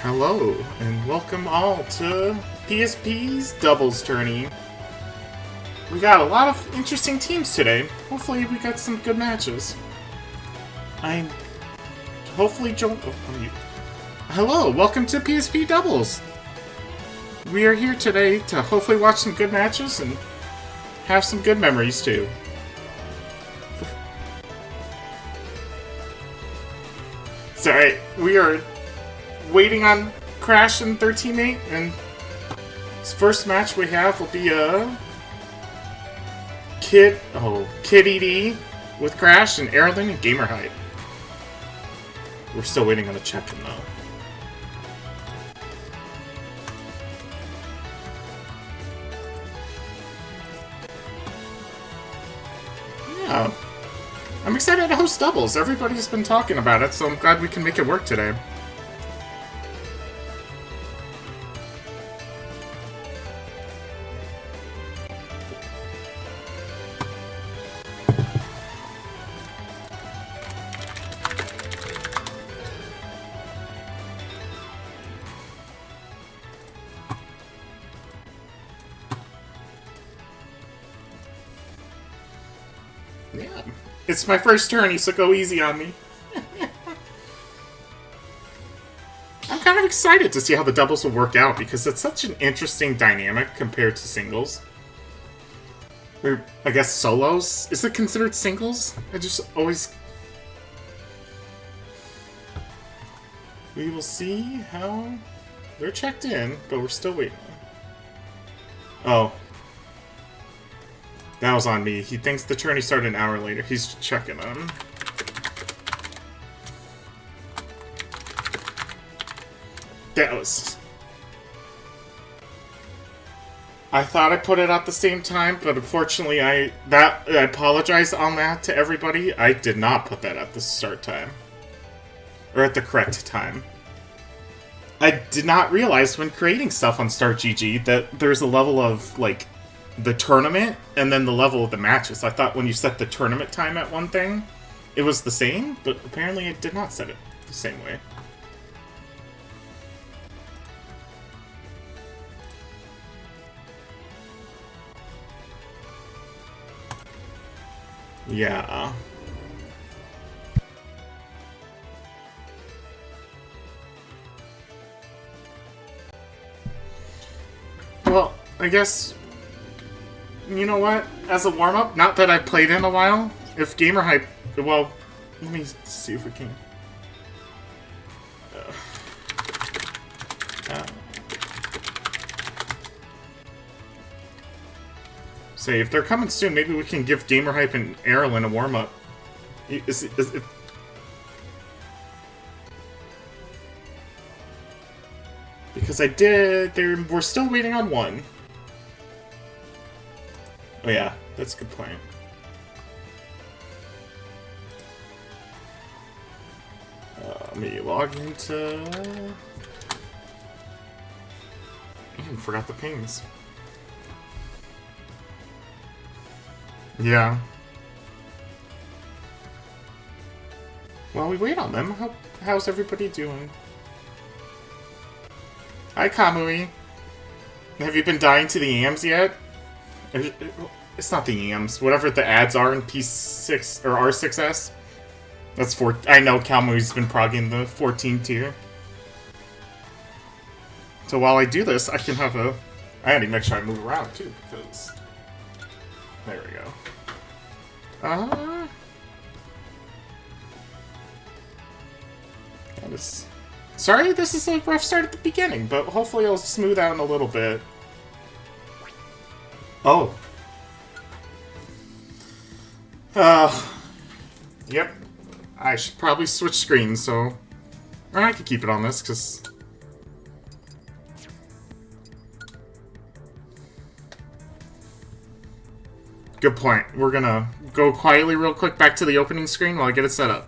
Hello, and welcome all to PSP's Doubles Tourney. We got a lot of interesting teams today. Hopefully we got some good matches. I'm... hopefully Hello, welcome to PSP Doubles! We are here today to hopefully watch some good matches and have some good memories too. Sorry, we are waiting on Crash and their teammate, and this first match we have will be a Kid ED with Crash and Erlen and Gamerhype. We're still waiting on a check-in though. Yeah, I'm excited to host doubles. Everybody's been talking about it, so I'm glad we can make it work today. Yeah, it's my first tourney, so go easy on me. I'm kind of excited to see how the doubles will work out, because it's such an interesting dynamic compared to singles. Or, I guess, solos? Is it considered singles? I just always... We will see how... They're checked in, but we're still waiting. Oh. That was on me. He thinks the tourney started an hour later. He's checking them. That was... I thought I put it at the same time, but unfortunately I apologize on that to everybody. I did not put that at the start time. Or at the correct time. I did not realize when creating stuff on StartGG that there's a level of, like, the tournament and then the level of the matches. I thought when you set the tournament time at one thing, it was the same, but apparently it did not set it the same way. Yeah. Well, I guess... You know what? As a warm-up, not that I've played in a while, if Gamerhype... Well, let me see if we can... Say, if they're coming soon, maybe we can give Gamerhype and Erlen a warm-up. Because we're still waiting on one. Oh yeah, that's a good point. Let me log into... I forgot the pings. Yeah. Well, we wait on them. How's everybody doing? Hi, Kamui. Have you been dying to the yams yet? It's not the yams. Whatever the ads are in P6 or R6S. That's 4. I know Kamui's been progging the 14 tier. So while I do this, I can have a... I gotta make sure I move around too, because... There we go. That is... Sorry, this is a rough start at the beginning, but hopefully it'll smooth out in a little bit. Oh. Yep. I should probably switch screens, so... Or I could keep it on this, because... Good point. We're gonna go quietly real quick back to the opening screen while I get it set up.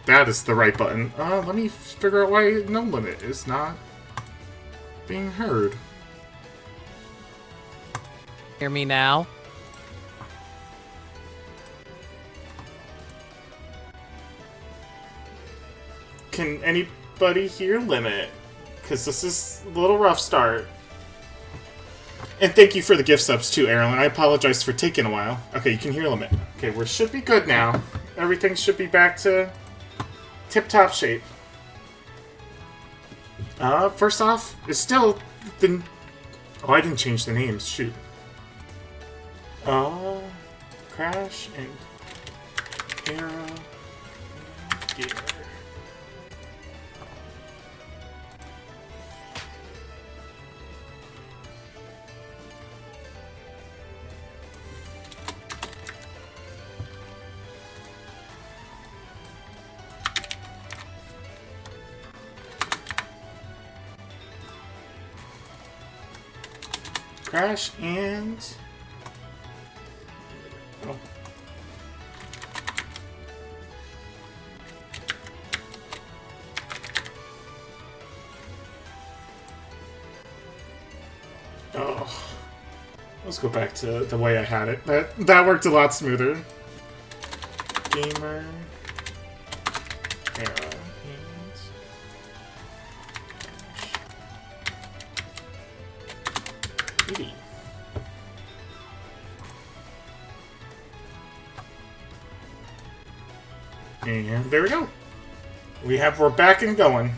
That is the right button. Let me figure out why no limit is not being heard. Hear me now? Can anybody hear limit? Because this is a little rough start. And thank you for the gift subs too, Aaron. I apologize for taking a while. Okay, you can hear limit. Okay, we should be good now. Everything should be back to tip-top shape. First off, it's still the... Oh, I didn't change the names. Shoot. Crash and Arrow and Gear. Crash and... Oh. Oh. Let's go back to the way I had it. That worked a lot smoother. Gamer... Arrow. And there we go. We're back and going.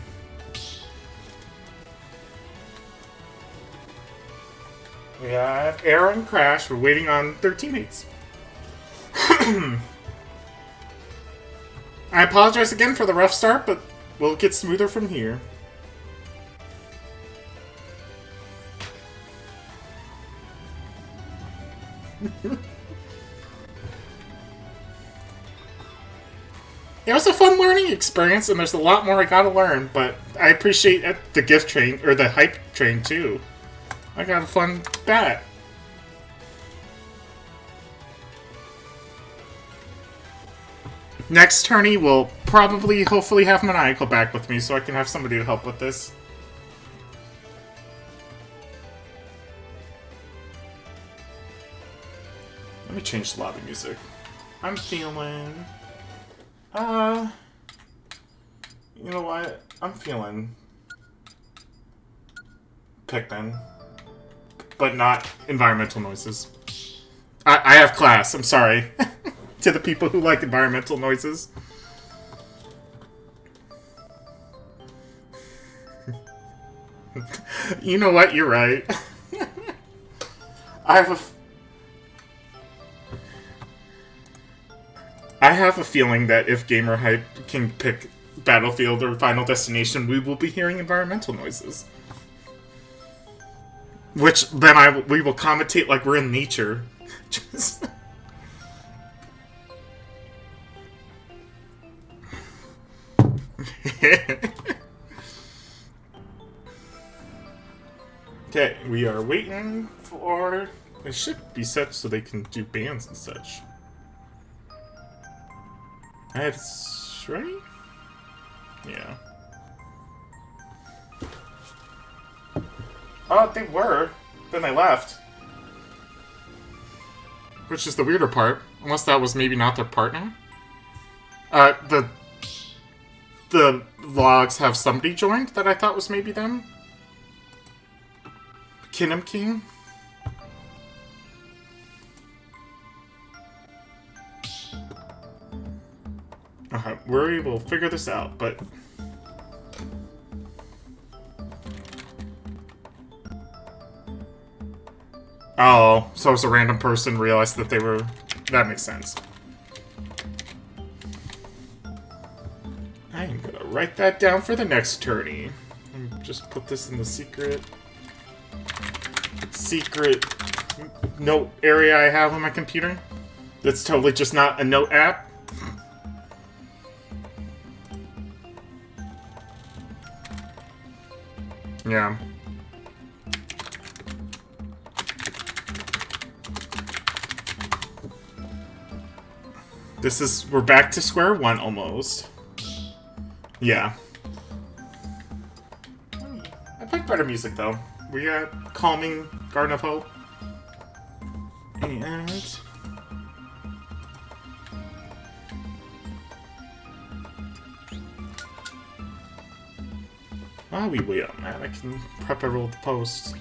We have Arrow and Crash. We're waiting on their teammates. I apologize again for the rough start, but we'll get smoother from here. It was a fun learning experience, and there's a lot more I gotta learn, but I appreciate the gift train, or the hype train, too. I got a fun bat. Next tourney will probably, hopefully, have Maniacal back with me, so I can have somebody to help with this. Let me change the lobby music. I'm feeling... you know what? I'm feeling Pikmin, but not environmental noises. I have class, I'm sorry. To the people who like environmental noises. You know what? You're right. I have a feeling that if Gamer Hype can pick Battlefield or Final Destination, we will be hearing environmental noises. Which then we will commentate like we're in nature. Just... Okay, we are waiting for... It should be set so they can do bands and such. It's ready? Yeah. Oh, they were. Then they left. Which is the weirder part. Unless that was maybe not their partner. The vlogs have somebody joined that I thought was maybe them. Kinnem King. We will figure this out, but... Oh, so it's a random person realized that they were... That makes sense. I am gonna write that down for the next tourney. And just put this in the secret note area I have on my computer. That's totally just not a note app. Yeah. We're back to square one almost. Yeah. I picked better music, though. We got Calming, Garden of Hope. And... while we wait on that, I can prep a roll the post.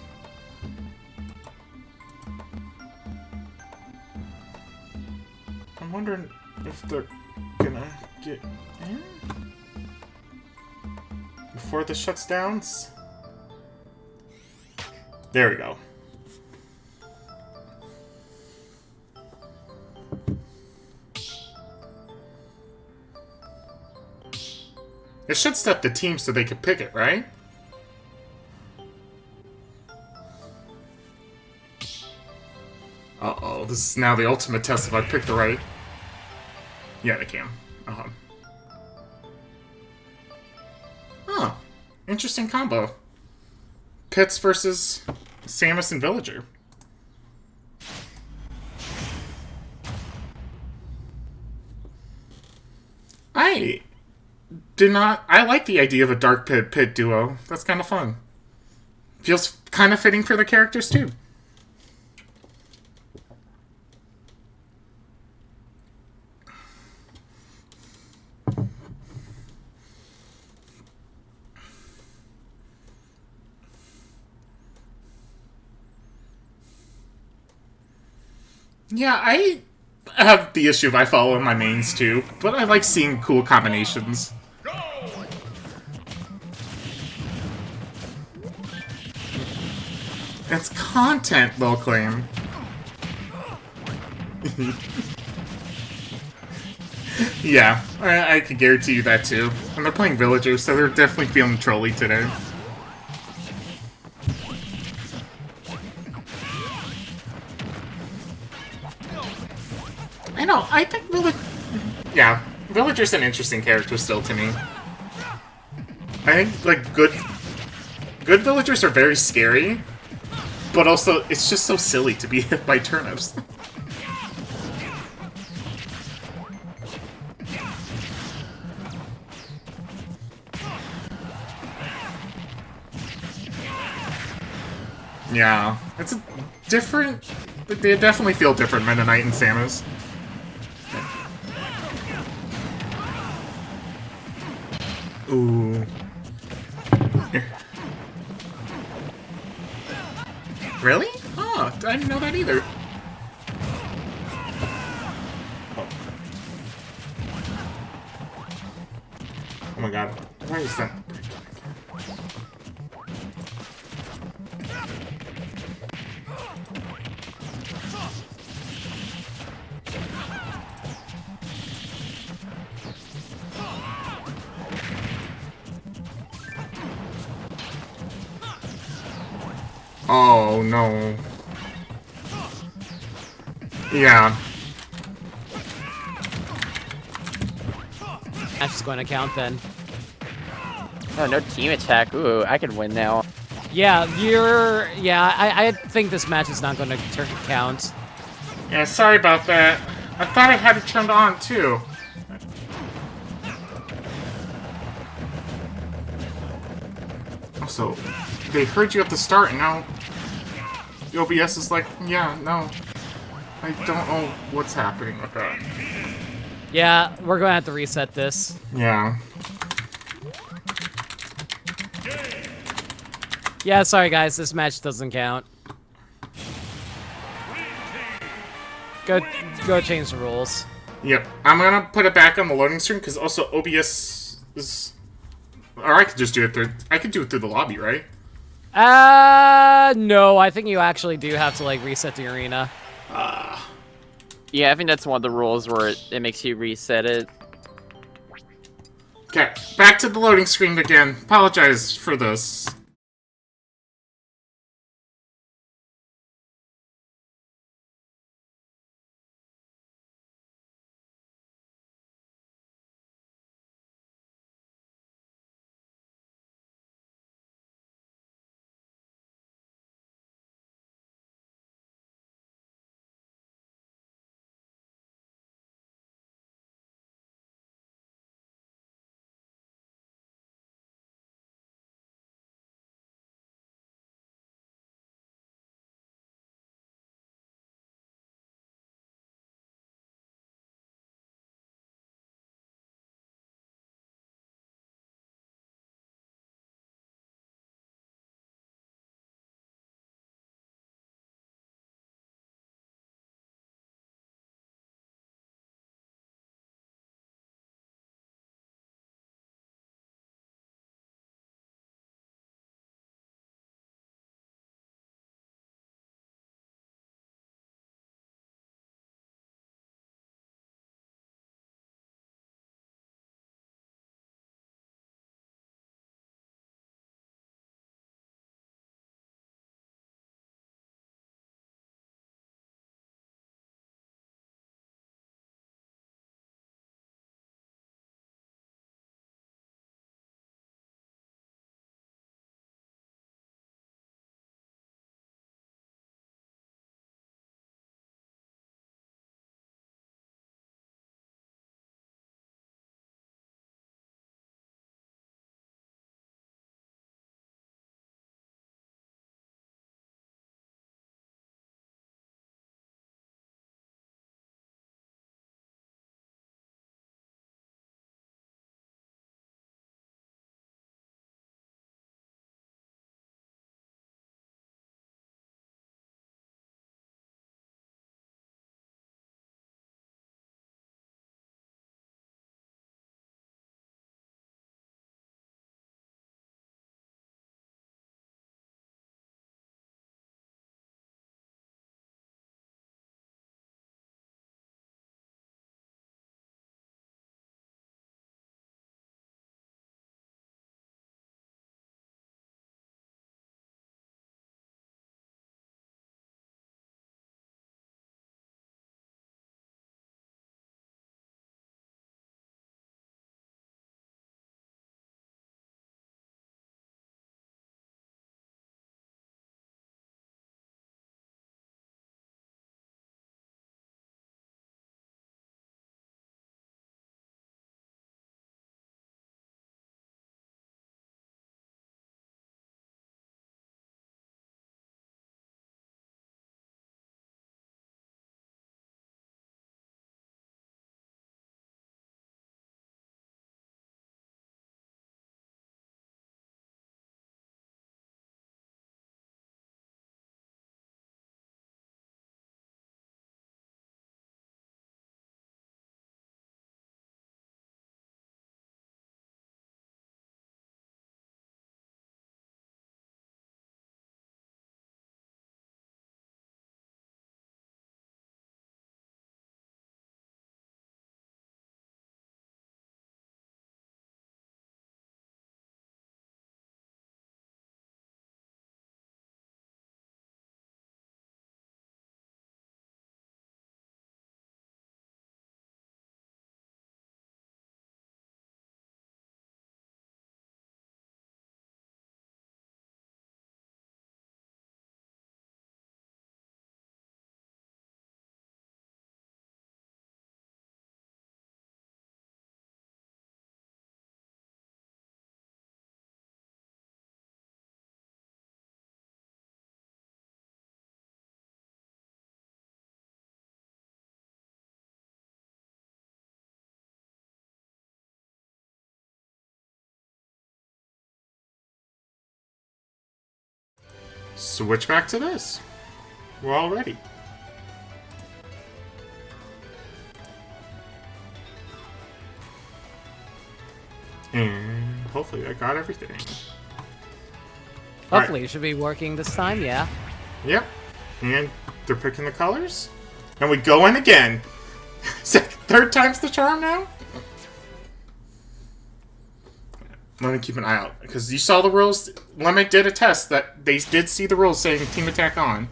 I'm wondering if they're gonna get in before this shuts down. There we go. It should step the team so they can pick it, right? Uh-oh, this is now the ultimate test if I pick the right... Yeah, they can. Uh-huh. Huh. Interesting combo. Pitts versus Samus and Villager. I like the idea of a Dark Pit duo. That's kind of fun. Feels kind of fitting for the characters, too. Yeah, I have the issue of I follow my mains too, but I like seeing cool combinations. It's content, they'll claim. Yeah, I can guarantee you that too. And they're playing villagers, so they're definitely feeling trolly today. I know, I think yeah, Villager's an interesting character still to me. I think, like, good villagers are very scary, but also, it's just so silly to be hit by turnips. Yeah, it's a different... They definitely feel different, Mennonite and Samus. Ooh. Really? Oh, I didn't know that either. Oh, oh my god. Why is that? Oh, no. Yeah. That's just going to count then. Oh, no team attack. Ooh, I can win now. Yeah, I think this match is not going to count. Yeah, sorry about that. I thought I had it turned on, too. Also, they heard you at the start, and now the OBS is like, yeah, no. I don't know what's happening with that. Yeah, we're going to have to reset this. Yeah. Yeah, sorry guys, this match doesn't count. Go change the rules. Yep. I'm gonna put it back on the loading screen, because also OBS is... Or I could just do it through... I could do it through the lobby, right? No, I think you actually do have to, like, reset the arena. Yeah, I think that's one of the rules where it makes you reset it. Okay, back to the loading screen again. Apologize for this. switch back to this. We're all ready. And hopefully I got everything. Hopefully it should be working this time, yeah. Yep. And they're picking the colors. And we go in again. Third time's the charm now? I'm gonna keep an eye out. Because you saw the rules. Lemmic did a test that they did see the rules saying team attack on.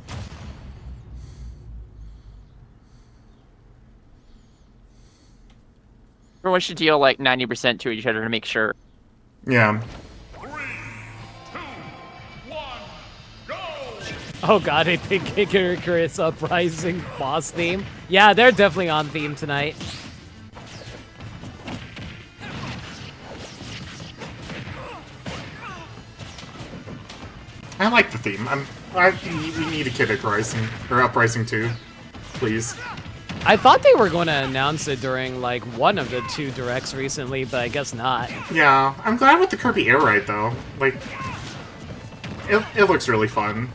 Everyone should deal like 90% to each other to make sure. Yeah. 3, 2, 1, go! Oh god, I think Icarus Uprising boss theme. Yeah, they're definitely on theme tonight. I like the theme. We need a Kid Uprising, or Uprising 2. Please. I thought they were going to announce it during, like, one of the 2 directs recently, but I guess not. Yeah, I'm glad with the Kirby Air Ride, though. Like, it looks really fun.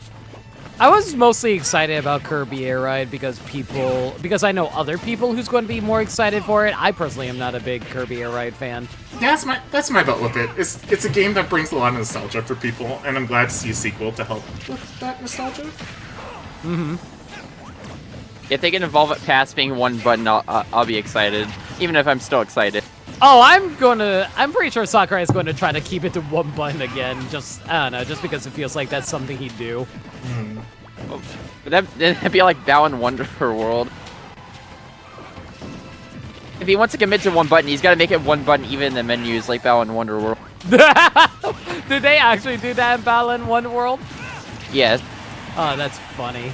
I was mostly excited about Kirby Air Ride because I know other people who's going to be more excited for it. I personally am not a big Kirby Air Ride fan. Yeah, that's my vote with it. It's a game that brings a lot of nostalgia for people, and I'm glad to see a sequel to help with that nostalgia. Mm-hmm. If they can evolve it past being one button, I'll be excited. Even if I'm still excited. Oh, I'm pretty sure Sakurai is going to try to keep it to one button again. I don't know, just because it feels like that's something he'd do. But that'd be like Bow in Wonder World. If he wants to commit to one button, he's got to make it one button even in the menus like Bow in Wonder World. Did they actually do that in Balan One World? Yes. Oh, that's funny.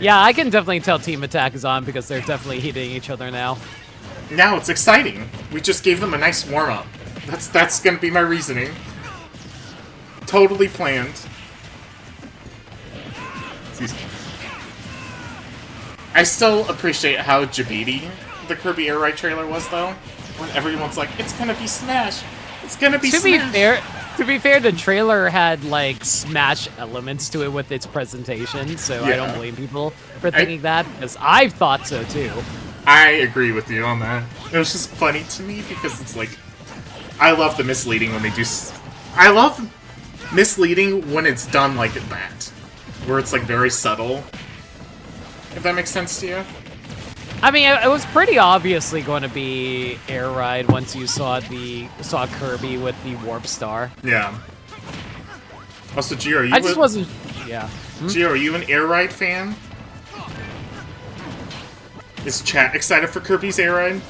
Yeah, I can definitely tell Team Attack is on because they're definitely hitting each other now. Now it's exciting. We just gave them a nice warm-up. That's gonna be my reasoning. Totally planned. I still appreciate how Jabiti the Kirby Air Ride trailer was, though. When everyone's like, it's gonna be Smash! It's gonna be Smash! To be fair, the trailer had, like, Smash elements to it with its presentation, so I don't blame people for thinking that, because I've thought so, too. I agree with you on that. It was just funny to me, because it's like, I love the misleading when they do... I love misleading when it's done like that. Where it's, like, very subtle. If that makes sense to you? I mean, it was pretty obviously going to be Air Ride once you saw Kirby with the Warp Star. Yeah. Also, Gio, are you... I just wasn't... Yeah. Gio, are you an Air Ride fan? Is chat excited for Kirby's Air Ride?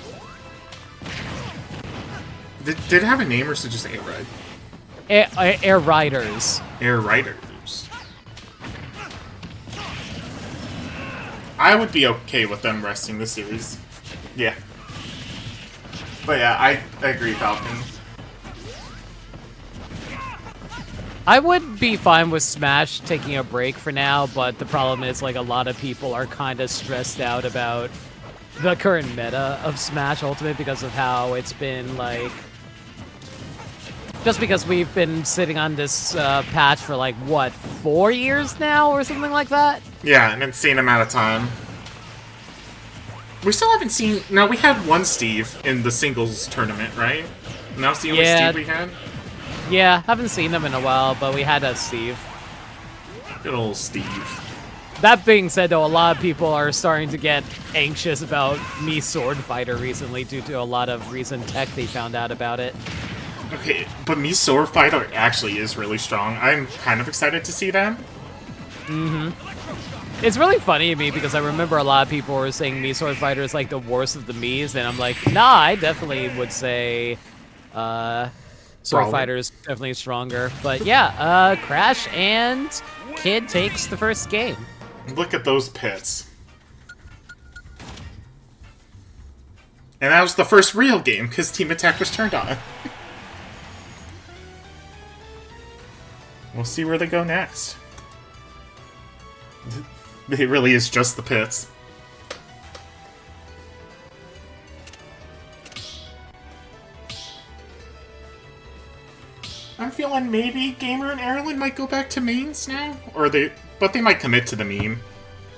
Did it have a name, or is it just Air Ride? Air Riders. Air Riders. I would be okay with them resting the series. Yeah. But yeah, I agree, Falcon. I would be fine with Smash taking a break for now, but the problem is, like, a lot of people are kind of stressed out about the current meta of Smash Ultimate because of how it's been, like... Just because we've been sitting on this patch for, like, what, 4 years now or something like that? Yeah, an insane amount of time. We still haven't seen... No, we had one Steve in the singles tournament, right? And that was the only Steve we had? Yeah, haven't seen them in a while, but we had a Steve. Good old Steve. That being said, though, a lot of people are starting to get anxious about Mii Sword Fighter recently due to a lot of recent tech they found out about it. Okay, but Mii Sword Fighter actually is really strong. I'm kind of excited to see that. Mm-hmm. It's really funny to me because I remember a lot of people were saying Mii Sword Fighter is like the worst of the Miis, and I'm like, nah, I definitely would say Sword Fighter is definitely stronger. But yeah, Crash and Kid takes the first game. Look at those pits. And that was the first real game, because Team Attack was turned on. We'll see where they go next. It really is just the pits. I'm feeling Ireland, maybe Gamer and Ireland might go back to mains now, but they might commit to the meme.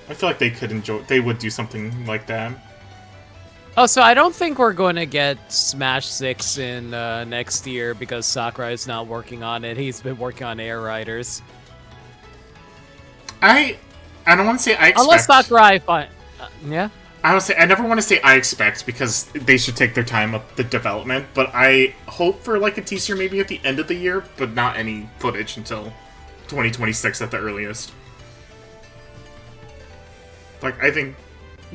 I feel like they would do something like that. Oh, so I don't think we're going to get Smash 6 in next year because Sakurai is not working on it. He's been working on Air Riders. I don't want to say I expect. Unless Sakurai yeah? I would say I never want to say I expect because they should take their time with the development, but I hope for like a teaser maybe at the end of the year, but not any footage until 2026 at the earliest. Like, I think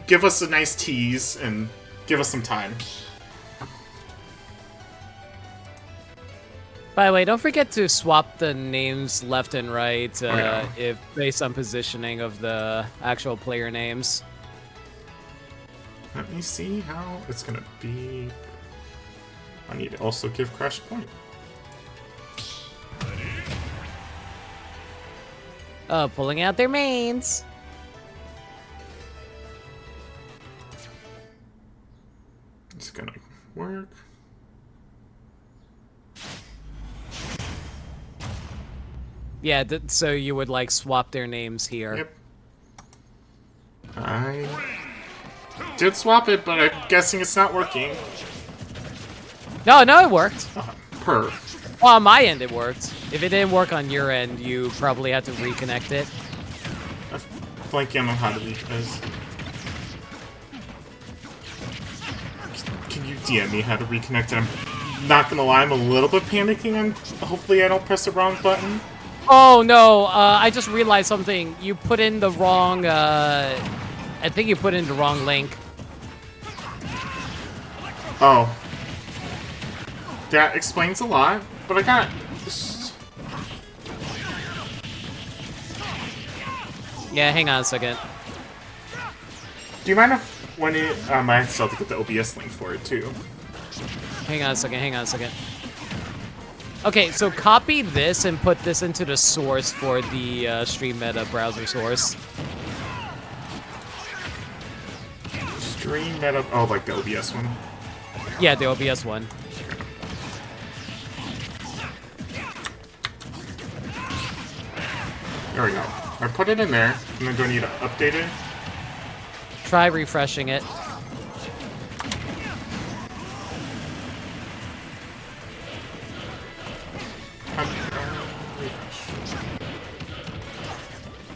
give us a nice tease and give us some time. By the way, don't forget to swap the names left and right if based on positioning of the actual player names. Let me see how it's gonna be. I need to also give Crash a point. Pulling out their mains. It's gonna work. Yeah, so you would like swap their names here. Yep. I did swap it, but I'm guessing it's not working. No, it worked. Per. Well, on my end it worked. If it didn't work on your end, you probably had to reconnect it. I'm blanking on how to do this. Can you DM me how to reconnect it? I'm not gonna lie, I'm a little bit panicking and hopefully I don't press the wrong button. Oh no, I just realized something. You put in the wrong, I think you put in the wrong link. Oh. That explains a lot, but I got... Yeah, hang on a second. Do you mind if when it... I still have to get the OBS link for it too. Hang on a second. Okay, so copy this and put this into the source for the Stream Meta browser source. Stream Meta... Oh, like the OBS one? Yeah, the OBS one. There we go. I put it in there, and then do I need to update it? Try refreshing it.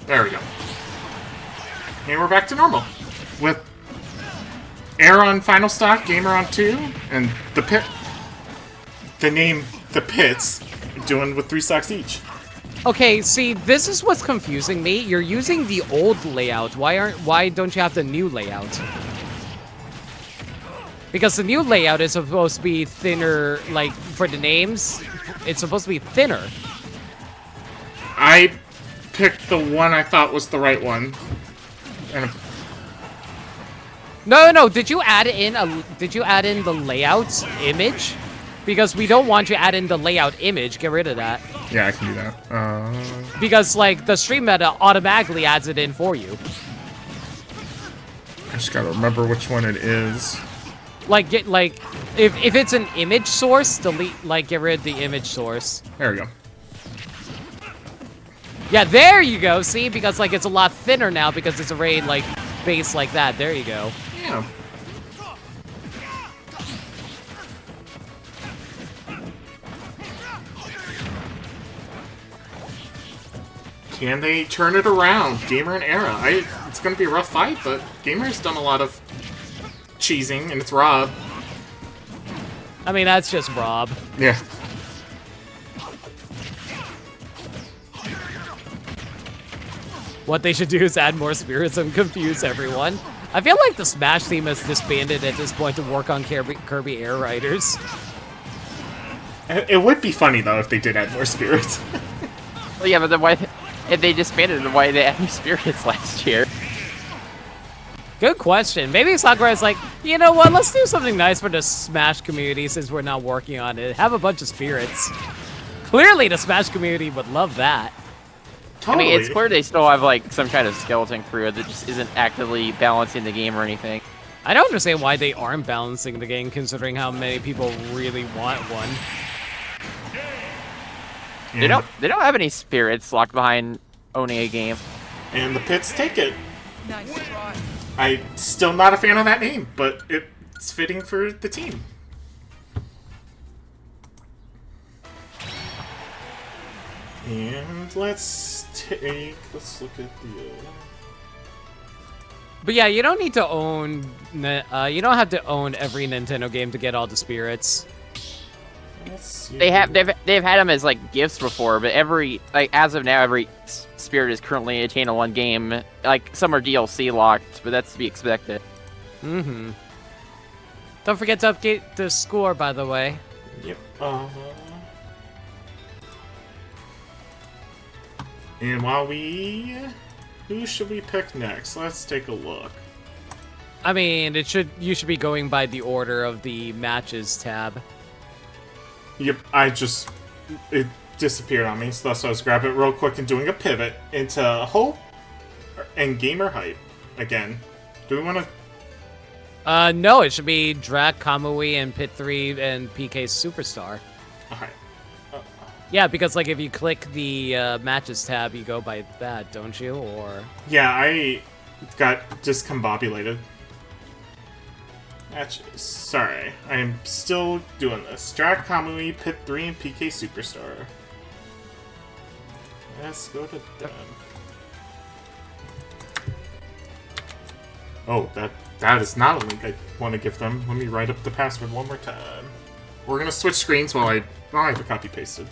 There we go. And we're back to normal. With Air on final stock, Gamer on 2, and the name The Pits doing with 3 stocks each. Okay, see, this is what's confusing me. You're using the old layout. Why don't you have the new layout? Because the new layout is supposed to be thinner, like, for the names, it's supposed to be thinner. I picked the one I thought was the right one. And No. Did you add in the layout image? Because we don't want you to add in the layout image. Get rid of that. yeah, I can do that. Because like the Stream Meta automatically adds it in for you. I just gotta remember which one it is. Like if it's an image source, get rid of the image source. There we go. Yeah, there you go. See, because like it's a lot thinner now because it's already like based like that. There you go. Yeah. Can they turn it around? Gamer and Era. It's gonna be a rough fight, but Gamer's done a lot of cheesing, and it's Rob. I mean, that's just Rob. Yeah. What they should do is add more spirits and confuse everyone. I feel like the Smash team has disbanded at this point to work on Kirby Air Riders. It would be funny, though, if they did add more spirits. Well, yeah, but then why... If they disbanded, why did they add new spirits last year? Good question. Maybe Sakurai's like, you know what, let's do something nice for the Smash community since we're not working on it. Have a bunch of spirits. Clearly the Smash community would love that. Totally. I mean, it's clear they still have, like, some kind of skeleton crew that just isn't actively balancing the game or anything. I don't understand why they aren't balancing the game considering how many people really want one. They don't have any spirits locked behind owning a game. And the Pits take it. Nice try. I'm still not a fan of that name, but it's fitting for the team. And let's look at the. But yeah, you don't need to own. You don't have to own every Nintendo game to get all the spirits. Let's see. They've had them as like gifts before, but as of now, every spirit is currently a chain of one game. Like some are DLC locked, but that's to be expected. Mm-hmm. Don't forget to update the score, by the way. Yep. And who should we pick next? Let's take a look. I mean, you should be going by the order of the matches tab. Yep, it disappeared on me, so that's why I was grabbing it real quick and doing a pivot into Hope and Gamer Hype again. Do we want to? No, it should be Drac, Kamui, and Pit 3 and PK Superstar. Alright. Yeah, because like if you click the matches tab, you go by that, don't you? Or Yeah, I got discombobulated. Matches. Sorry, I am still doing this. Drac, Kamui, Pit 3, and PK Superstar. Let's go to them. Oh, that is not a link I want to give them. Let me write up the password one more time. We're gonna switch screens while I have it copy pasted.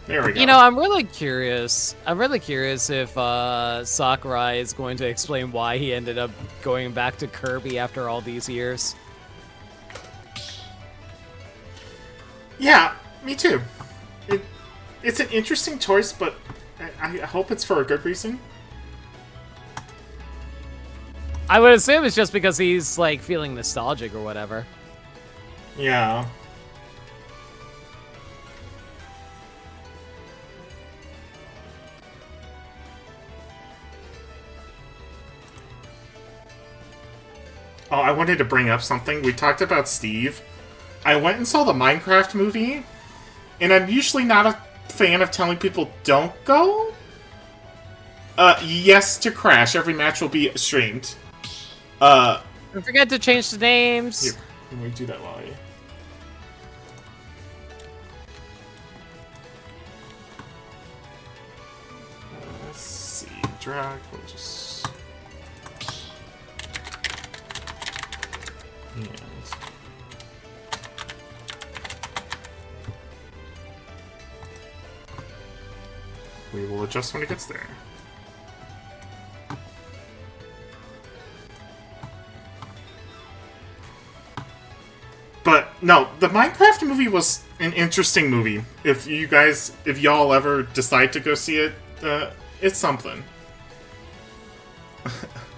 There we go. you know, I'm really curious. I'm really curious if Sakurai is going to explain why he ended up going back to Kirby after all these years. Yeah, me too. It's an interesting choice, but I hope it's for a good reason. I would assume it's just because he's like feeling nostalgic or whatever. Yeah. Oh, I wanted to bring up something. We talked about Steve. I went and saw the Minecraft movie, and I'm usually not a fan of telling people don't go. Yes to Crash. Every match will be streamed. Don't forget to change the names. Here, let me do that while I... let's see. Drag. We'll just... and... we will adjust when it gets there. But no, the Minecraft movie was an interesting movie. If y'all ever decide to go see it, it's something.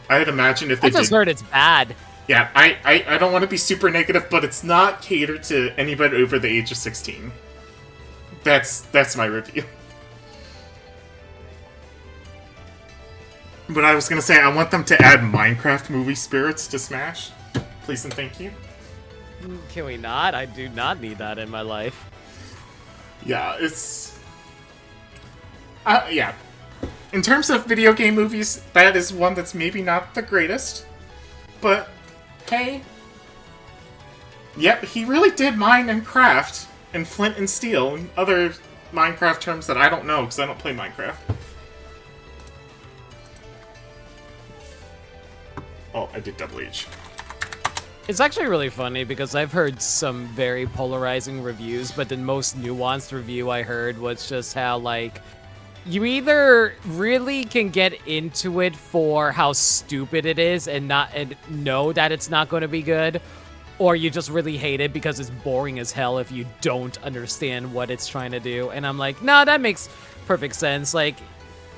I'd imagine if they I just heard it's bad. Yeah, I don't want to be super negative, but it's not catered to anybody over the age of 16. That's my review. But I was gonna say, I want them to add Minecraft movie spirits to Smash. Please and thank you. Can we not? I do not need that in my life. Yeah, it's... yeah. In terms of video game movies, that is one that's maybe not the greatest. But, hey... yep, he really did mine and craft, and flint and steel, and other Minecraft terms that I don't know, because I don't play Minecraft. Oh, I did double H. It's actually really funny because I've heard some very polarizing reviews, but the most nuanced review I heard was just how, like, you either really can get into it for how stupid it is and know that it's not going to be good, or you just really hate it because it's boring as hell if you don't understand what it's trying to do. And I'm like, nah, that makes perfect sense. Like,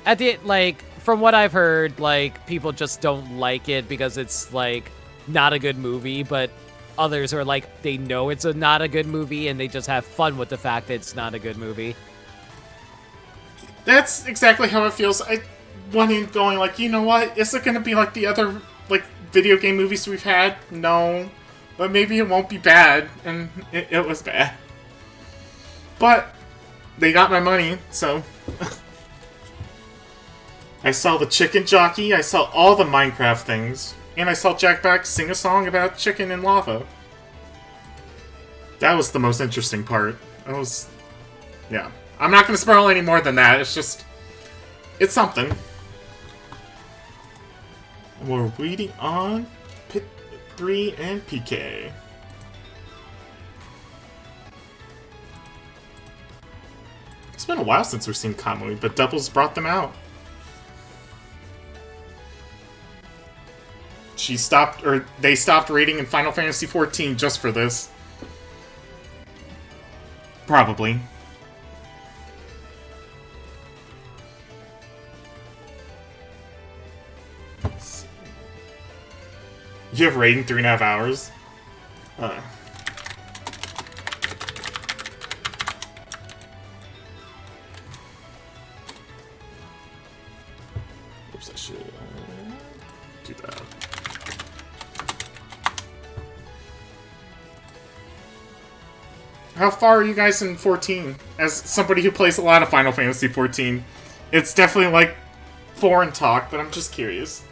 at the like from what I've heard, like people just don't like it because it's like not a good movie, but others are like they know it's not a good movie and they just have fun with the fact that it's not a good movie. That's exactly how it feels. I went in going like, you know what? Is it going to be like the other like video game movies we've had? No. But maybe it won't be bad. And it was bad. But they got my money, so... I saw the chicken jockey, I saw all the Minecraft things, and I saw Jack Black sing a song about chicken and lava. That was the most interesting part. That was... yeah. I'm not going to spoil any more than that, it's just... it's something. We're waiting on Pit 3 and PK. It's been a while since we've seen Kamui, but Doubles brought them out. They stopped raiding in Final Fantasy XIV just for this. Probably. You have raid in 3.5 hours? Oops, I should do that. How far are you guys in 14? As somebody who plays a lot of Final Fantasy XIV, it's definitely like foreign talk, but I'm just curious.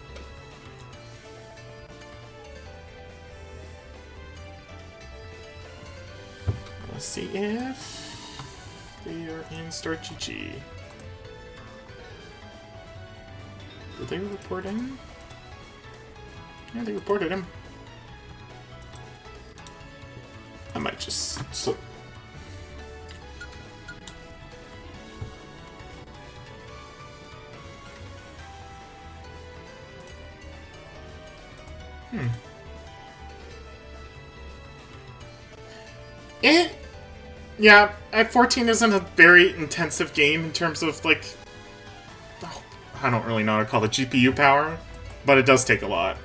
Let's see if they are in Start GG. Did they report in? Yeah, they reported him. I might just slip. Yeah, at 14 isn't a very intensive game in terms of, like, I don't really know how to call it GPU power, but it does take a lot.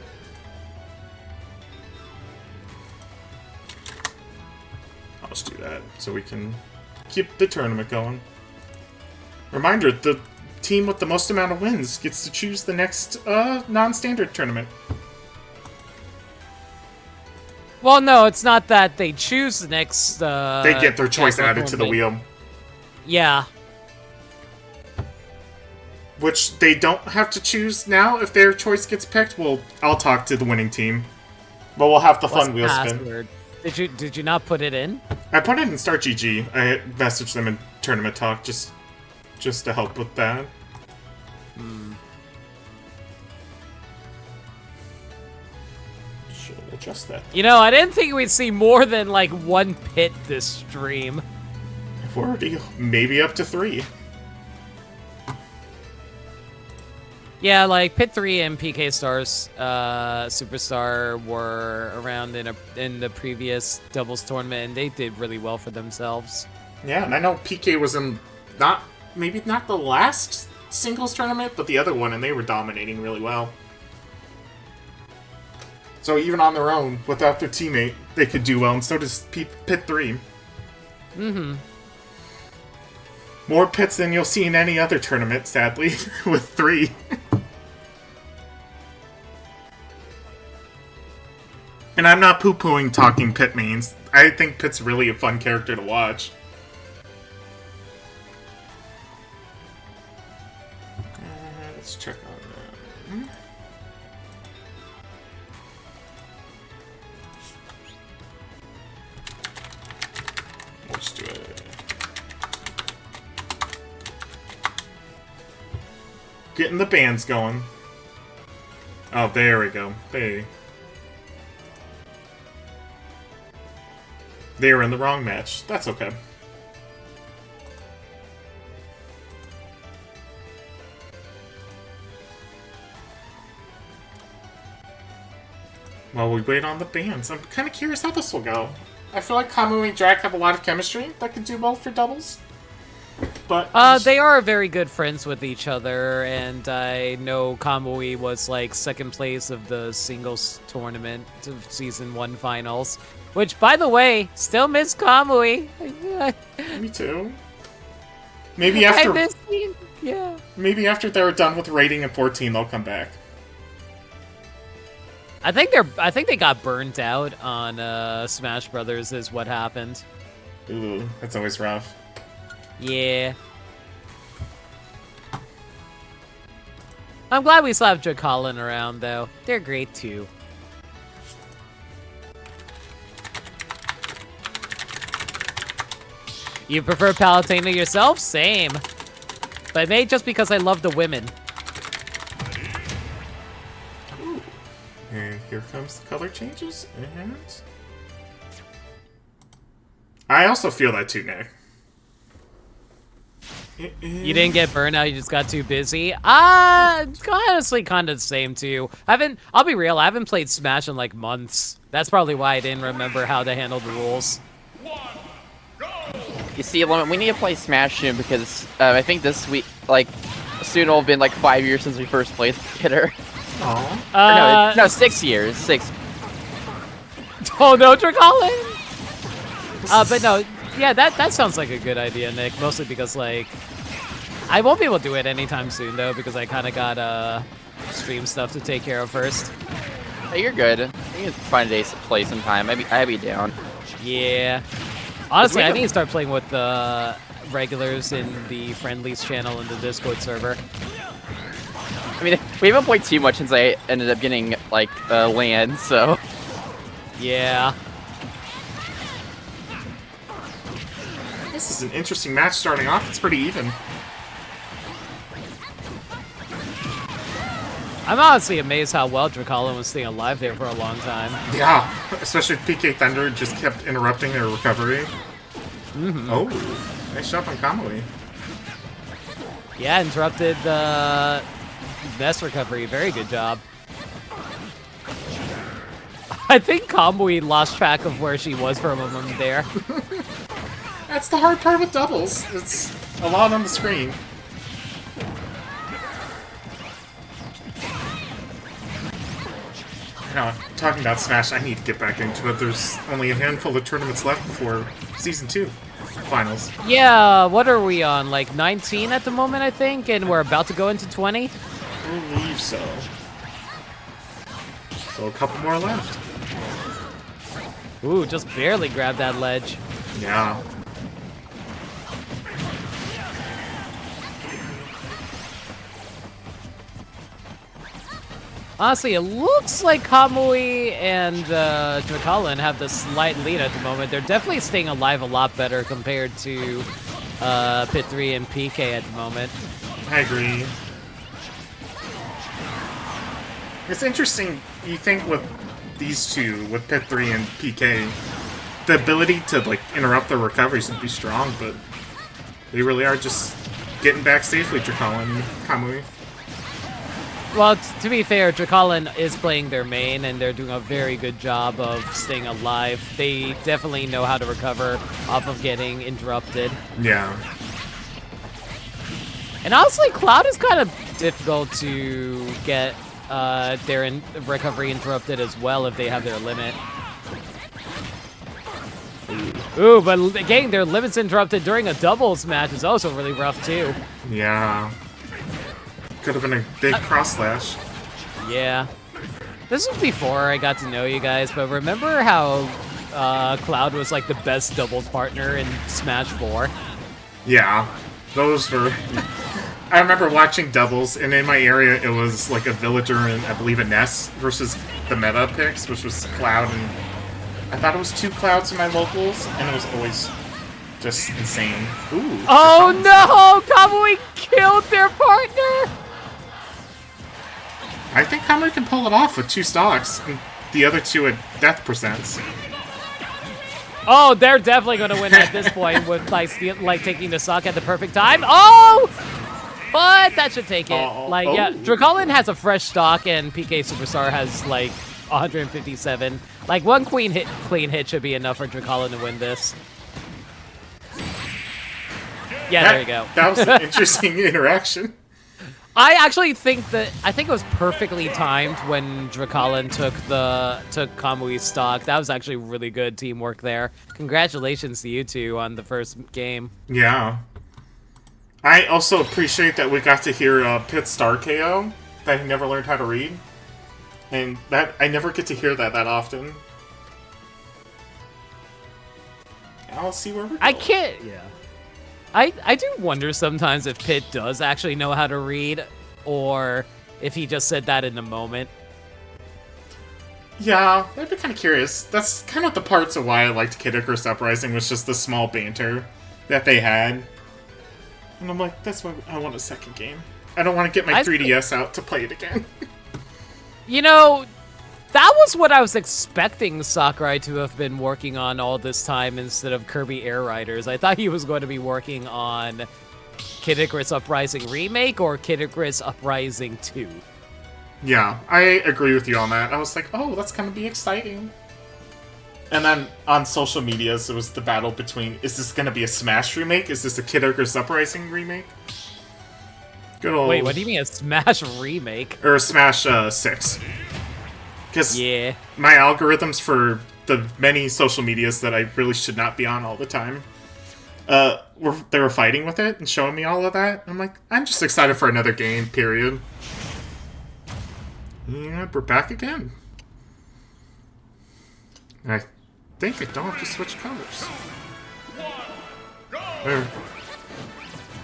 I'll just do that so we can keep the tournament going. Reminder, the team with the most amount of wins gets to choose the next non-standard tournament. Well, no, it's not that they choose the next... they get their choice added to the wheel. Yeah. Which they don't have to choose now if their choice gets picked. Well, I'll talk to the winning team. But we'll have the fun wheel spin. Did you not put it in? I put it in Start GG. I messaged them in Tournament Talk just to help with that. Should adjust that. You know, I didn't think we'd see more than like one pit this stream. We're already maybe up to 3. Yeah, like Pit 3 and PK Stars Superstar were around in the previous doubles tournament, and they did really well for themselves. Yeah, and I know PK was in maybe not the last singles tournament, but the other one, and they were dominating really well. So even on their own, without their teammate, they could do well, and so does Pit 3. More pits than you'll see in any other tournament, sadly, with 3. And I'm not poo-pooing talking Pit mains. I think Pit's really a fun character to watch. Let's check on that. We'll just do it. Getting the bands going. Oh, there we go. They were in the wrong match. That's okay. While we wait on the bands, I'm kind of curious how this will go. I feel like Kamui and Jack have a lot of chemistry that could do well for doubles. But They are very good friends with each other, and I know Kamui was like second place of the singles tournament of season 1 finals. Which, by the way, still miss Kamui. me too. Maybe after I miss him. Yeah. maybe after they're done with rating in 14, they'll come back. I think they got burnt out on Smash Brothers is what happened. Ooh, that's always rough. Yeah. I'm glad we still have Jocolin around, though. They're great, too. You prefer Palutena yourself? Same. But maybe just because I love the women. And here comes the color changes, and... I also feel that too, Nick. You didn't get burnout, you just got too busy? Honestly, kind of the same, too. I'll be real, I haven't played Smash in, like, months. That's probably why I didn't remember how to handle the rules. You see, Lemon, we need to play Smash soon because I think this week, like, soon will have been like 5 years since we first played Hitter. Aww. No, 6 years. 6. Oh no, Jocolin! But no, yeah, that sounds like a good idea, Nick. Mostly because, like, I won't be able to do it anytime soon, though, because I kind of got stream stuff to take care of first. Hey, you're good. You can find a day to play sometime. I'd be down. Yeah. Honestly, I need to start playing with the regulars in the friendlies channel in the Discord server. I mean, we haven't played too much since I ended up getting, like, land, so... Yeah. This is an interesting match starting off. It's pretty even. I'm honestly amazed how well Jocolin was staying alive there for a long time. Yeah, especially PK Thunder just kept interrupting their recovery. Mm-hmm. Oh, nice shot on Kamui. Yeah, interrupted the best recovery. Very good job. I think Kamui lost track of where she was for a moment there. That's the hard part with doubles. It's a lot on the screen. Now, talking about Smash, I need to get back into it. There's only a handful of tournaments left before Season 2 finals. Yeah, what are we on? Like 19 at the moment, I think, and we're about to go into 20? I believe so. So a couple more left. Ooh, just barely grabbed that ledge. Yeah. Honestly, it looks like Kamui and Jocolin have the slight lead at the moment. They're definitely staying alive a lot better compared to Pit 3 and PK at the moment. I agree. It's interesting, you think with these two, with Pit 3 and PK, the ability to, like, interrupt their recoveries would be strong, but they really are just getting back safely, Jocolin and Kamui. Well, to be fair, Jocolin is playing their main, and they're doing a very good job of staying alive. They definitely know how to recover off of getting interrupted. Yeah. And honestly, Cloud is kind of difficult to get their recovery interrupted as well if they have their limit. Ooh, but getting their limits interrupted during a doubles match is also really rough, too. Yeah. Could have been a big cross slash. Yeah. This was before I got to know you guys, but remember how Cloud was like the best doubles partner in Smash 4? Yeah. Those were... I remember watching doubles, and in my area it was like a Villager and I believe a Ness versus the meta picks, which was Cloud, and I thought it was 2 Clouds in my locals, and it was always just insane. Ooh. Oh no! Kamui killed their partner! I think Kamui can pull it off with 2 stocks, and the other 2 at death percents. Oh, they're definitely going to win at this point with like taking the stock at the perfect time. Oh! But that should take it. Yeah, Jocolin has a fresh stock, and PK Superstar has like 157. Like one clean hit should be enough for Jocolin to win this. Yeah, there you go. That was an interesting interaction. I actually think it was perfectly timed when Drakalan took Kamui's stock. That was actually really good teamwork there. Congratulations to you two on the first game. Yeah. I also appreciate that we got to hear Pit's Star KO that he never learned how to read. And that I never get to hear that often. I'll see where we're going. Yeah. I do wonder sometimes if Pit does actually know how to read, or if he just said that in the moment. Yeah, I'd be kind of curious. That's kind of the parts of why I liked Kid Icarus Uprising, was just the small banter that they had. And I'm like, that's why I want a second game. I don't want to get my 3DS out to play it again. You know, that was what I was expecting Sakurai to have been working on all this time instead of Kirby Air Riders. I thought he was going to be working on Kid Icarus Uprising Remake or Kid Icarus Uprising 2. Yeah, I agree with you on that. I was like, oh, that's going to be exciting. And then on social medias, it was the battle between, is this going to be a Smash remake? Is this a Kid Icarus Uprising remake? Good old... Wait, what do you mean a Smash remake? Or a Smash 6. Because my algorithms for the many social medias that I really should not be on all the time, they were fighting with it and showing me all of that. I'm like, I'm just excited for another game, period. And we're back again. And I think I don't have to switch colors. Or,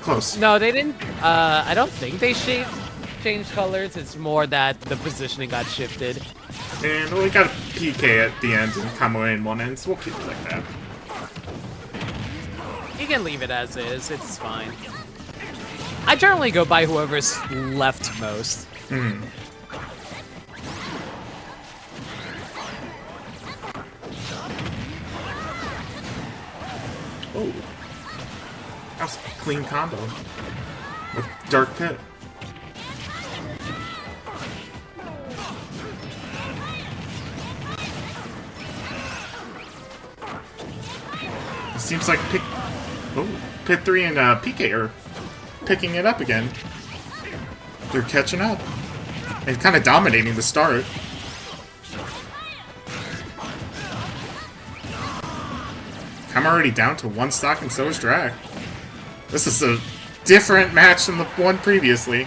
close. No, they didn't. I don't think they changed colors. It's more that the positioning got shifted. And we got a PK at the end and Kamui in one end, so we'll keep it like that. You can leave it as is. It's fine. I generally go by whoever's leftmost. Hmm. Oh. That was a clean combo. With Dark Pit. It seems like Pit 3 and PK are picking it up again. They're catching up. And kind of dominating the start. I'm already down to one stock and so is Drag. This is a different match than the one previously.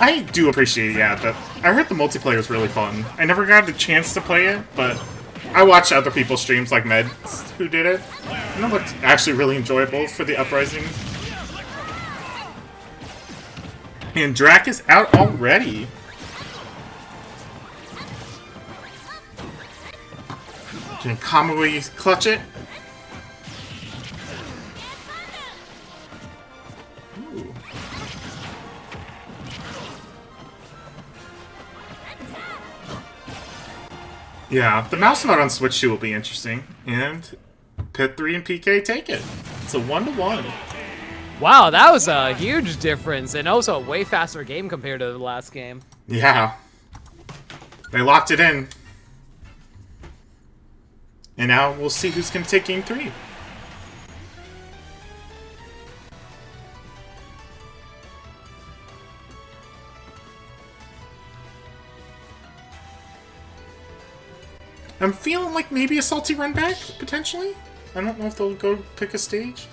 I do appreciate, that I heard the multiplayer is really fun. I never got a chance to play it, but I watched other people's streams like Meds who did it, and it looked actually really enjoyable for the Uprising. And Drac is out already. Can Kamui clutch it? Ooh. Yeah, the mouse mode on Switch 2 will be interesting. And Pit 3 and PK take it. It's a 1-1. Wow, that was a huge difference, and also a way faster game compared to the last game. Yeah. They locked it in. And now we'll see who's going to take Game 3. I'm feeling like maybe a salty run back, potentially. I don't know if they'll go pick a stage.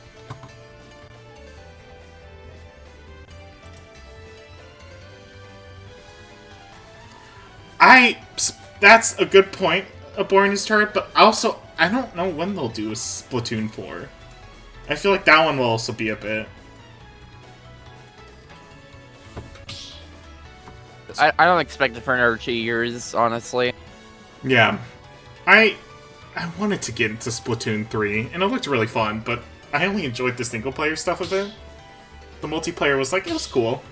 That's a good point, Boring his turret, but also, I don't know when they'll do a Splatoon 4. I feel like that one will also be a bit. I don't expect it for another 2 years, honestly. Yeah. I wanted to get into Splatoon 3, and it looked really fun, but I only enjoyed the single-player stuff of it. The multiplayer was like, it was cool.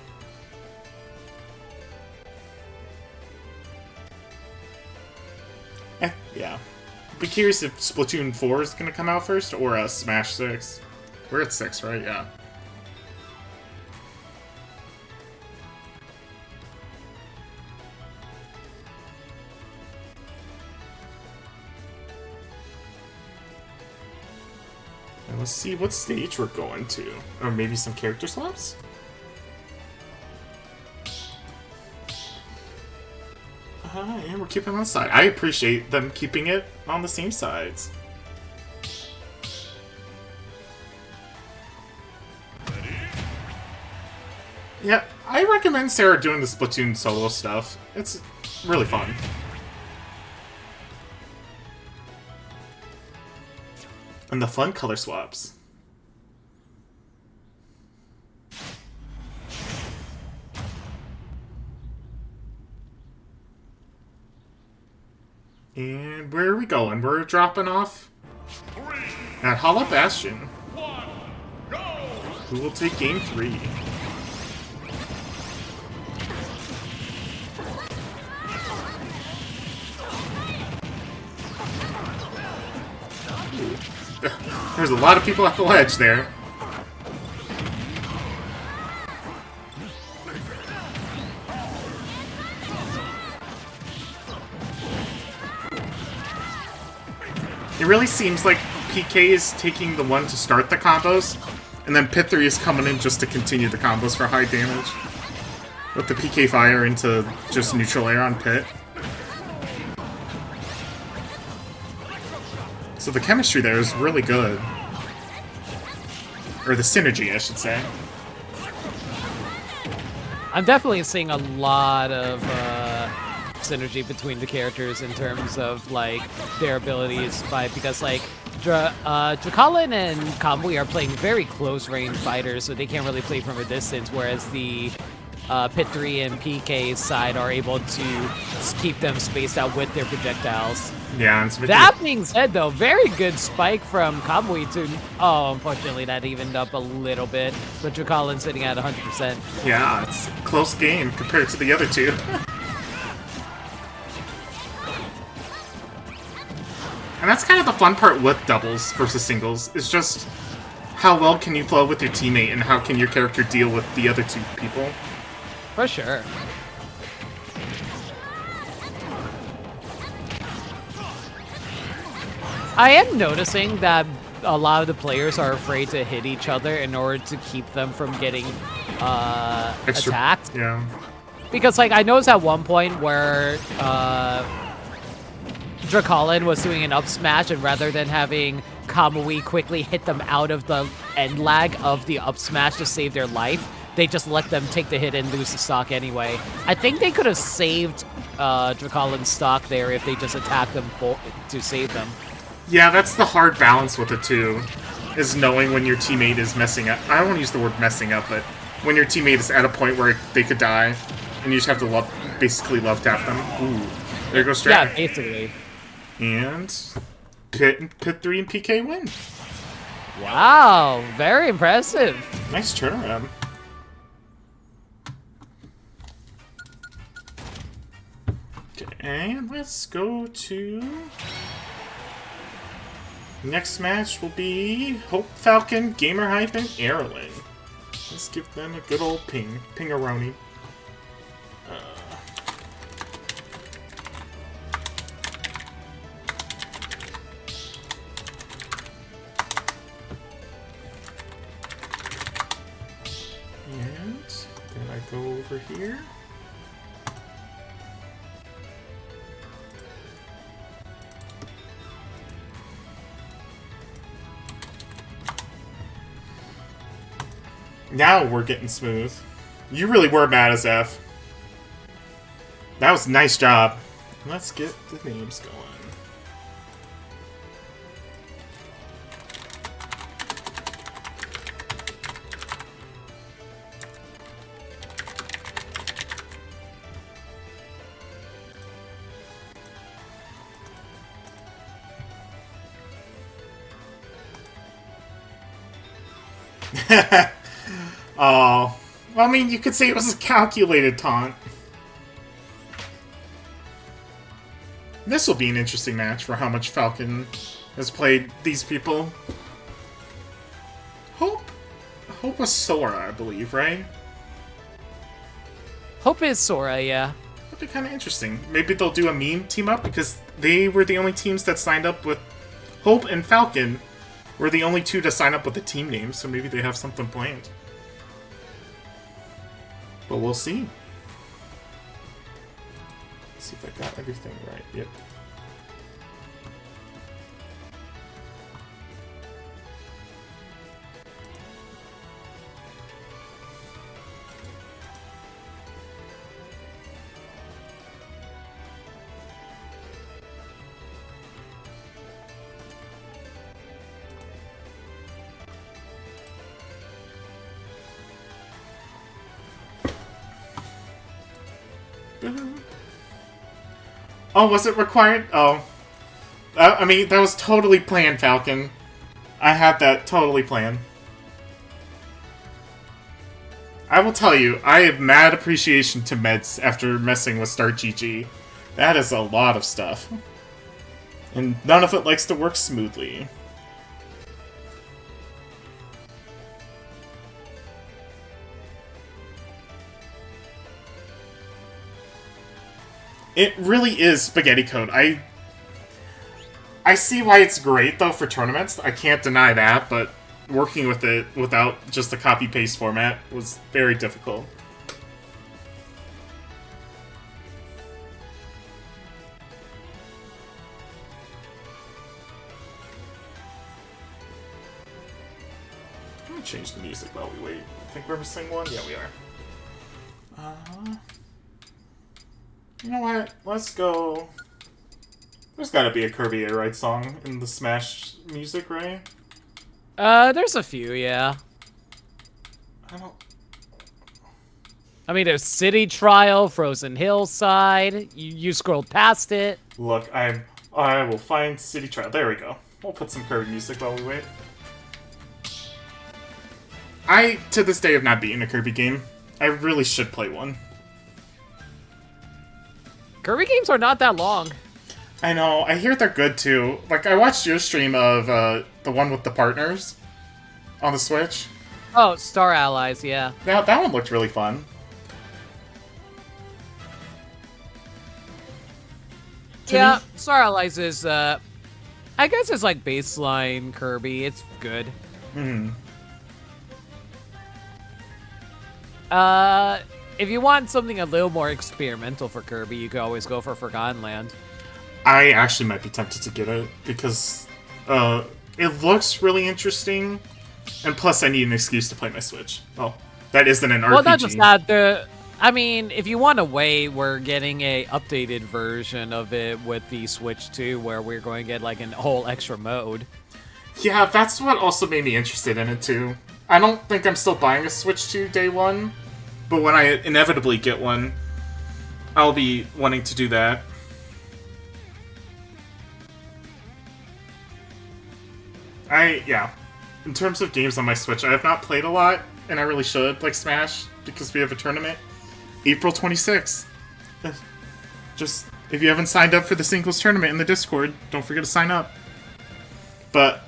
be curious if Splatoon 4 is gonna come out first or Smash 6. We're at 6, right? Yeah. And let's see what stage we're going to. Or maybe some character swaps? And we're keeping it on the side. I appreciate them keeping it on the same sides. Yeah, I recommend Sarah doing the Splatoon solo stuff. It's really fun. And the fun color swaps. And where are we going? We're dropping off at Hollow Bastion. Who will take game 3? There's a lot of people at the ledge there. It really seems like PK is taking the one to start the combos, and then Pit 3 is coming in just to continue the combos for high damage. With the PK fire into just neutral air on Pit. So the chemistry there is really good. Or the synergy, I should say. I'm definitely seeing a lot of synergy between the characters in terms of like their abilities to fight, because like Drakalin and Kamui are playing very close range fighters, so they can't really play from a distance, whereas the Pit 3 and PK side are able to keep them spaced out with their projectiles. Yeah, that being said, though, very good spike from Kamui to... Oh, unfortunately, that evened up a little bit. But Drakalin sitting at 100%. Yeah, it's a close game compared to the other two. And that's kind of the fun part with doubles versus singles, is just how well can you flow with your teammate and how can your character deal with the other two people. For sure. I am noticing that a lot of the players are afraid to hit each other in order to keep them from getting attacked. Yeah. Because, like, I noticed at one point where Drakalin was doing an up smash, and rather than having Kamui quickly hit them out of the end lag of the up smash to save their life, they just let them take the hit and lose the stock anyway. I think they could have saved Drakalin's stock there if they just attacked them to save them. Yeah, that's the hard balance with it too, is knowing when your teammate is messing up. I don't want to use the word messing up, but when your teammate is at a point where they could die, and you just have to basically love tap them. Ooh, there goes Strat. Yeah, basically. And Pit 3 and PK win. Wow, very impressive. Nice turnaround. Okay, and let's go to... Next match will be Hope Falcon, Gamer Hype, and Erling. Let's give them a good old pingaroni. And then I go over here. Now we're getting smooth. You really were mad as F. That was a nice job. Let's get the names going. Oh, well, I mean, you could say it was a calculated taunt. This will be an interesting match for how much Falcon has played these people. Hope was Sora, I believe, right? Hope is Sora, yeah. That'd be kind of interesting. Maybe they'll do a meme team up because they were the only teams that signed up with Hope and Falcon. Were the only two to sign up with the team name, so maybe they have something planned. But we'll see. Let's see if I got everything right. Yep. Oh, was it required? Oh. I mean, that was totally planned, Falcon. I had that totally planned. I will tell you, I have mad appreciation to meds after messing with Start GG. That is a lot of stuff. And none of it likes to work smoothly. It really is spaghetti code. I see why it's great, though, for tournaments. I can't deny that, but working with it without just the copy-paste format was very difficult. I'm gonna change the music while we wait. I think we're missing one? Yeah, we are. You know what? Let's go... There's gotta be a Kirby Air Ride song in the Smash music, right? There's a few, yeah. I mean, there's City Trial, Frozen Hillside. You scrolled past it. Look, I will find City Trial. There we go. We'll put some Kirby music while we wait. I, to this day, have not beaten a Kirby game. I really should play one. Kirby games are not that long. I know. I hear they're good, too. Like, I watched your stream of the one with the partners on the Switch. Oh, Star Allies, yeah. That one looked really fun. Yeah, Star Allies is, I guess it's like baseline Kirby. It's good. If you want something a little more experimental for Kirby, you could always go for Forgotten Land. I actually might be tempted to get it, because it looks really interesting, and plus I need an excuse to play my Switch. Well, that isn't an RPG. Well, not just that, I mean, if you want to wait, we're getting a updated version of it with the Switch 2, where we're going to get, like, a whole extra mode. Yeah, that's what also made me interested in it, too. I don't think I'm still buying a Switch 2 day one, but when I inevitably get one, I'll be wanting to do that. Yeah. In terms of games on my Switch, I have not played a lot, and I really should, like Smash, because we have a tournament. April 26th. Just, if you haven't signed up for the singles tournament in the Discord, don't forget to sign up. But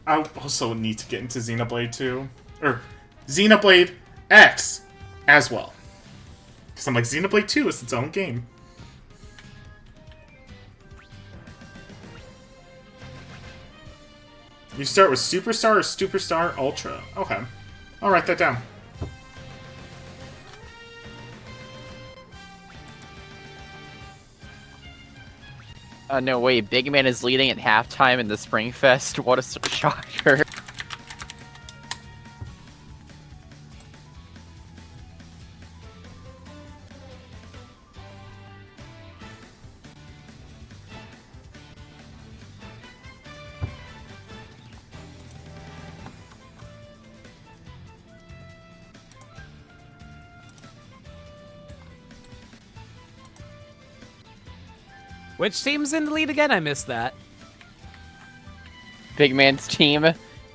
I also need to get into Xenoblade 2. Or, Xenoblade X as well. Because I'm like, Xenoblade 2 is its own game. You start with Superstar or Superstar Ultra. Okay. I'll write that down. No way, Big Man is leading at halftime in the Spring Fest. What a shocker. Which team's in the lead again? I missed that. Big Man's team.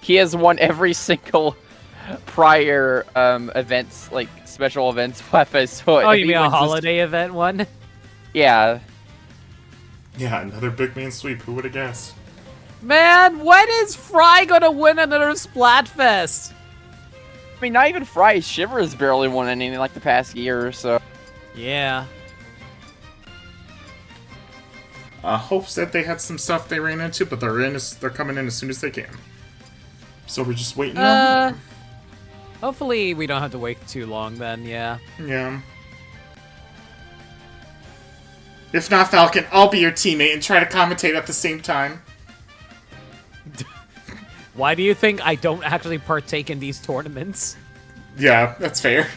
He has won every single prior events, like special events. So Oh, you mean a holiday event one? Yeah. Yeah, another big man sweep. Who would have guessed? Man, when is Fry gonna win another Splatfest? I mean, not even Fry. Shiver has barely won anything like the past year or so. Yeah. Hope said they had some stuff they ran into, but they're coming in as soon as they can. So we're just waiting on them. Hopefully we don't have to wait too long then, yeah. Yeah. If not, Falcon, I'll be your teammate and try to commentate at the same time. Why do you think I don't actually partake in these tournaments? Yeah, that's fair.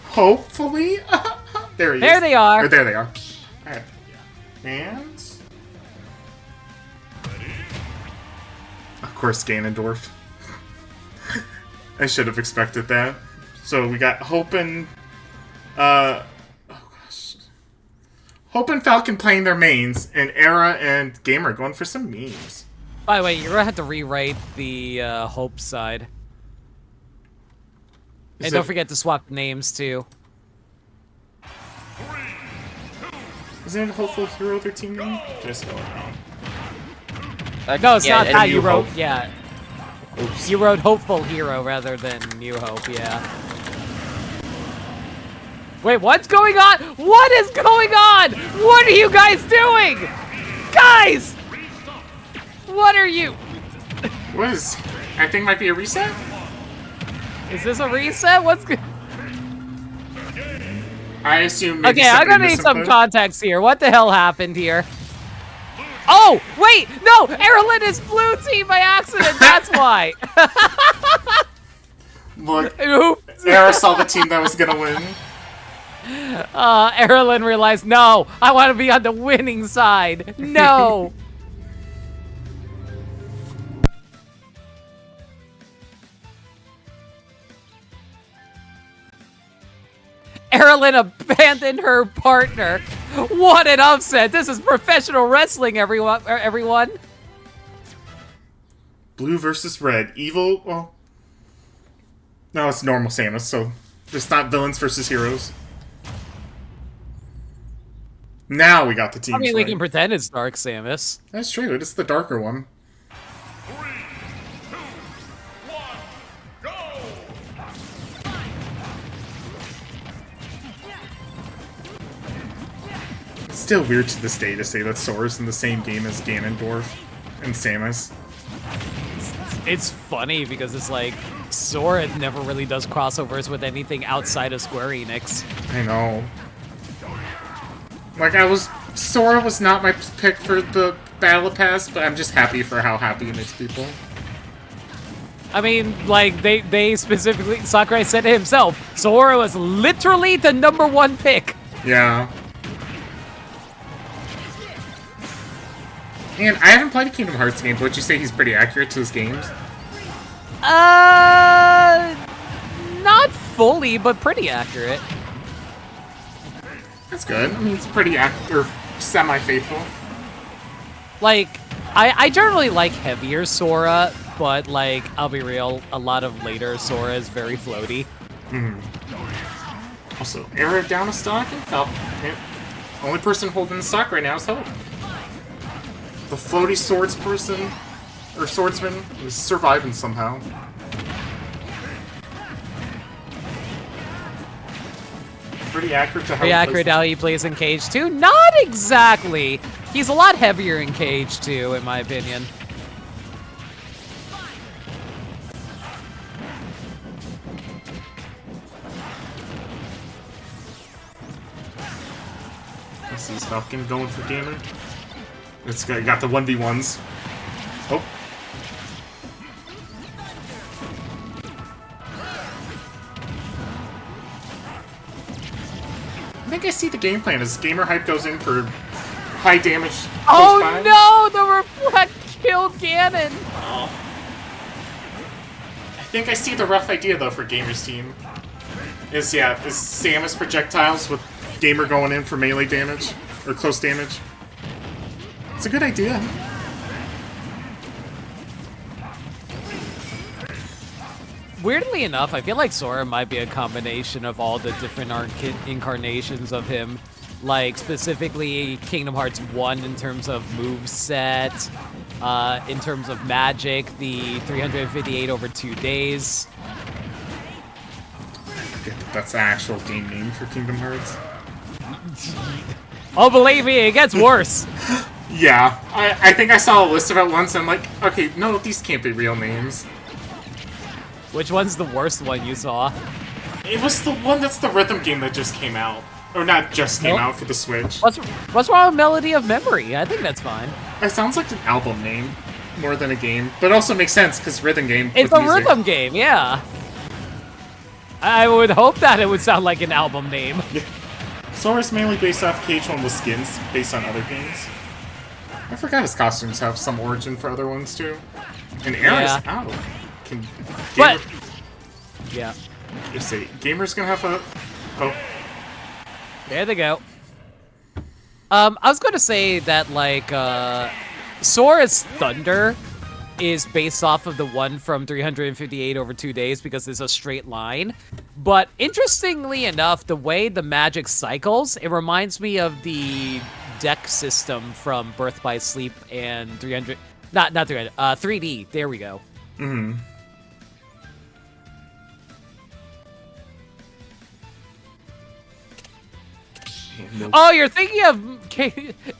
Hopefully. There he is. There they are. Or there they are. Alright. And... of course, Ganondorf. I should have expected that. So we got Hope and... oh gosh. Hope and Falcon playing their mains, and Era and Gamer going for some memes. By the way, you're gonna have to rewrite the Hope side. And don't forget to swap names, too. Isn't it Hopeful Hero their team name? Just going wrong. No, it's not how you New wrote. Hope. Yeah, Oops. you wrote Hopeful Hero rather than New Hope. Yeah. Wait, what's going on? What is going on? What are you guys doing, guys? What are you? What is... I think might be a reset? Is this a reset? What's good? I assume maybe Okay, I'm somebody gonna need some misinput. context here. What the hell happened here? Oh, wait, no! Erlen is blue team by accident, that's why! Look, Oops. Era saw the team that was gonna win. Erlen realized, no, I want to be on the winning side. No! Erlen abandoned her partner. What an upset! This is professional wrestling, everyone. Blue versus red. Evil, well... no, it's normal Samus, so... it's not villains versus heroes. Now we got the teams I mean, we right. can pretend it's Dark Samus. That's true, it's the darker one. 3, 2, 1, go! It's still weird to this day to say that Sora's in the same game as Ganondorf and Samus. It's funny because it's like Sora never really does crossovers with anything outside of Square Enix. I know. Like, Sora was not my pick for the Battle Pass, but I'm just happy for how happy it makes people. I mean, like, they specifically, Sakurai said it himself, Sora was literally the #1 pick. Yeah. And I haven't played a Kingdom Hearts game, but would you say he's pretty accurate to his games? Not fully, but pretty accurate. That's good. I mean, it's pretty semi-faithful. Like, I generally like heavier Sora, but, like, I'll be real, a lot of later Sora is very floaty. Also, Era down a stock and fell. Only person holding the stock right now is Hope. The floaty swordsperson, or swordsman, is surviving somehow. Pretty accurate to how Pretty he accurate plays. how he plays in Cage 2? Not exactly. He's a lot heavier in Cage 2, in my opinion. I see Falcon going for Gamer. It's got the 1v1s. Oh. I think I see the game plan as Gamer Hype goes in for high damage. Oh close by. no! The Reflect killed Ganon! I think I see the rough idea though for Gamer's team. Is Samus projectiles with Gamer going in for melee damage or close damage. It's a good idea. Weirdly enough, I feel like Sora might be a combination of all the different incarnations of him. like specifically Kingdom Hearts 1 in terms of moveset, in terms of magic, the 358 over 2 days. That's the actual game name for Kingdom Hearts. Oh, believe me, it gets worse. Yeah, I think I saw a list of it once, and I'm like, okay, no, these can't be real names. Which one's the worst one you saw? It was the one that's the rhythm game that just came out. Or not just came Nope. out for the Switch. What's wrong with Melody of Memory? I think that's fine. It sounds like an album name more than a game, but it also makes sense because rhythm game. It's with a music. rhythm game, yeah. I would hope that it would sound like an album name. Yeah. Sora's mainly based off KH1 with skins based on other games. I forgot his costumes have some origin for other ones too. And Aerith's out. But yeah, Just say gamers gonna have a. Oh, there they go. I was gonna say that like Sora's Thunder is based off of the one from 358 over 2 days because it's a straight line. But interestingly enough, the way the magic cycles, it reminds me of the deck system from Birth by Sleep and 300, not 300, 3D. There we go. mm-hmm. Oh, you're thinking of...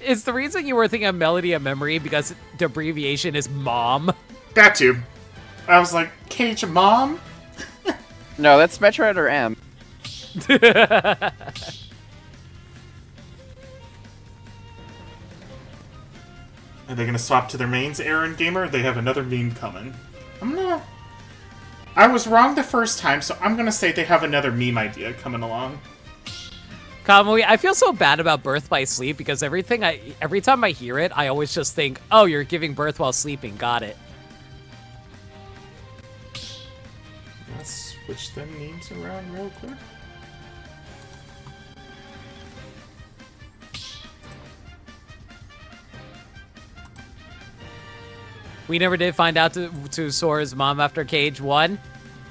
Is the reason you were thinking of Melody of Memory because the abbreviation is MOM? That too. I was like, Cage Mom? No, that's Metroid or M. Are they gonna swap to their mains, Aaron Gamer? They have another meme coming. I was wrong the first time, so I'm gonna say they have another meme idea coming along. Kamui, I feel so bad about Birth by Sleep because every time I hear it, I always just think, oh, you're giving birth while sleeping. Got it. Let's switch them names around real quick. We never did find out to Sora's mom after Cage 1.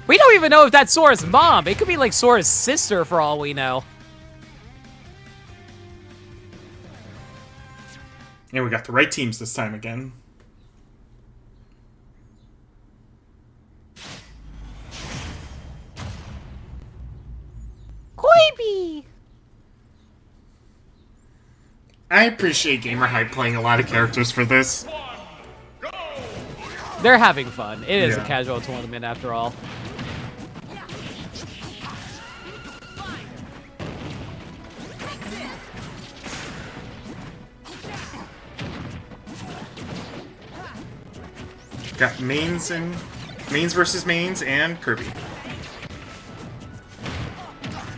We don't even know if that's Sora's mom. It could be like Sora's sister for all we know. And we got the right teams this time again. Koibi! I appreciate Gamer Hype playing a lot of characters for this. They're having fun. It is a Yeah. casual tournament after all. Got mains versus mains and Kirby.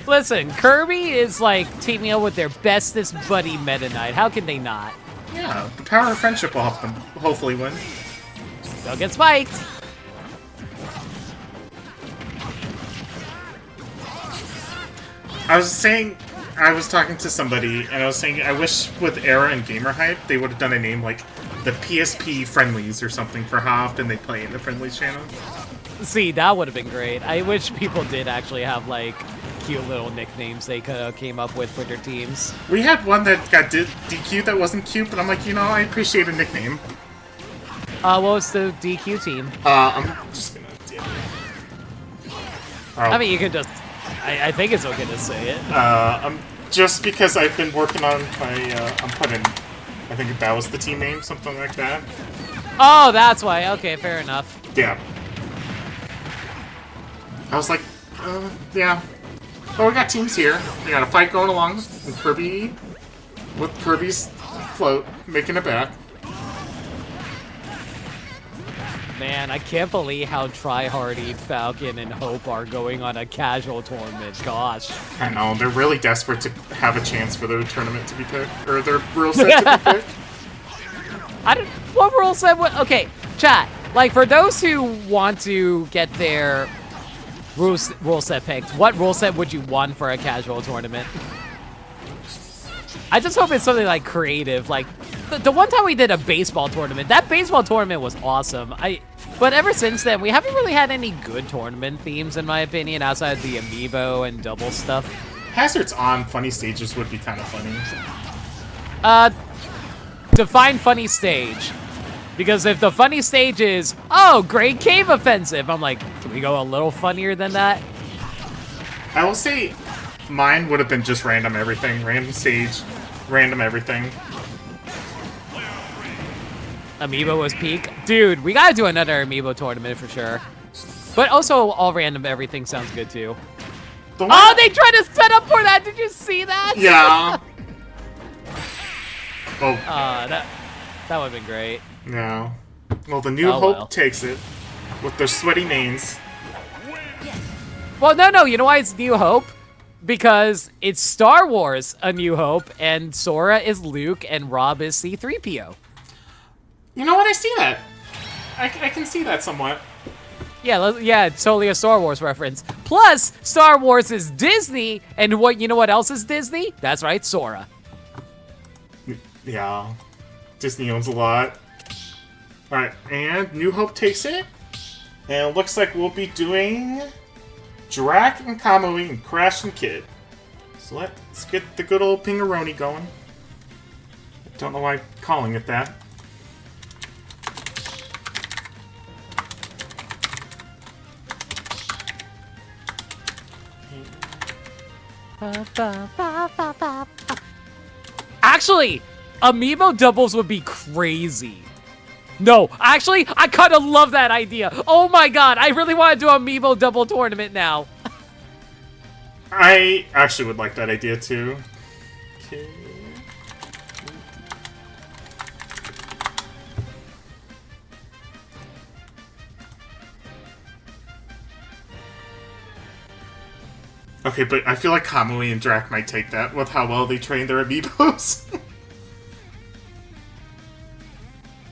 Listen, Kirby is like teaming up with their bestest buddy Meta Knight. How can they not? Yeah, the power of friendship will help them hopefully win. They'll get spiked. I was talking to somebody, and I was saying, I wish with Era and Gamer Hype, they would have done a name like the PSP Friendlies or something for how often they play in the Friendlies channel. See, that would have been great. I wish people did actually have, like, cute little nicknames they could have came up with for their teams. We had one that got DQ that wasn't cute, but I'm like, I appreciate a nickname. What was the DQ team? I'm just gonna do it. I mean, you could just... I think it's okay to say it. Just because I've been working on my, I'm putting, I think that was the team name, something like that. Oh, that's why. Okay, fair enough. Yeah. I was like, yeah. But we got teams here. We got a fight going along with Kirby, with Kirby's float, making it back. Man, I can't believe how tryhardy Falcon and Hope are going on a casual tournament. Gosh. I know, they're really desperate to have a chance for their tournament to be picked, or their rule set to be picked. What rule set? Okay, chat. Like, for those who want to get their rule set picked, what rule set would you want for a casual tournament? I just hope it's something like creative. Like, the one time we did a baseball tournament, that baseball tournament was awesome. But ever since then, we haven't really had any good tournament themes, in my opinion, outside of the amiibo and double stuff. Hazards on funny stages would be kind of funny. Define funny stage. Because if the funny stage is, oh, Great Cave Offensive, I'm like, can we go a little funnier than that? I will say mine would have been just random everything. Random stage, random everything. Amiibo was peak. Dude, we gotta do another Amiibo tournament for sure. But also, all random everything sounds good too. Oh, they tried to set up for that! Did you see that? Yeah. Oh. That would've been great. No. Well, the New Hope takes it with their sweaty names. Well, no, you know why it's New Hope? Because it's Star Wars A New Hope, and Sora is Luke, and Rob is C-3PO. You know what? I see that. I can see that somewhat. Yeah, it's totally a Star Wars reference. Plus, Star Wars is Disney, and you know what else is Disney? That's right, Sora. Yeah. Disney owns a lot. Alright, and New Hope takes it. And it looks like we'll be doing Drac and Kamui and Crash and Kid. So let's get the good old Pingaroni going. Don't know why I'm calling it that. Actually, Amiibo doubles would be crazy. No, actually, I kind of love that idea. Oh my god, I really want to do an Amiibo double tournament now. I actually would like that idea too. Okay. Okay, but I feel like Kamui and Drac might take that with how well they train their amiibos.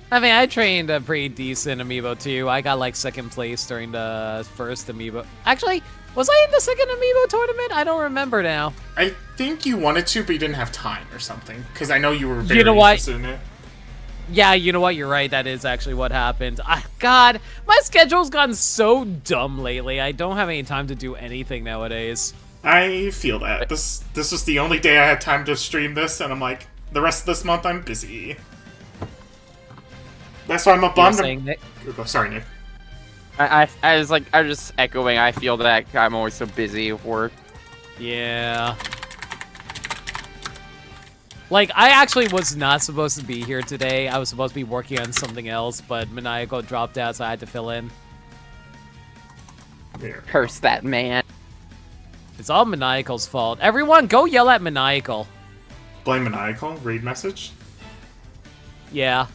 I mean, I trained a pretty decent Amiibo too. I got like second place during the first Amiibo. Actually, was I in the second Amiibo tournament? I don't remember now. I think you wanted to, but you didn't have time or something. Because I know you were very interested in it. Yeah, you know what? You're right. That is actually what happened. God, my schedule's gotten so dumb lately. I don't have any time to do anything nowadays. I feel that. This was the only day I had time to stream this, and I'm like, the rest of this month I'm busy. That's why I'm a bummed. Oh, sorry, Nick. I was just echoing. I feel that I'm always so busy with work. Yeah. Like, I actually was not supposed to be here today. I was supposed to be working on something else, but Maniacal dropped out, so I had to fill in. There. Curse that man. It's all Maniacal's fault. Everyone, go yell at Maniacal. Blame Maniacal? Read message? Yeah.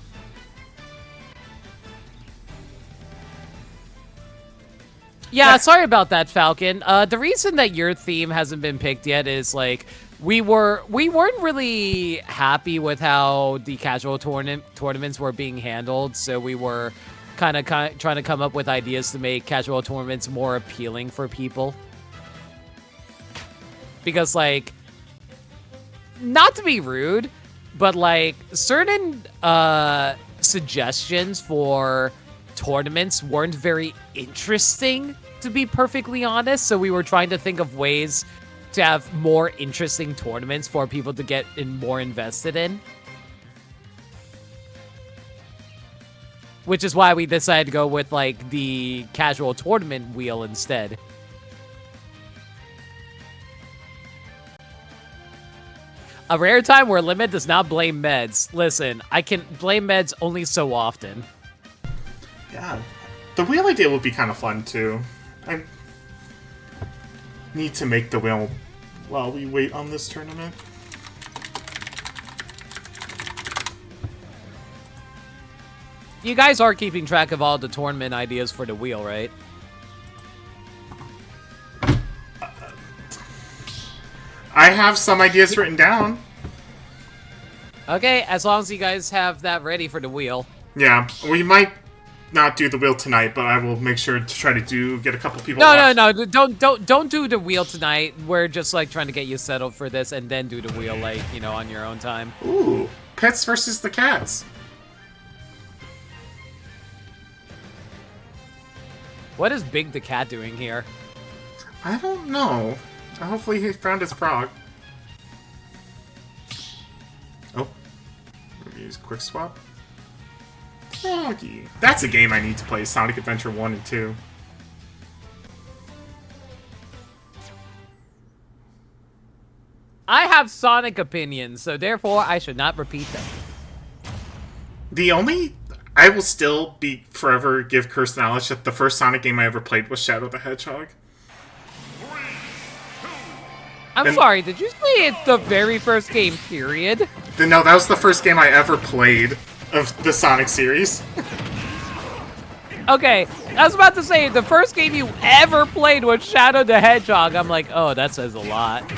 Yeah, sorry about that, Falcon. The reason that your theme hasn't been picked yet is, like, we weren't really happy with how the casual tournaments were being handled, so we were kind of trying to come up with ideas to make casual tournaments more appealing for people. Because, like, not to be rude, but, like, certain suggestions for tournaments weren't very interesting, to be perfectly honest, so we were trying to think of ways to have more interesting tournaments for people to get more invested in. Which is why we decided to go with, like, the casual tournament wheel instead. A rare time where Limit does not blame meds. Listen, I can blame meds only so often. Yeah. The wheel idea would be kind of fun, too. I need to make the wheel while we wait on this tournament. You guys are keeping track of all the tournament ideas for the wheel, right? I have some ideas written down. Okay, as long as you guys have that ready for the wheel. Yeah, we might not do the wheel tonight, but I will make sure to try to get a couple people. No, don't do the wheel tonight. We're just like trying to get you settled for this, and then do the wheel, like, you know, on your own time. Ooh, pets versus the cats. What is Big the Cat doing here? I don't know. Hopefully he found his frog. Oh. Maybe use quick swap. Froggy. That's a game I need to play, Sonic Adventure 1 and 2. I have Sonic opinions, so therefore I should not repeat them. I will still be forever give cursed knowledge that the first Sonic game I ever played was Shadow the Hedgehog. I'm sorry, did you say it's the very first game, period? No, that was the first game I ever played of the Sonic series. Okay, I was about to say, the first game you ever played was Shadow the Hedgehog. I'm like, oh, that says a lot.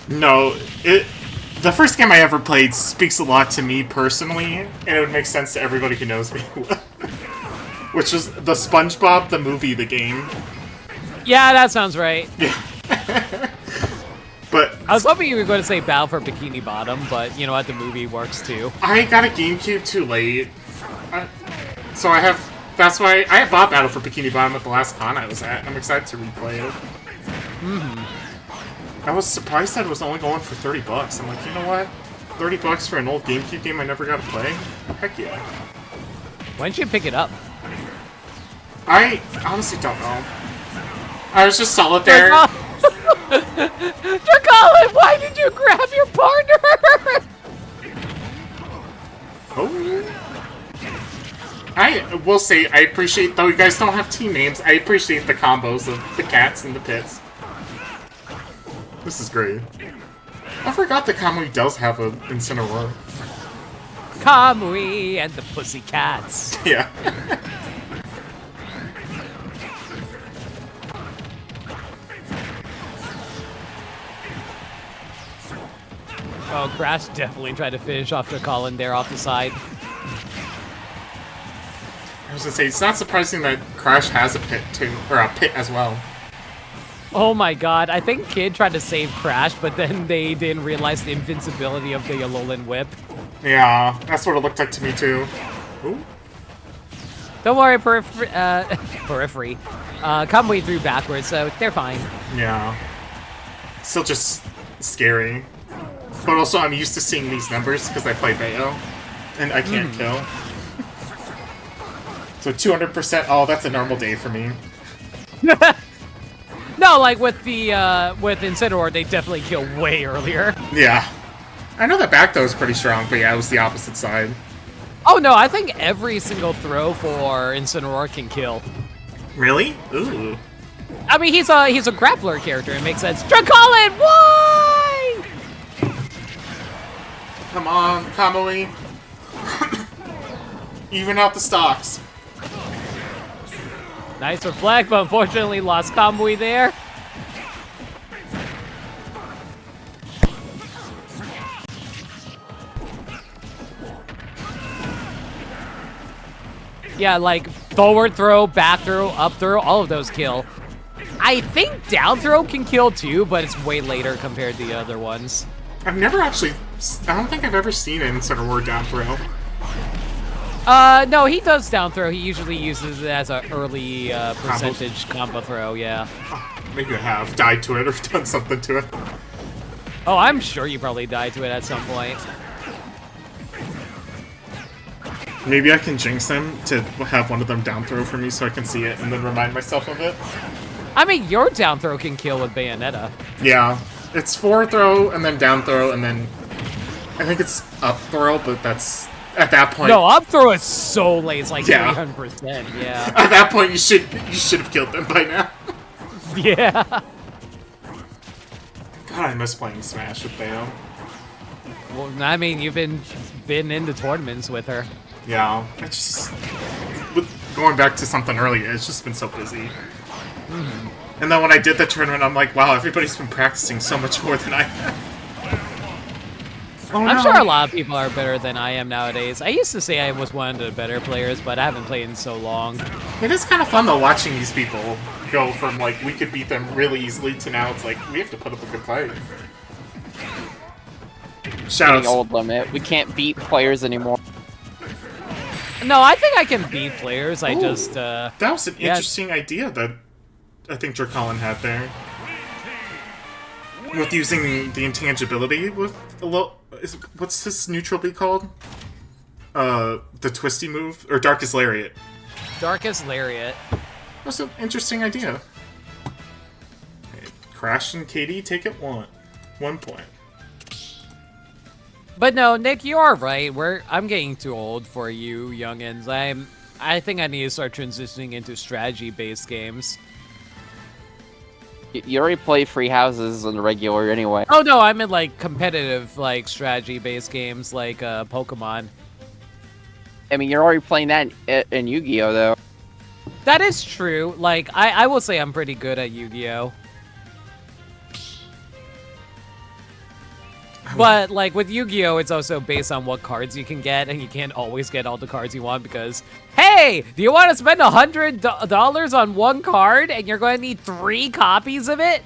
No, the first game I ever played speaks a lot to me personally, and it would make sense to everybody who knows me. Which was the SpongeBob, the movie, the game. Yeah, that sounds right. Yeah. But I was hoping you were going to say Battle for Bikini Bottom, but you know what, the movie works too. I got a GameCube too late. So I have... That's why I bought Battle for Bikini Bottom at the last con I was at. I'm excited to replay it. I was surprised that it was only going for $30. I'm like, you know what? $30 for an old GameCube game I never got to play? Heck yeah. Why didn't you pick it up? I honestly don't know. I was just solitaire. Colin, why did you grab your partner? Oh. I will say, I appreciate, though you guys don't have team names, I appreciate the combos of the cats and the pits. This is great. I forgot that Kamui does have an Incineroar. Kamui and the Pussycats. Yeah. Oh, Crash definitely tried to finish off their Colin there off the side. I was gonna say, it's not surprising that Crash has a pit too, or a pit as well. Oh my god, I think Kid tried to save Crash, but then they didn't realize the invincibility of the Alolan Whip. Yeah, that's what it looked like to me too. Ooh. Don't worry, Periphery. Kamui threw backwards, so they're fine. Yeah. Still just scary. But also, I'm used to seeing these numbers because I play Bayo, and I can't kill. So 200%, oh, that's a normal day for me. No, like with the with Incineroar, they definitely kill way earlier. Yeah. I know that back though is pretty strong, but yeah, it was the opposite side. Oh no, I think every single throw for Incineroar can kill. Really? Ooh. I mean, he's a grappler character. It makes sense. Dracolin, why? Come on, Kamui. Even out the stocks. Nice reflect, but unfortunately lost Kamui there. Yeah, like forward throw, back throw, up throw, all of those kill. I think down throw can kill too, but it's way later compared to the other ones. I've never actually... I don't think I've ever seen an Incineroar down throw. No, he does down throw. He usually uses it as an early percentage combo throw, yeah. Maybe I have died to it or done something to it. Oh, I'm sure you probably died to it at some point. Maybe I can jinx them to have one of them down throw for me so I can see it and then remind myself of it. I mean, your down throw can kill with Bayonetta. Yeah. It's forward throw and then down throw and then... I think it's up throw, but that's... At that point... No, up throw is so late. It's like Yeah. 300%, yeah. At that point, you should have killed them by now. Yeah. God, I miss playing Smash with Bayo. Well, I mean, you've been into tournaments with her. Yeah. I just... With going back to something earlier, it's just been so busy. And then when I did the tournament, I'm like, wow, everybody's been practicing so much more than I have. Oh, I'm sure a lot of people are better than I am nowadays. I used to say I was one of the better players, but I haven't played in so long. It is kind of fun, though, watching these people go from, like, we could beat them really easily to now it's like, we have to put up a good fight. Getting old limit. We can't beat players anymore. No, I think I can beat players. I Ooh, just, that was an interesting idea that I think Dracolin had there. with using the intangibility with a little. What's this neutral be called? The twisty move or Darkest Lariat. Darkest Lariat. That's an interesting idea. Okay, Crash and Katie take it 1 point. But no, Nick, you are right. I'm getting too old for you youngins. I think I need to start transitioning into strategy-based games. You already play Free Houses on the regular anyway. Oh no, I'm in like competitive, like strategy-based games, like Pokemon. I mean, you're already playing that in Yu-Gi-Oh, though. That is true. Like, I will say I'm pretty good at Yu-Gi-Oh. But, like, with Yu-Gi-Oh, it's also based on what cards you can get, and you can't always get all the cards you want because, hey, do you want to spend $100 on one card, and you're going to need 3 copies of it?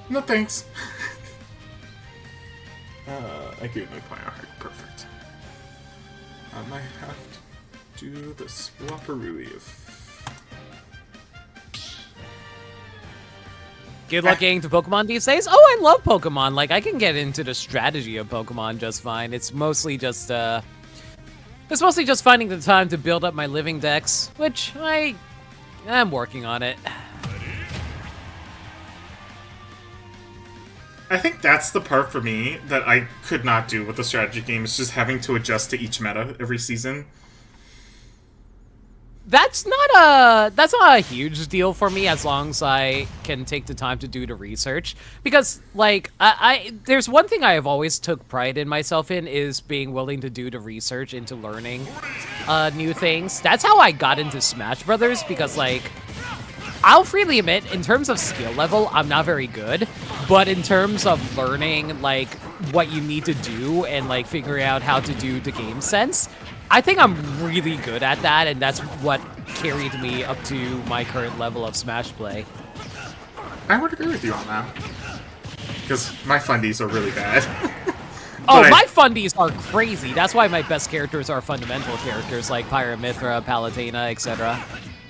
No thanks. I give my Fire Heart. Perfect. I might have to do the Swapperoo if... Good luck getting to Pokemon these days? Oh, I love Pokemon. Like, I can get into the strategy of Pokemon just fine. It's mostly just finding the time to build up my living decks, which I'm working on it. I think that's the part for me that I could not do with the strategy game, is just having to adjust to each meta every season. That's not a huge deal for me as long as I can take the time to do the research. Because, like, there's one thing I have always took pride in myself in is being willing to do the research into learning new things. That's how I got into Smash Brothers, because, like, I'll freely admit, in terms of skill level, I'm not very good. But in terms of learning, like, what you need to do and, like, figuring out how to do the game sense, I think I'm really good at that, and that's what carried me up to my current level of Smash play. I would agree with you on that. Because my fundies are really bad. Oh, my fundies are crazy. That's why my best characters are fundamental characters like Pyramithra, Palutena, etc.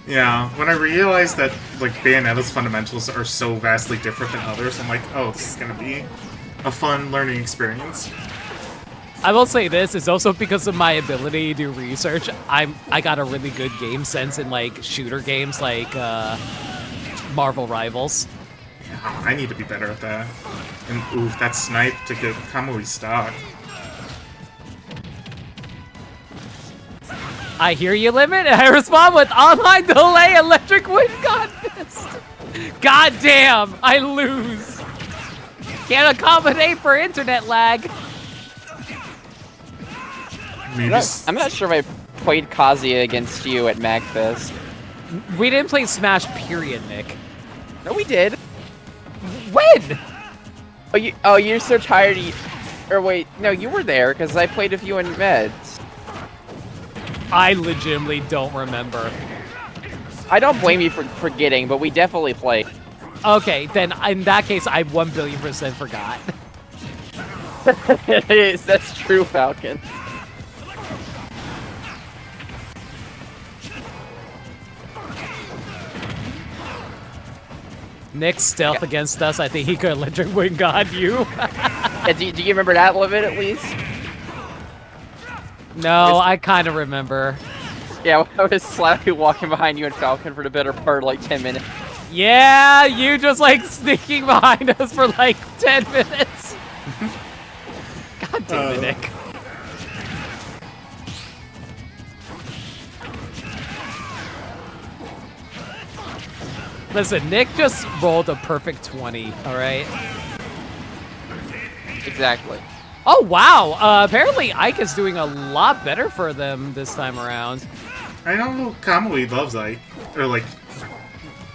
Yeah, when I realized that, like, Bayonetta's fundamentals are so vastly different than others, I'm like, oh, this is gonna be a fun learning experience. I will say this, it's also because of my ability to do research. I got a really good game sense in, like, shooter games like Marvel Rivals. Yeah, I need to be better at that. And oof, that snipe to get Kamui stock. I hear you, Limit, and I respond with online delay electric wind god fist. God damn, I lose. Can't accommodate for internet lag. I'm not sure if I played Kazuya against you at MagFest. We didn't play Smash, period, Nick. No, we did. When? Oh, you're so tired. Or wait, no, you were there because I played with you in Meds. I legitimately don't remember. I don't blame you for forgetting, but we definitely played. Okay, then in that case, I 1,000,000,000% forgot. That's true, Falcon. Nick's stealth against us. I think he could electric wing god you. Yeah, do you remember that limit at least? No, I kind of remember. Yeah, I was slowly walking behind you and Falcon for the better part of like 10 minutes. Yeah, you just like sneaking behind us for like 10 minutes. God damn it, Nick. Listen, Nick just rolled a perfect 20, alright? Exactly. Oh, wow. Apparently Ike is doing a lot better for them this time around. I know Kamui loves Ike, or like,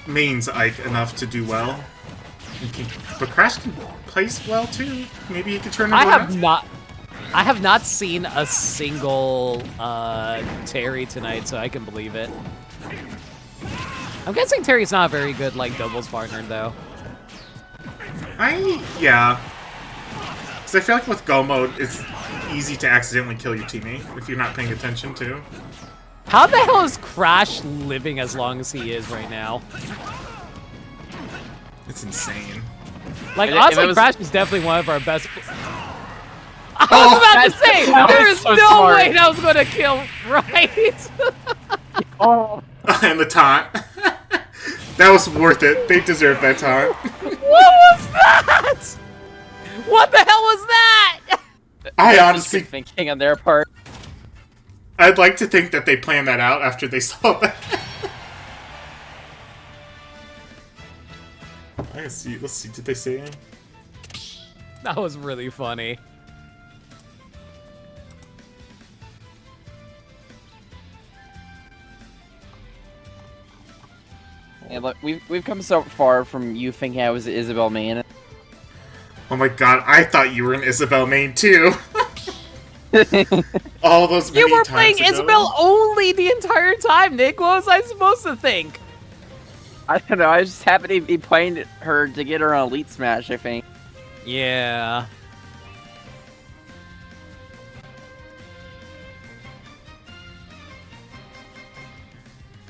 mains Ike enough to do well. But Crash can place well too. Maybe he can turn into I have not seen a single Terry tonight, so I can believe it. I'm guessing Terry's not a very good, like, doubles partner, though. Yeah. Because I feel like with Go mode, it's easy to accidentally kill your teammate if you're not paying attention, too. How the hell is Crash living as long as he is right now? It's insane. Like, If it honestly, was- Crash is definitely one of our best. I was about to say, that there was is so no smart. way that was gonna kill, right? Oh. And the taunt. That was worth it. They deserved that taunt. What was that? What the hell was that? I honestly, Thinking on their part. I'd like to think that they planned that out after they saw that. Let's see, did they say anything? That was really funny. Yeah, look, we've come so far from you thinking I was Isabel main. Oh my god, I thought you were an Isabel main too. All those many You were times playing ago. Isabel only the entire time, Nick. What was I supposed to think? I don't know. I just happened to be playing her to get her on Elite Smash. I think. Yeah.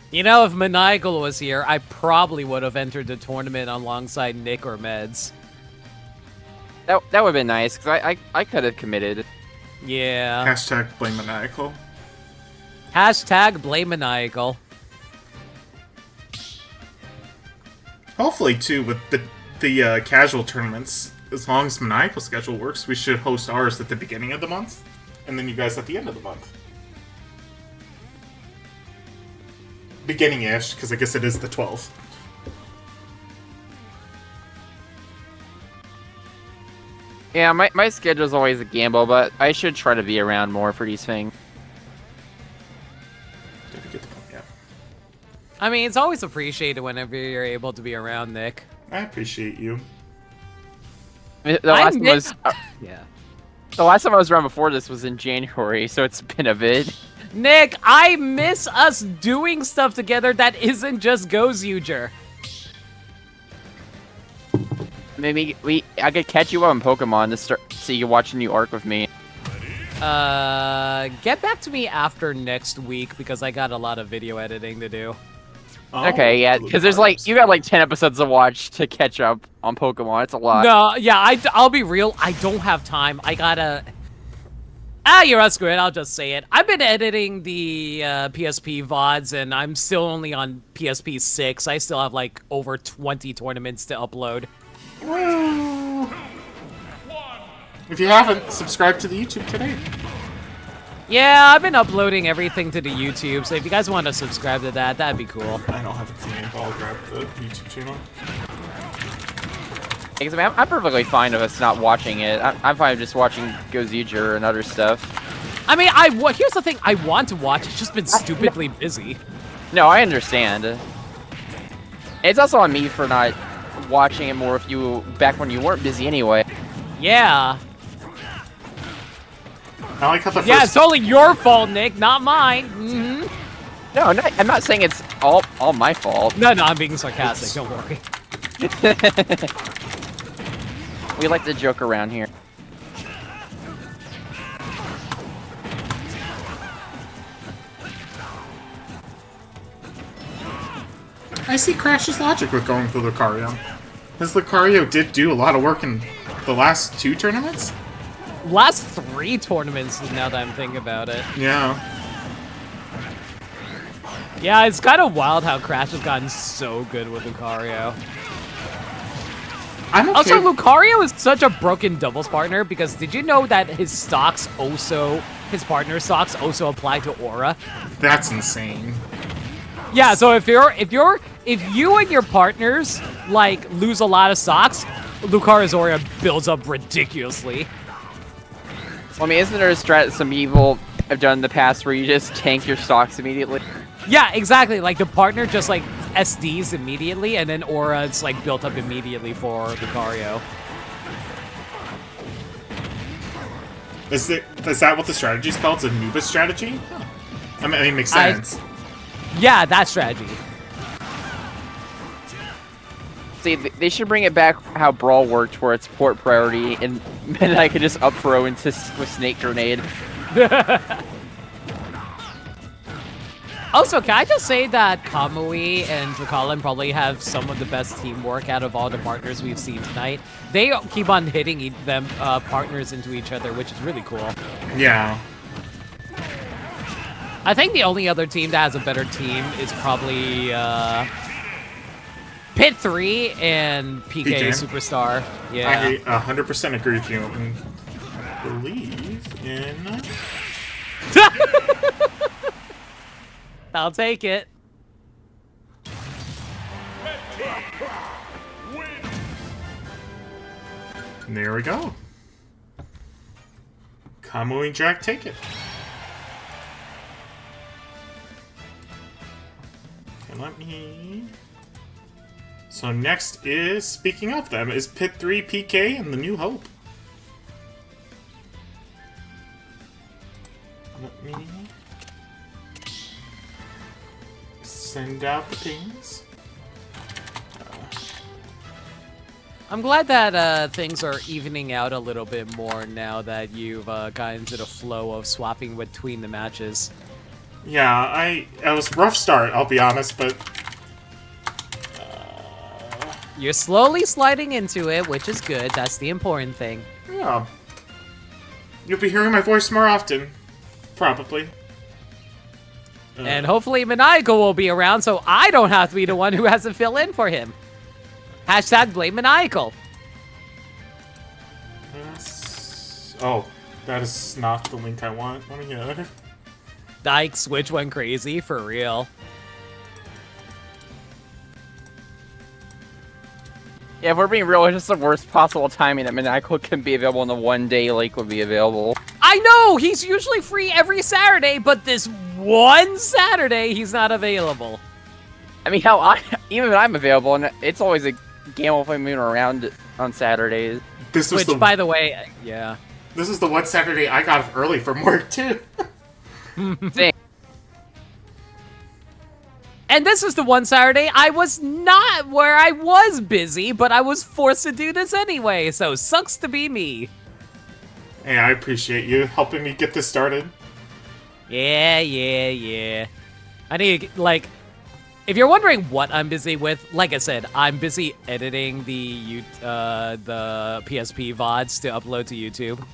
You know, if Maniacal was here, I probably would have entered the tournament alongside Nick or Meds. That would have been nice because I could have committed. Yeah. Hashtag blame maniacal. Hashtag blame Maniacal. Hopefully, too, with the casual tournaments, as long as maniacal schedule works, we should host ours at the beginning of the month, and then you guys at the end of the month. Beginning-ish, because I guess it is the 12th. Yeah, my schedule's always a gamble, but I should try to be around more for these things. Did we get the point? Yeah. I mean, it's always appreciated whenever you're able to be around, Nick. I appreciate you. The last time Yeah. the last time I was around before this was in January, so it's been a bit. Nick, I miss us doing stuff together that isn't just Gozuger. Maybe I could catch you up on Pokemon to start so you can watch a new arc with me. Get back to me after next week because I got a lot of video editing to do. Oh, Okay, yeah, because there's like you got like 10 episodes to watch to catch up on Pokemon. It's a lot. No, yeah, I'll be real. I don't have time. I gotta. You're a screw it. I'll just say it. I've been editing the PSP VODs, and I'm still only on PSP 6. I still have like over 20 tournaments to upload. If you haven't, subscribe to the YouTube today. Yeah, I've been uploading everything to the YouTube, so if you guys want to subscribe to that, that'd be cool. I don't have a name, but I'll grab the YouTube channel. Because I mean, I'm perfectly fine with us not watching it. I'm fine with just watching Gozuger and other stuff. I mean, here's the thing. I want to watch. It's just been stupidly busy. No, I understand. It's also on me for not watching it more back when you weren't busy anyway. Yeah. I like how the first... Yeah, it's totally your fault, Nick, not mine. Mm-hmm. No, I'm not saying it's all my fault. No, I'm being sarcastic. Don't worry. We like to joke around here. I see Crash's logic with going for Lucario. Because Lucario did do a lot of work in the last 2 tournaments? Last 3 tournaments, now that I'm thinking about it. Yeah. Yeah, it's kind of wild how Crash has gotten so good with Lucario. I'm okay. Also, Lucario is such a broken doubles partner because did you know that his partner stocks also apply to Aura? That's insane. Yeah, so if you and your partners like lose a lot of stocks, Lucario's Aura builds up ridiculously. Well, I mean, isn't there a strat some people have done in the past where you just tank your stocks immediately? Yeah, exactly. Like the partner just like SDs immediately, and then Aura is like built up immediately for Lucario. Is that what the strategy is called? It's a Nubis strategy? I mean, it makes sense. Yeah, that strategy. See, they should bring it back how Brawl worked, where it's port priority, and then I could just up throw with Snake Grenade. Also, can I just say that Kamui and Dracalin probably have some of the best teamwork out of all the partners we've seen tonight. They keep on hitting them partners into each other, which is really cool. Yeah. I think the only other team that has a better team is probably Pit 3 and PK Superstar. Yeah. I 100% agree with you. And believe in... I'll take it. And there we go. Kamui and Jack take it. And let me... So next is, speaking of them, is Pit 3, PK, and the New Hope. Let me send out the pings. I'm glad that things are evening out a little bit more now that you've gotten into the flow of swapping between the matches. Yeah, it was a rough start, I'll be honest, but... You're slowly sliding into it, which is good. That's the important thing. Yeah. You'll be hearing my voice more often. Probably. And hopefully Maniacal will be around so I don't have to be the one who has to fill in for him. Hashtag blame Maniacal. Oh, that is not the link I want. Let me get it. Dyke Switch went crazy, for real. Yeah, if we're being real, it's just the worst possible timing that Maniacal can be available on the one day Lake would be available. I know! He's usually free every Saturday, but this one Saturday, he's not available. I mean, hell, even when I'm available, and it's always a gamble if I'm moving around on Saturdays. Which, by the way, yeah. This is the one Saturday I got off early from work, too. Same. And this is the one Saturday I was not where I was busy, but I was forced to do this anyway, so sucks to be me. Hey, I appreciate you helping me get this started. Yeah. I need, like, if you're wondering what I'm busy with, like I said, I'm busy editing the PSP VODs to upload to YouTube.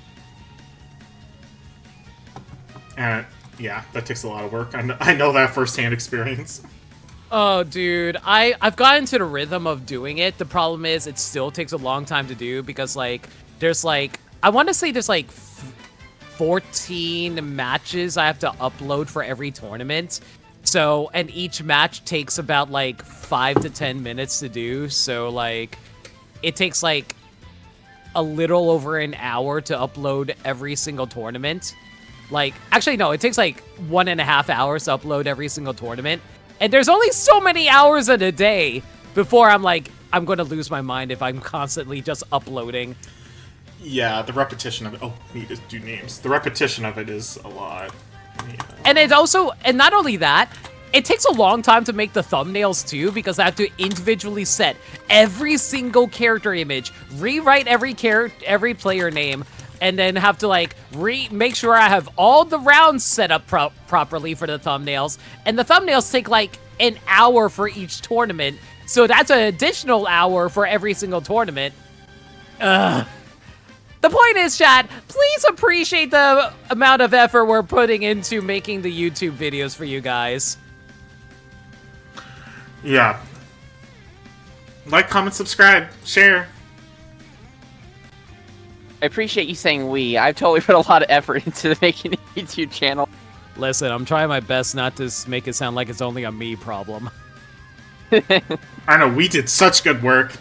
And, yeah, that takes a lot of work. I know that firsthand experience. Oh, dude, I've gotten into the rhythm of doing it. The problem is it still takes a long time to do because, like, there's, like, I want to say there's, like, 14 matches I have to upload for every tournament. So, and each match takes about, like, 5 to 10 minutes to do. So, like, it takes, like, a little over an hour to upload every single tournament. Like, actually, no, it takes, like, 1.5 hours to upload every single tournament. And there's only so many hours in a day before I'm like, I'm going to lose my mind if I'm constantly just uploading. Yeah, the repetition of it. Oh, I need to do names. The repetition of it is a lot. Yeah. And it's also, and not only that, it takes a long time to make the thumbnails too, because I have to individually set every single character image, rewrite every player name, and then have to, like, make sure I have all the rounds set up properly for the thumbnails. And the thumbnails take, like, an hour for each tournament. So that's an additional hour for every single tournament. Ugh. The point is, chat, please appreciate the amount of effort we're putting into making the YouTube videos for you guys. Yeah. Like, comment, subscribe, share. I appreciate you saying we. I've totally put a lot of effort into making a YouTube channel. Listen, I'm trying my best not to make it sound like it's only a me problem. I know, we did such good work.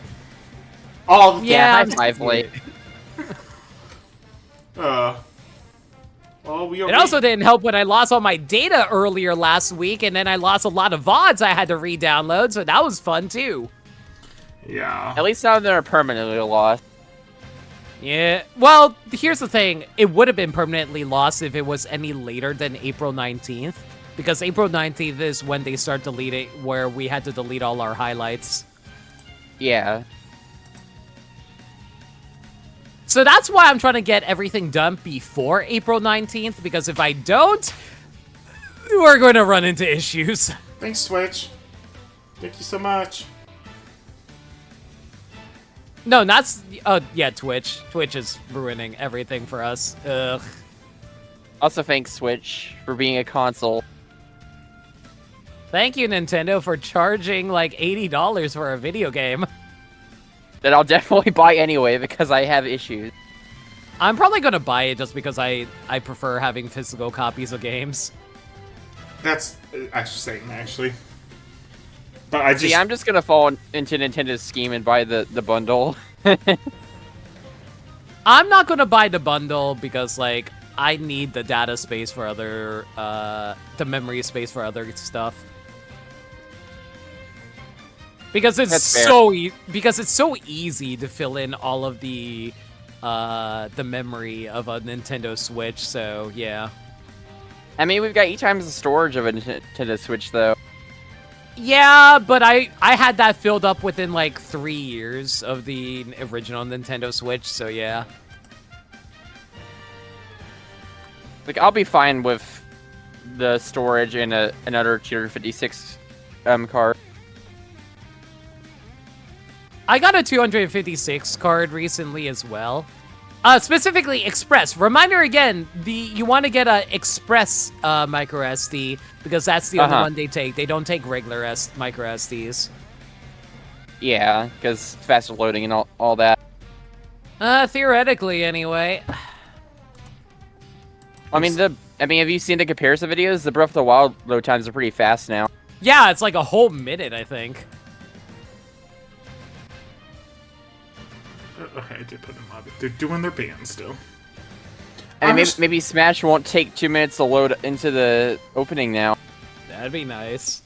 High five, Blake. It also didn't help when I lost all my data earlier last week, and then I lost a lot of VODs I had to re-download, so that was fun too. Yeah. At least now they're permanently lost. Yeah, well, here's the thing. It would have been permanently lost if it was any later than April 19th, because April 19th is when they start deleting, where we had to delete all our highlights. Yeah. So that's why I'm trying to get everything done before April 19th, because if I don't, we're going to run into issues. Thanks, Switch. Thank you so much. No, not... Oh, yeah, Twitch. Twitch is ruining everything for us. Ugh. Also, thanks Switch for being a console. Thank you, Nintendo, for charging like $80 for a video game. That I'll definitely buy anyway because I have issues. I'm probably going to buy it just because I prefer having physical copies of games. That's actually saying, actually. But I just... See, I'm just gonna fall into Nintendo's scheme and buy the bundle. I'm not going to buy the bundle because, like, I need the data space for other, the memory space for other stuff. Because it's because it's so easy to fill in all of the memory of a Nintendo Switch. So yeah. I mean, we've got 8 times the storage of a Nintendo Switch, though. Yeah, but I had that filled up within like 3 years of the original Nintendo Switch. So yeah. Like, I'll be fine with the storage in another 256 card. I got a 256 card recently as well. Specifically Express. Reminder again, you want to get a Express micro SD because that's the only one they take. They don't take regular micro SDs. Yeah, because faster loading and all that. Theoretically, anyway. I mean, have you seen the comparison videos? The Breath of the Wild load times are pretty fast now. Yeah, it's like a whole minute, I think. Okay, I did put them on. They're doing their band still. I mean, maybe Smash won't take 2 minutes to load into the opening now. That'd be nice.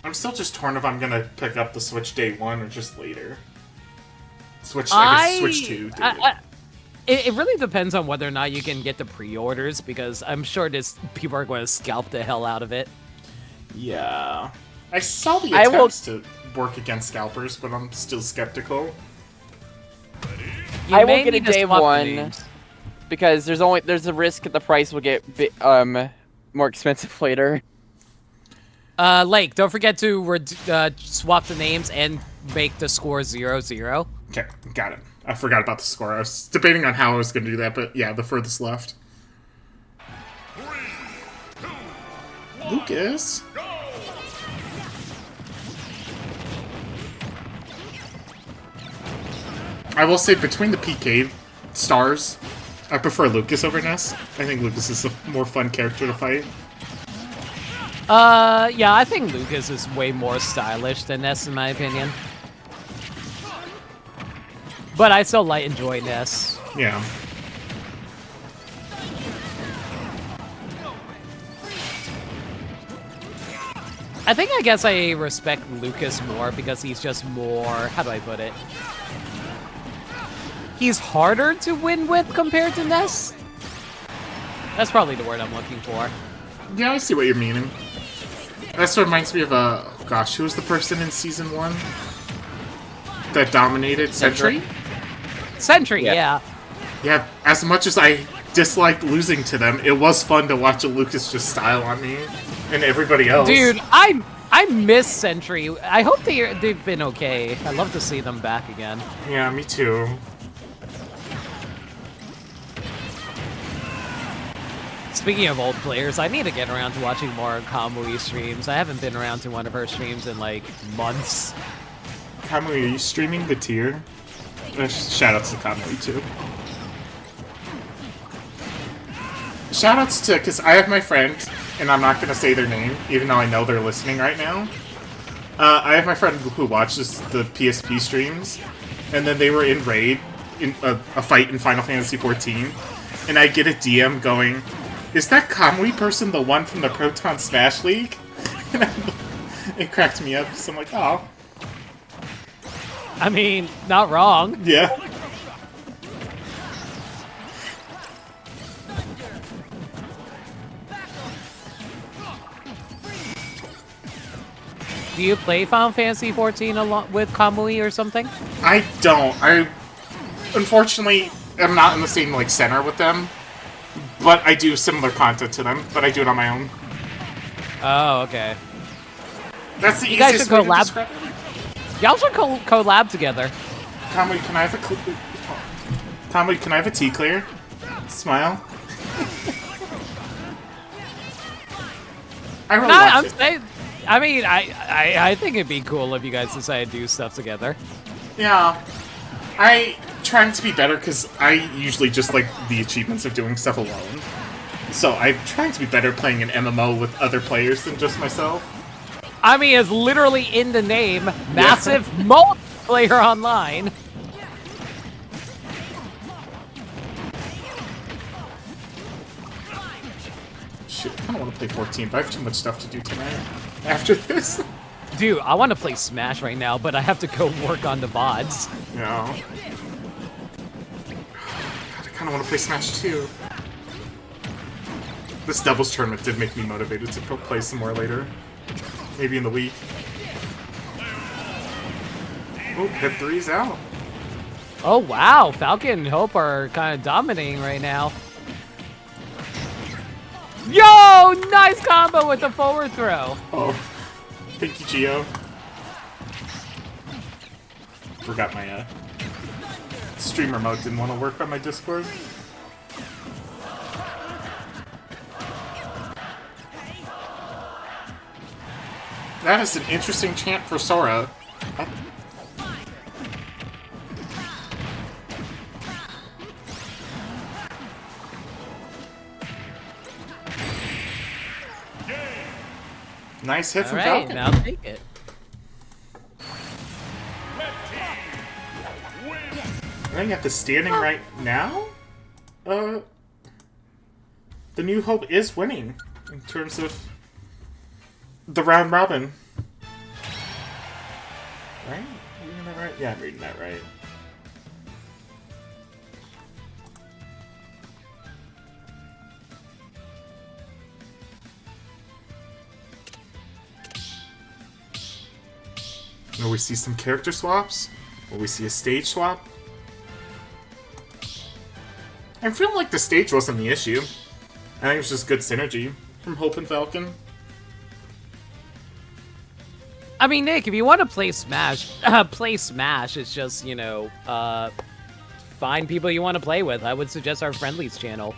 I'm still just torn if I'm gonna pick up the Switch day one or just later. Switch 2. It really depends on whether or not you can get the pre-orders, because I'm sure people are going to scalp the hell out of it. Yeah. I saw the attempts to work against scalpers, but I'm still skeptical. I will get a day one because there's a risk that the price will get more expensive later. Lake, don't forget to swap the names and make the score 0-0. Okay, got it. I forgot about the score. I was debating on how I was going to do that, but yeah, the furthest left. 3, 2, 1, Lucas. go! I will say, between the PK stars, I prefer Lucas over Ness. I think Lucas is a more fun character to fight. Yeah, I think Lucas is way more stylish than Ness, in my opinion. But I still enjoy Ness. Yeah. I guess I respect Lucas more because he's just more... How do I put it? He's harder to win with compared to Ness? That's probably the word I'm looking for. Yeah, I see what you're meaning. That reminds me of gosh, who was the person in Season 1 that dominated? Sentry? Sentry, yeah. Yeah, as much as I disliked losing to them, it was fun to watch a Lucas just style on me and everybody else. Dude, I miss Sentry. I hope they've been okay. I'd love to see them back again. Yeah, me too. Speaking of old players, I need to get around to watching more Kamui streams. I haven't been around to one of her streams in, like, months. Kamui, are you streaming the tier? Shoutouts to Kamui, too. Shoutouts to, because I have my friend, and I'm not going to say their name, even though I know they're listening right now. I have my friend who watches the PSP streams, and then they were in Raid, in a fight in Final Fantasy XIV, and I get a DM going, "Is that Kamui person the one from the Proton Smash League?" And it cracked me up, because I'm like, oh. I mean, not wrong. Yeah. Do you play Final Fantasy XIV along with Kamui or something? I don't. I, unfortunately, am not in the same, like, center with them. But I do similar content to them, but I do it on my own. Oh, okay. That's the You guys easiest should way to collab. describe it. Y'all should collab together. Tommy, can I have a Tommy, can I have a tea clear? Smile. I really want I'm it. saying. I mean, I think it'd be cool if you guys decided to do stuff together. Yeah. I trying to be better because I usually just like the achievements of doing stuff alone. So I'm trying to be better playing an MMO with other players than just myself. I mean, it's literally in the name, massive multiplayer online. Shit, I don't want to play 14, but I have too much stuff to do tonight. After this. Dude, I want to play Smash right now, but I have to go work on the VODs. No. God, I kind of want to play Smash too. This doubles tournament did make me motivated to play some more later. Maybe in the week. Oh, hit 3's out. Oh, wow. Falcon and Hope are kind of dominating right now. Yo! Nice combo with the forward throw. Oh. Thank you, Gio. Forgot my streamer mode didn't want to work on my Discord. That is an interesting chant for Sora. Nice hit from Alright, Falcon. now take it. Running at the standing right now, the New Hope is winning in terms of the round robin. Right? Am I reading that right? Yeah, I'm reading that right. Will we see some character swaps? Will we see a stage swap? I feel like the stage wasn't the issue. I think it was just good synergy from Hope and Falcon. I mean, Nick, if you want to play Smash, play Smash. It's just, you know, find people you want to play with. I would suggest our Friendlies channel.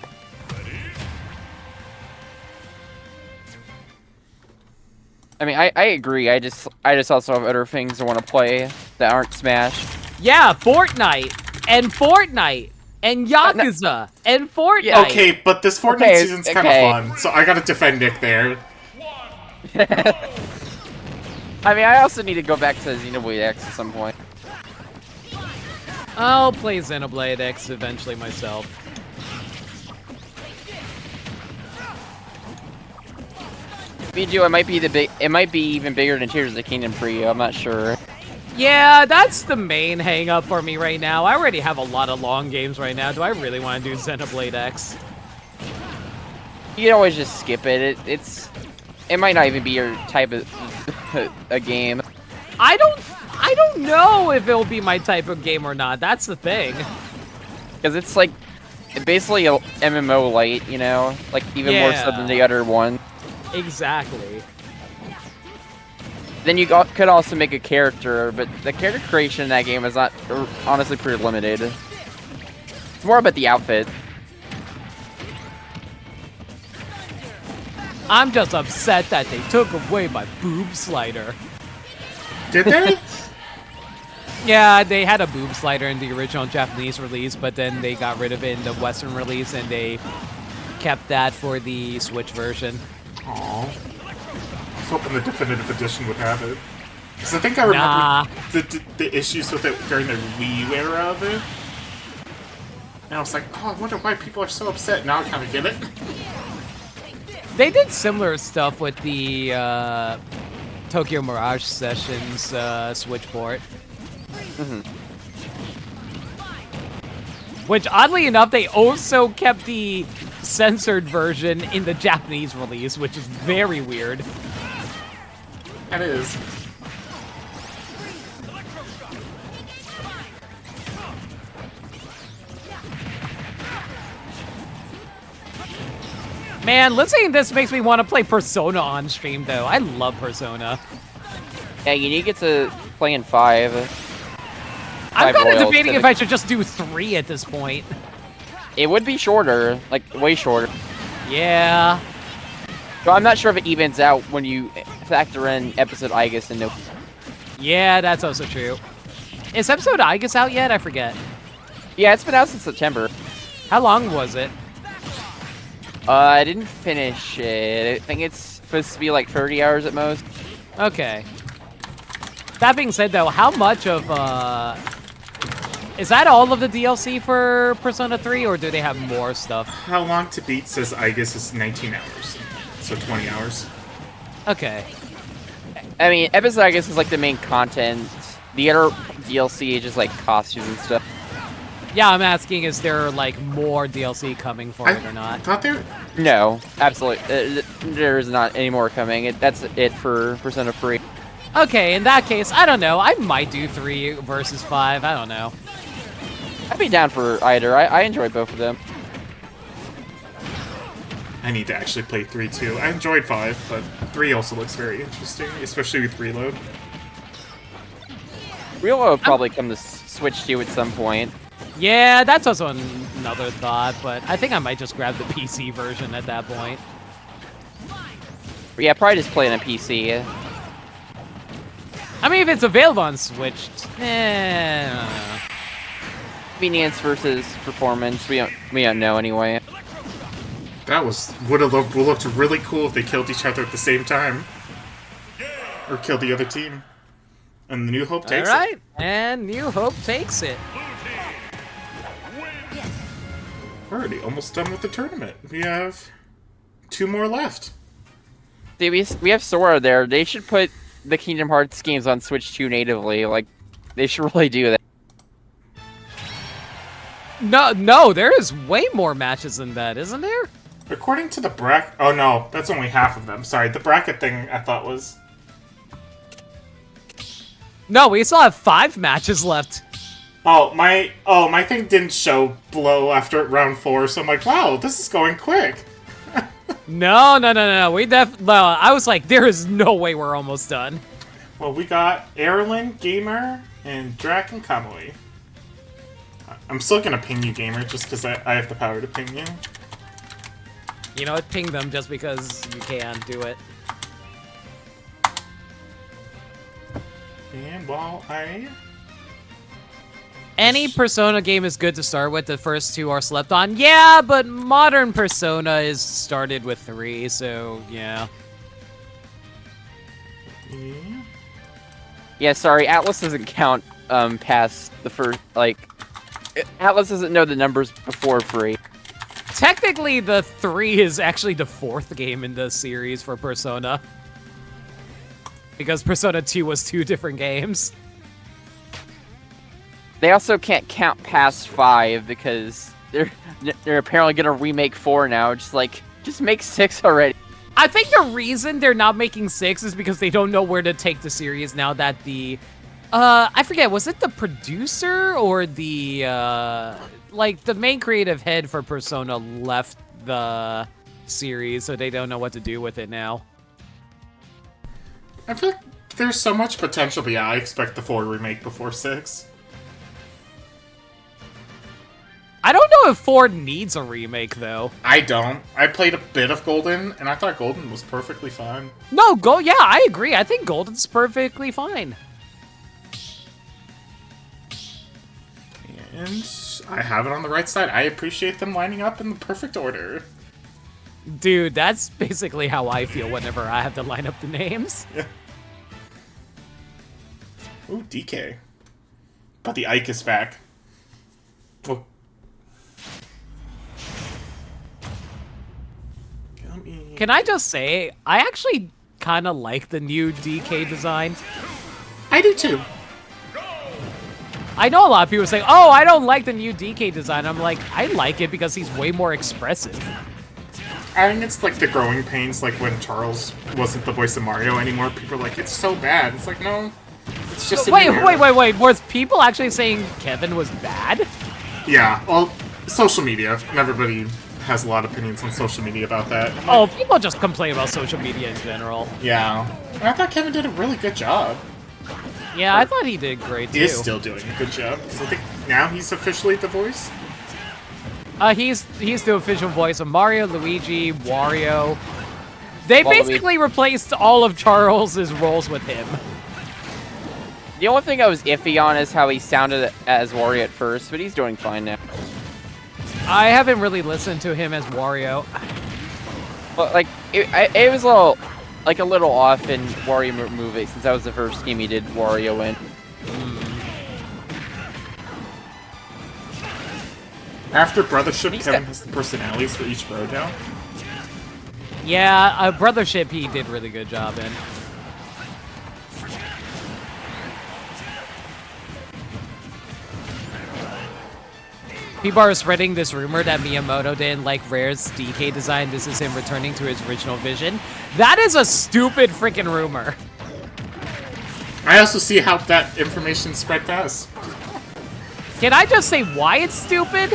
I mean, I agree. I just also have other things I want to play that aren't Smash. Yeah, Fortnite and Fortnite and Yakuza and Fortnite. Yeah. Okay, but this Fortnite Okay, season's kind of okay. fun, so I gotta defend Nick there. I mean, I also need to go back to Xenoblade X at some point. I'll play Xenoblade X eventually myself. Biju, it might be even bigger than Tears of the Kingdom for you. I'm not sure. Yeah, that's the main hang up for me right now. I already have a lot of long games right now. Do I really want to do Xenoblade X? You can always just skip it. It might not even be your type of a game. I don't know if it'll be my type of game or not. That's the thing. Because it's like basically a MMO light, you know? Like even more so than the other one. Exactly. Then you could also make a character, but the character creation in that game is not honestly pretty limited. It's more about the outfit. I'm just upset that they took away my boob slider. Did they? Yeah, they had a boob slider in the original Japanese release, but then they got rid of it in the Western release, and they kept that for the Switch version. Aww. I was hoping the definitive edition would have it. Because I think I remember Nah. the issues with it during the Wii U era of it. And I was like, oh, I wonder why people are so upset. Now I kind of get it. They did similar stuff with the Tokyo Mirage Sessions Switch port. Which, oddly enough, they also kept the censored version in the Japanese release, which is very weird. That is. Man, listening to this makes me want to play Persona on stream, though. I love Persona. Yeah, you need to get to playing 5. I'm kind of Royals, debating if I should just do 3 at this point. It would be shorter, like way shorter. Yeah. So I'm not sure if it evens out when you factor in episode Aegis and no. Yeah, that's also true. Is episode Aegis out yet? I forget. Yeah, it's been out since September. How long was it? I didn't finish it. I think it's supposed to be like 30 hours at most. Okay. That being said, though, how much of, is that all of the DLC for Persona 3, or do they have more stuff? How long to beat says Aegis is 19 hours. So 20 hours. Okay. I mean, episode Aegis is like the main content. The other DLC is just like costumes and stuff. Yeah, I'm asking, is there, like, more DLC coming for it or not? Thought there. No, absolutely. There's not any more coming. That's it for Persona 3. Okay, in that case, I don't know. I might do 3 versus 5. I don't know. I'd be down for either. I enjoy both of them. I need to actually play 3 too. I enjoyed 5, but 3 also looks very interesting, especially with Reload. Reload will probably come to Switch 2 at some point. Yeah, that's also another thought, but I think I might just grab the PC version at that point. But yeah, probably just play on a PC. I mean, if it's available on Switch, I don't know. Convenience versus performance, we don't know anyway. That would have looked really cool if they killed each other at the same time, or killed the other team. And the New Hope takes All right, and New Hope takes it. We're already almost done with the tournament. We have 2 more left. See, we have Sora there. They should put the Kingdom Hearts games on Switch 2 natively. Like, they should really do that. No, there is way more matches than that, isn't there? According to the bracket... Oh no, that's only half of them. Sorry, the bracket thing I thought was... No, we still have 5 matches left. My thing didn't show below after round 4, so I'm like, wow, this is going quick. No. Well, I was like, there is no way we're almost done. Well, we got Erlen, Gamer, and Drac and Kamui. I'm still gonna ping you, Gamer, just because I have the power to ping you. You know what? Ping them just because you can do it. And while Any Persona game is good to start with. The first 2 are slept on. Yeah, but modern Persona is started with 3, so yeah. Yeah, sorry, Atlas doesn't count past the first, like... Atlas doesn't know the numbers before 3. Technically, the 3 is actually the 4th game in the series for Persona. Because Persona 2 was 2 different games. They also can't count past 5 because they're apparently gonna remake 4 now. Just make 6 already. I think the reason they're not making 6 is because they don't know where to take the series now that the... I forget, was it the producer or the, like, the main creative head for Persona left the series, so they don't know what to do with it now. I feel like there's so much potential, but yeah, I expect the 4 remake before 6. I don't know if 4 needs a remake, though. I don't. I played a bit of Golden, and I thought Golden was perfectly fine. No, yeah, I agree. I think Golden's perfectly fine. And I have it on the right side. I appreciate them lining up in the perfect order. Dude, that's basically how I feel whenever I have to line up the names. Yeah. Ooh, DK. But the Ike is back. Oh. Can I just say, I actually kind of like the new DK design. I do too. I know a lot of people say, oh, I don't like the new DK design. I'm like, I like it because he's way more expressive. I think it's like the growing pains, like when Charles wasn't the voice of Mario anymore. People are like, it's so bad. It's like, no, it's just a Wait. new era. Was people actually saying Kevin was bad? Yeah, well, social media, and everybody has a lot of opinions on social media about that. Oh, people just complain about social media in general. Yeah. And I thought Kevin did a really good job. Yeah, I thought he did great, too. He is still doing a good job. So I think now he's officially the voice. He's the official voice of Mario, Luigi, Wario. They Waluigi. basically replaced all of Charles's roles with him. The only thing I was iffy on is how he sounded as Wario at first, but he's doing fine now. I haven't really listened to him as Wario. But like, it was a little off in Wario movie since that was the first game he did Wario in. After Brothership, Kevin has the personalities for each bro now. Yeah, Brothership he did really good job in. People are spreading this rumor that Miyamoto didn't like Rare's DK design. This is him returning to his original vision. That is a stupid freaking rumor. I also see how that information spread fast. Can I just say why it's stupid?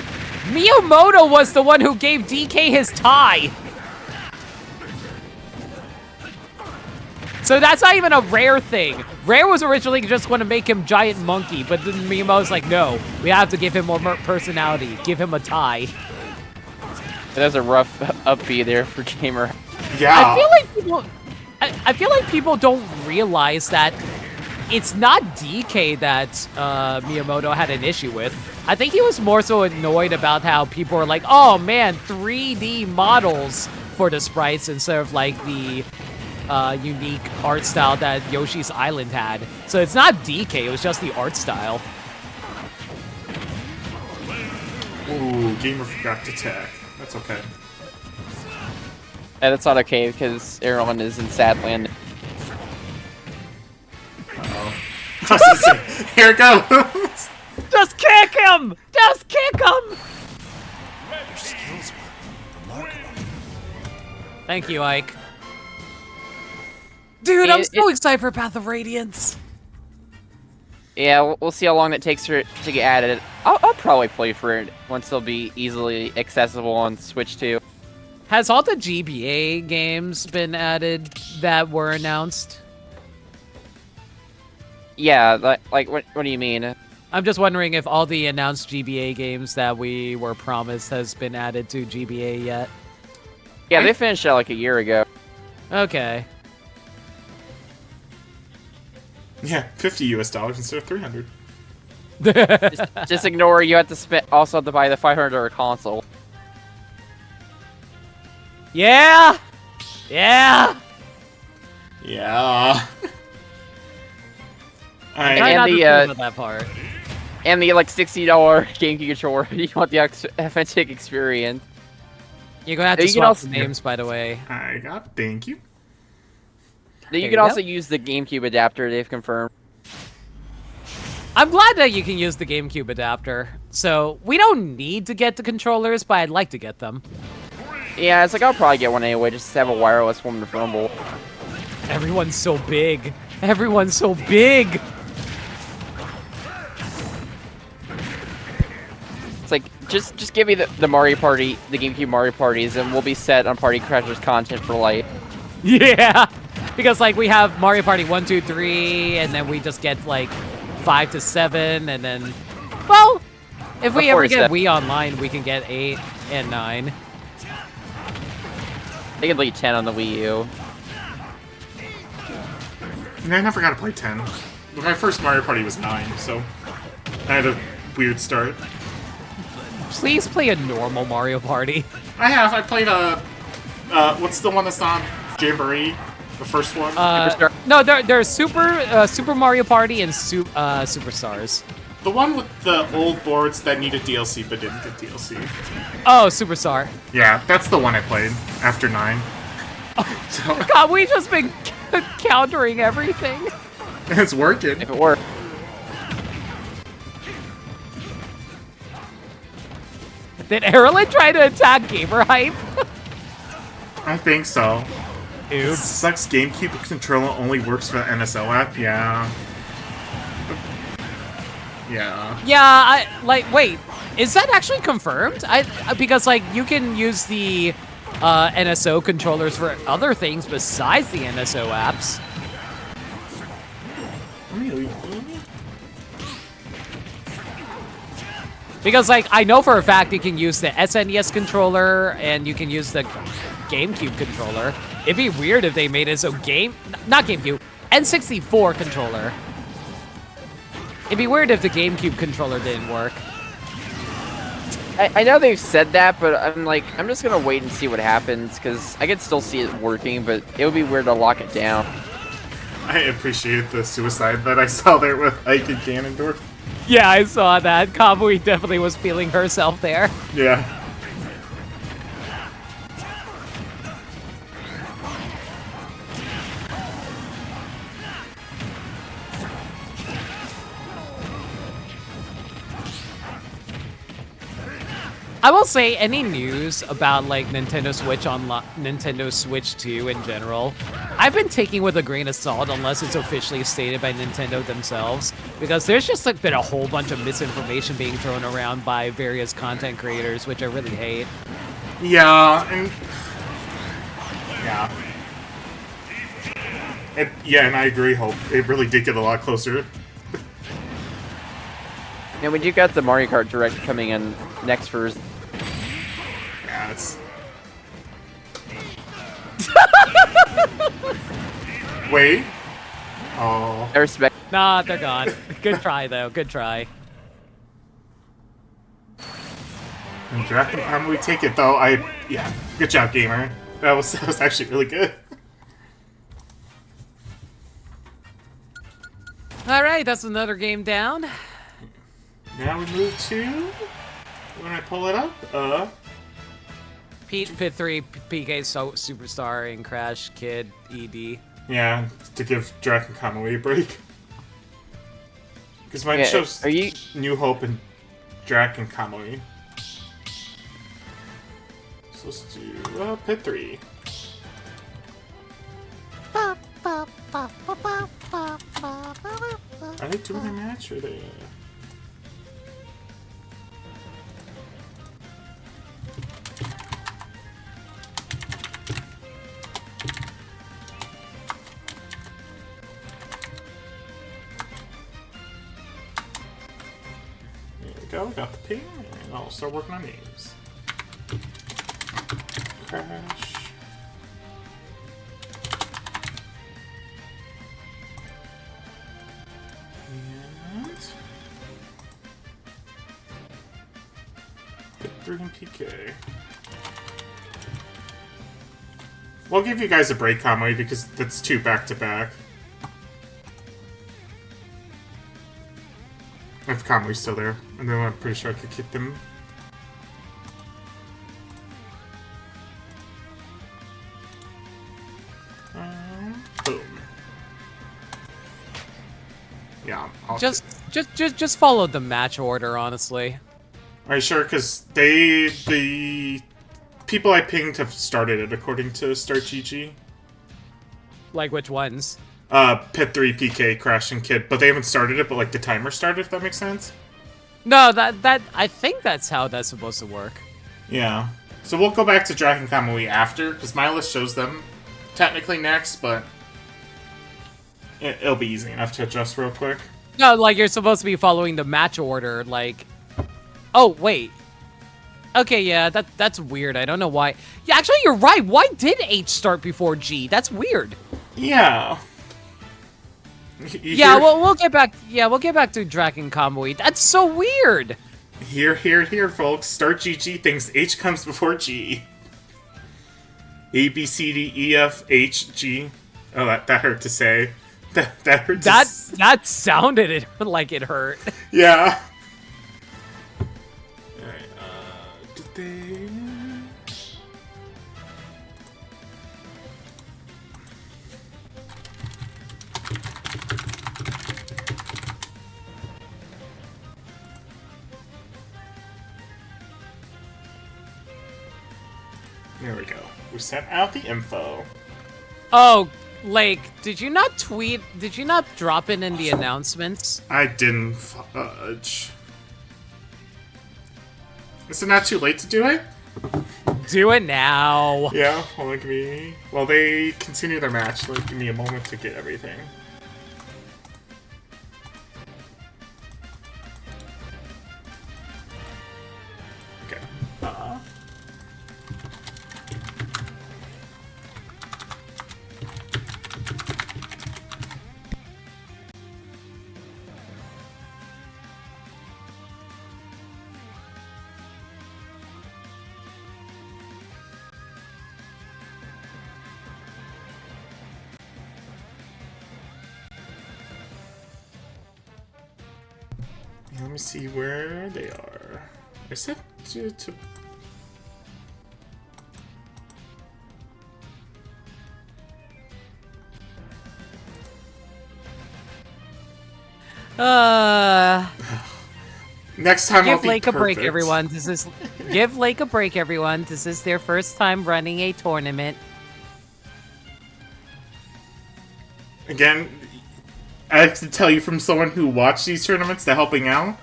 Miyamoto was the one who gave DK his tie. So that's not even a Rare thing. Rare was originally just going to make him Giant Monkey, but then Miyamoto's like, no, we have to give him more personality. Give him a tie. That was a rough upbeat there for Gamer. Yeah. I feel like people don't realize that it's not DK that Miyamoto had an issue with. I think he was more so annoyed about how people were like, oh man, 3D models for the sprites instead of like the unique art style that Yoshi's Island had. So it's not DK, it was just the art style. Ooh, Gamer forgot to tag. That's okay. And that's not okay because everyone is in Sadland. Uh-oh. Here it goes! Just kick him! Just kick him! Your skills were remarkable. Thank you, Ike. Dude, I'm so excited for Path of Radiance. Yeah, we'll see how long it takes for it to get added. I'll probably play for it once it'll be easily accessible on Switch 2. Has all the GBA games been added that were announced? Yeah, like what do you mean? I'm just wondering if all the announced GBA games that we were promised has been added to GBA yet. Yeah, they finished it like a year ago. Okay. Yeah, $50 US instead of 300. Just ignore you have to also have to buy the $500 console. Yeah! Yeah! Yeah. Try And not the, to think about that part. And the like $60 GameCube controller. You want the authentic experience. You're gonna have to You can swap also- the names, by the way. I got, thank you. You There can you also go. use the GameCube adapter, they've confirmed. I'm glad that you can use the GameCube adapter. So, we don't need to get the controllers, but I'd like to get them. Yeah, it's like I'll probably get one anyway, just to have a wireless one to fumble. Everyone's so big. Everyone's so big! It's like, just give me the Mario Party, the GameCube Mario Parties, and we'll be set on Party Crashers content for life. Yeah! Because, like, we have Mario Party 1, 2, 3, and then we just get, like, 5 to 7, and then... Well, if we ever get 47. Wii Online, we can get 8 and 9. They can lead 10 on the Wii U. I never got to play 10. But my first Mario Party was 9, so I had a weird start. Please play a normal Mario Party. I have. I played what's the one that's on Jamboree? The first one? Superstar. No, there's Super Mario Party and Superstars. The one with the old boards that needed DLC but didn't get DLC. Oh, Superstar. Yeah, that's the one I played after 9. So, God, we've just been countering everything. it's working. If it works. Did Erlen try to attack Gamer Hype? I think so. Oops. Sucks GameCube controller only works for the NSO app? Yeah. Yeah. Yeah, wait. Is that actually confirmed? Because like you can use the NSO controllers for other things besides the NSO apps. Really? Because like I know for a fact you can use the SNES controller and you can use the GameCube controller. It'd be weird if they made it so not GameCube, N64 controller. It'd be weird if the GameCube controller didn't work. I know they've said that, but I'm just gonna wait and see what happens, because I could still see it working, but it would be weird to lock it down. I appreciate the suicide that I saw there with Ike and Ganondorf. Yeah, I saw that. Kamui definitely was feeling herself there. Yeah. I will say any news about like Nintendo Switch 2 in general, I've been taking with a grain of salt unless it's officially stated by Nintendo themselves, because there's just like been a whole bunch of misinformation being thrown around by various content creators, which I really hate. Yeah, and and I agree, Hope. It really did get a lot closer. And we do got the Mario Kart Direct coming in next for. Yeah, it's. Wait. Oh. I respect. Nah, they're gone. Good try though. Good try. And Dragon, how we take it though? Yeah. Good job, gamer. That was actually really good. All right, that's another game down. Now we move to. When I pull it up, Pit 3, PK Superstar, and Crash Kid ED. Yeah, to give Draken Kamui a break. Because mine shows New Hope and Draken Kamui. So let's do Pit 3. Are they doing a match or they? Go, got the ping, and I'll start working on names. Crash. And Pit 3 and PK. We'll give you guys a break, Conway, because that's 2 back-to-back. If Conway's still there, and then I'm pretty sure I could kick them. Boom. Yeah, I'll Just follow the match order, honestly. Are you sure? Because the people I pinged have started it according to StartGG. Like which ones? Pit 3, PK, Crash, and Kid, but they haven't started it, but like the timer started, if that makes sense. No, that I think that's how that's supposed to work. Yeah. So we'll go back to Dragon Kamui after, because my list shows them technically next, but it'll be easy enough to adjust real quick. No, like you're supposed to be following the match order, like. Oh wait. Okay, yeah, that's weird. I don't know why. Yeah, actually, you're right. Why did H start before G? That's weird. Yeah. Yeah, well, we'll get back. Yeah, we'll get back to Dragon Kamui. That's so weird. Here, folks. StartGG thinks H comes before G. A, B, C, D, E, F, H, G. Oh, that hurt to say. That hurt to That sounded like it hurt. Yeah. Alright, did they... There we go. We sent out the info. Oh, Lake, did you not drop it in the announcements? I didn't fudge. Is it not too late to do it? Do it now. Yeah, hold on, give me... While they continue their match, like, give me a moment to get everything. Okay. Let me see where they are. I said to next time I'll Give be Lake a break, perfect. everyone. Give Lake a break, everyone. This is their first time running a tournament. Again, I can tell you from someone who watched these tournaments to helping out,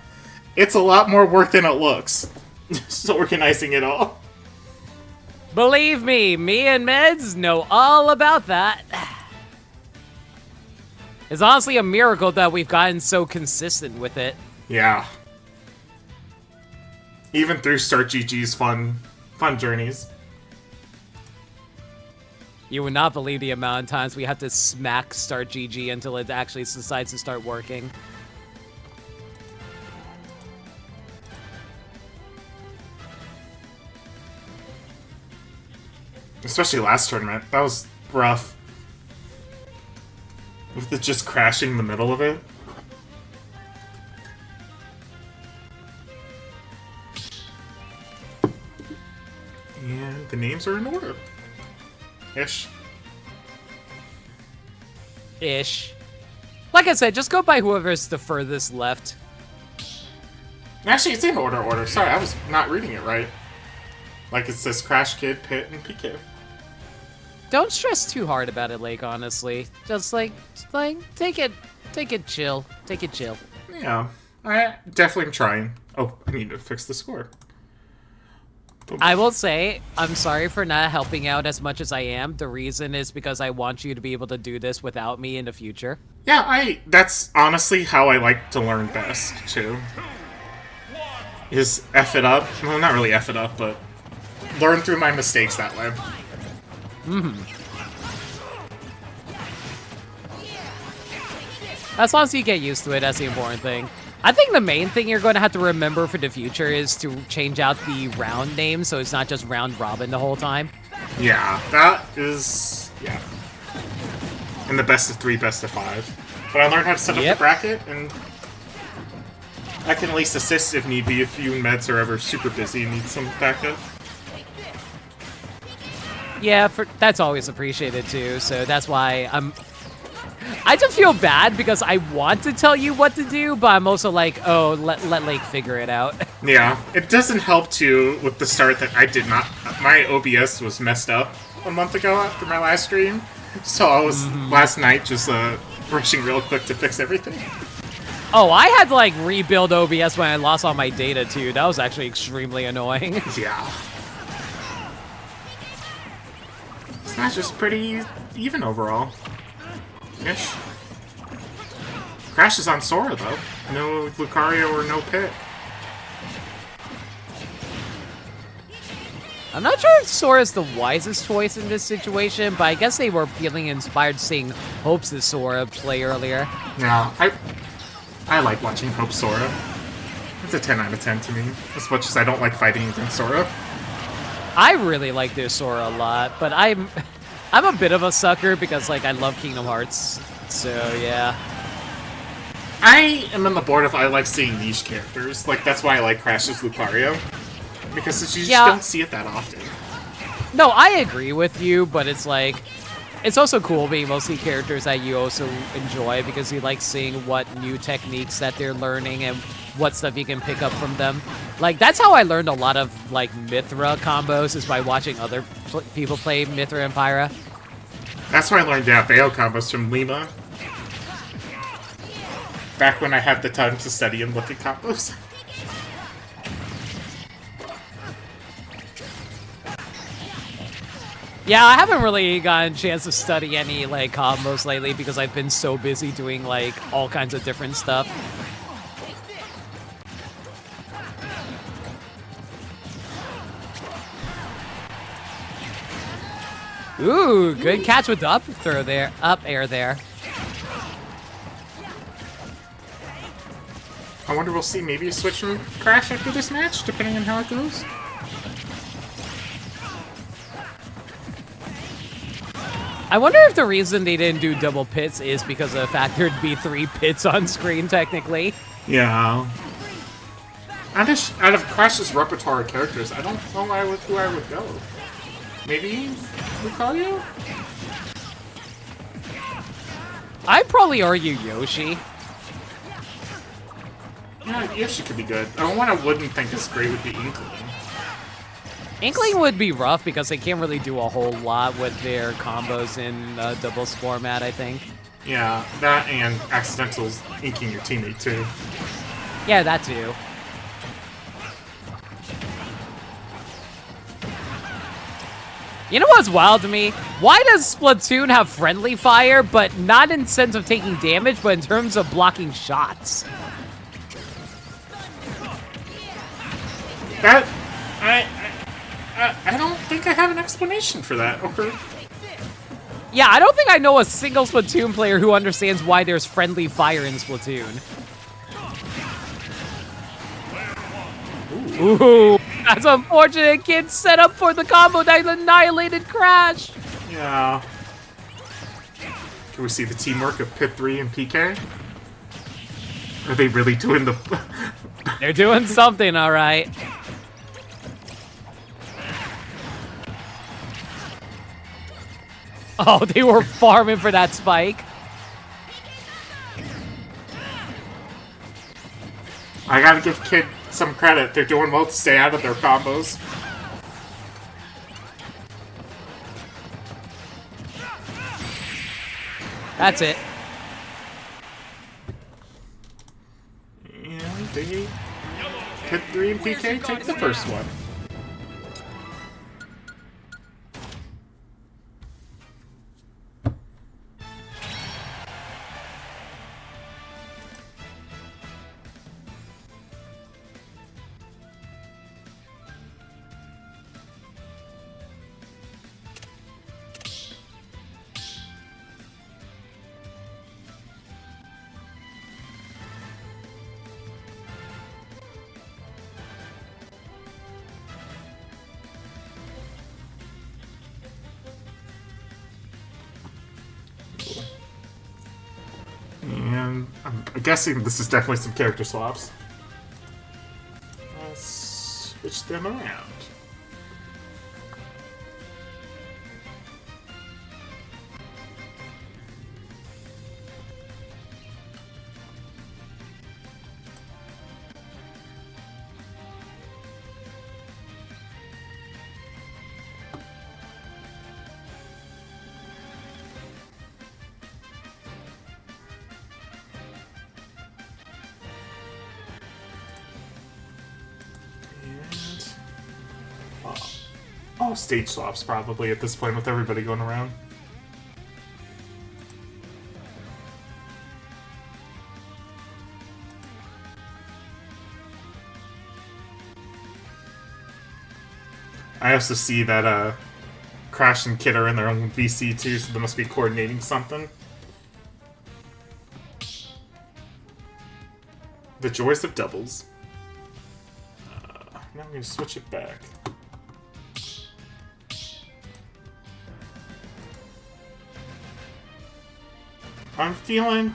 it's a lot more work than it looks. Just organizing it all. Believe me and Meds know all about that. It's honestly a miracle that we've gotten so consistent with it. Yeah. Even through Start GG's fun journeys. You would not believe the amount of times we have to smack Start GG until it actually decides to start working. Especially last tournament. That was rough. With it just crashing in the middle of it. And the names are in order. Ish. Like I said, just go by whoever's the furthest left. Actually, it's in order. Sorry, I was not reading it right. Like it says Crash Kid, Pit, and PK. Don't stress too hard about it, Lake, honestly. Just like take it chill. Take it chill. Yeah, I definitely am trying. Oh, I need to fix the score. I will say, I'm sorry for not helping out as much as I am. The reason is because I want you to be able to do this without me in the future. Yeah, that's honestly how I like to learn best, too. Is F it up. Well, not really F it up, but learn through my mistakes that way. As long as you get used to it, that's the important thing. I think the main thing you're going to have to remember for the future is to change out the round name so it's not just round robin the whole time. Yeah, that is... yeah. And the best of 3, best of 5. But I learned how to set up the bracket, and I can at least assist if need be if you and Meds are ever super busy and need some backup. Yeah, that's always appreciated too, so that's why I just feel bad because I want to tell you what to do, but I'm also like, oh, let Lake figure it out. Yeah, it doesn't help too with the start that I did not... My OBS was messed up a month ago after my last stream, so I was last night just rushing real quick to fix everything. Oh, I had to like rebuild OBS when I lost all my data too. That was actually extremely annoying. Yeah. It's not just pretty even overall. Ish. Crash is on Sora though. No Lucario or no Pit. I'm not sure if Sora's the wisest choice in this situation, but I guess they were feeling inspired seeing Hope's Sora play earlier. Yeah, I like watching Hope Sora. It's a 10 out of 10 to me, as much as I don't like fighting against Sora. I really like this Sora a lot, but I'm a bit of a sucker because like I love Kingdom Hearts, so yeah. I am on the board if I like seeing niche characters. Like that's why I like Crash's Lucario, because you just don't see it that often. No, I agree with you, but it's like it's also cool being mostly characters that you also enjoy because you like seeing what new techniques that they're learning and what stuff you can pick up from them. Like, that's how I learned a lot of, like, Mithra combos, is by watching other people play Mithra and Pyra. That's why I learned, yeah, Bayo combos from Lima. Back when I had the time to study and look at combos. Yeah, I haven't really gotten a chance to study any like combos lately because I've been so busy doing like all kinds of different stuff. Ooh, good catch with the up throw there, up air there. I wonder we'll see maybe a switch from Crash after this match, depending on how it goes. I wonder if the reason they didn't do double pits is because of the fact there'd be 3 pits on screen, technically. Yeah. Out of Crash's repertoire of characters, I don't know who I would go. Maybe Lucario? I'd probably argue Yoshi. Yeah, Yoshi could be good. The one I wouldn't think is great would be Inkling. Inkling would be rough because they can't really do a whole lot with their combos in doubles format, I think. Yeah, that and accidentals inking your teammate too. Yeah, that too. You know what's wild to me? Why does Splatoon have friendly fire, but not in sense of taking damage, but in terms of blocking shots? That I don't think I have an explanation for that. Okay. Yeah, I don't think I know a single Splatoon player who understands why there's friendly fire in Splatoon. Ooh, that's unfortunate. Kid set up for the combo that annihilated Crash. Yeah. Can we see the teamwork of Pit 3 and PK? Are they really doing the... They're doing something, all right. Oh, they were farming for that spike. I gotta give Kid some credit. They're doing well to stay out of their combos. That's it. And they... Pit 3 and PK take the first one. And I'm guessing this is definitely some character swaps. Let's switch them around. Oh, stage swaps probably at this point with everybody going around. I also see that Crash and Kid are in their own VC too, so they must be coordinating something. The joys of doubles. Now I'm going to switch it back. I'm feeling...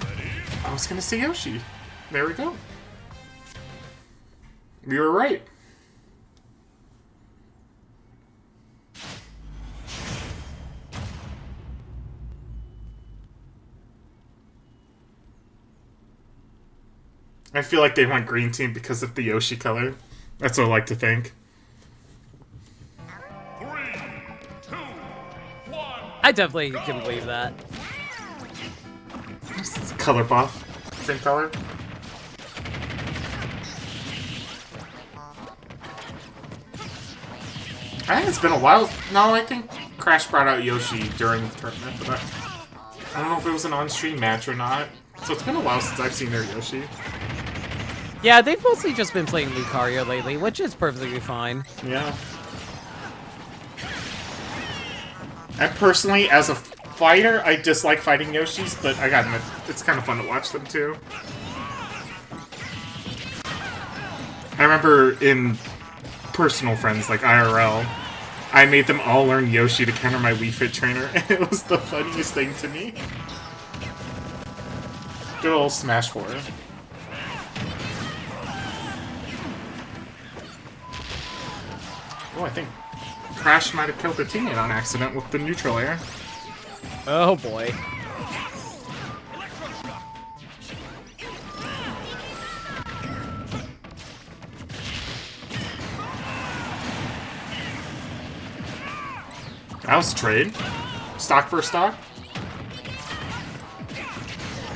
I was going to say Yoshi. There we go. We were right. I feel like they went green team because of the Yoshi color. That's what I like to think. 3, 2, 1. I definitely can believe that. It's color buff. Same color. I think it's been a while. No, I think Crash brought out Yoshi during the tournament, but I don't know if it was an on-stream match or not. So it's been a while since I've seen their Yoshi. Yeah, they've mostly just been playing Lucario lately, which is perfectly fine. Yeah. And personally, as a fighter, I dislike fighting Yoshis, but I gotta admit, it's kind of fun to watch them too. I remember in personal friends, like IRL, I made them all learn Yoshi to counter my Wii Fit trainer, and it was the funniest thing to me. Good old Smash 4. Oh, I think Crash might have killed their teammate on accident with the neutral air. Oh boy. That was a trade. Stock for stock.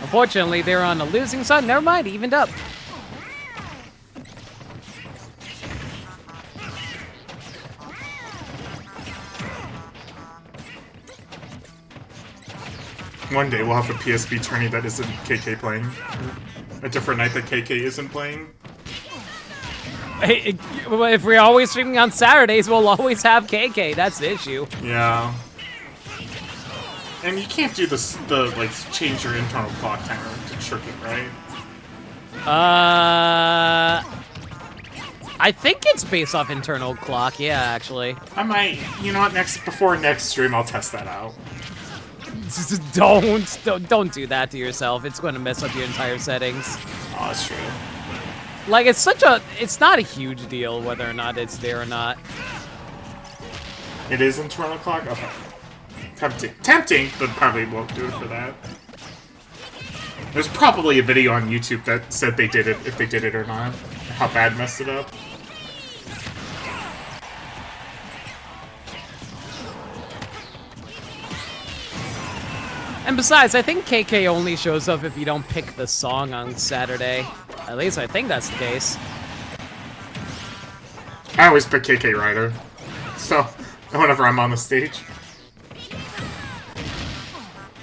Unfortunately, they're on the losing side. Never mind, evened up. One day we'll have a PSP tourney that isn't KK playing. A different night that KK isn't playing. Hey, if we're always streaming on Saturdays, we'll always have KK. That's the issue. Yeah. And you can't do this, like, change your internal clock timer to trick it, right? I think it's based off internal clock, yeah, actually. I might, you know what, before next stream, I'll test that out. Don't do that to yourself. It's going to mess up your entire settings. Oh, that's true. Like, it's not a huge deal whether or not it's there or not. It is internal clock? Okay. Tempting, but probably won't do it for that. There's probably a video on YouTube that said they did it, if they did it or not. How bad messed it up. And besides, I think KK only shows up if you don't pick the song on Saturday. At least I think that's the case. I always pick KK Rider. So, whenever I'm on the stage.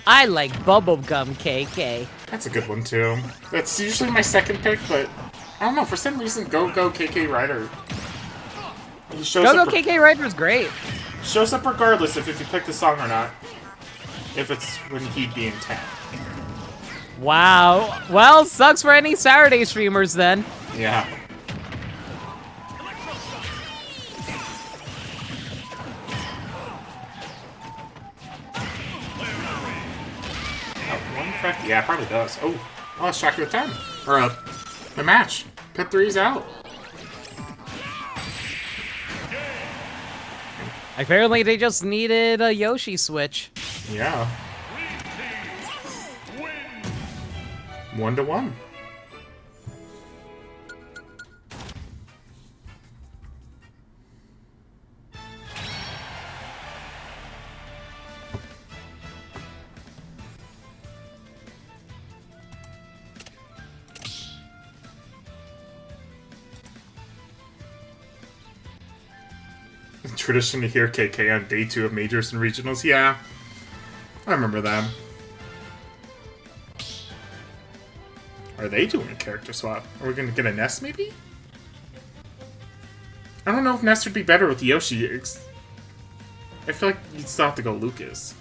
I like Bubblegum KK. That's a good one, too. That's usually my second pick, but I don't know, for some reason, Go KK Rider. He shows Go up KK Rider is great. shows up regardless if you pick the song or not. If it's when he'd be in 10. Wow. Well, sucks for any Saturday streamers then. Yeah. One effect? Yeah, it probably does. Oh, it's track of the 10. Or the match. Pit 3's out. Apparently they just needed a Yoshi switch. Yeah. 1-1. Tradition to hear KK on day 2 of majors and regionals. Yeah. I remember them. Are they doing a character swap? Are we gonna get a Ness, maybe? I don't know if Ness would be better with Yoshi. I feel like you'd still have to go Lucas.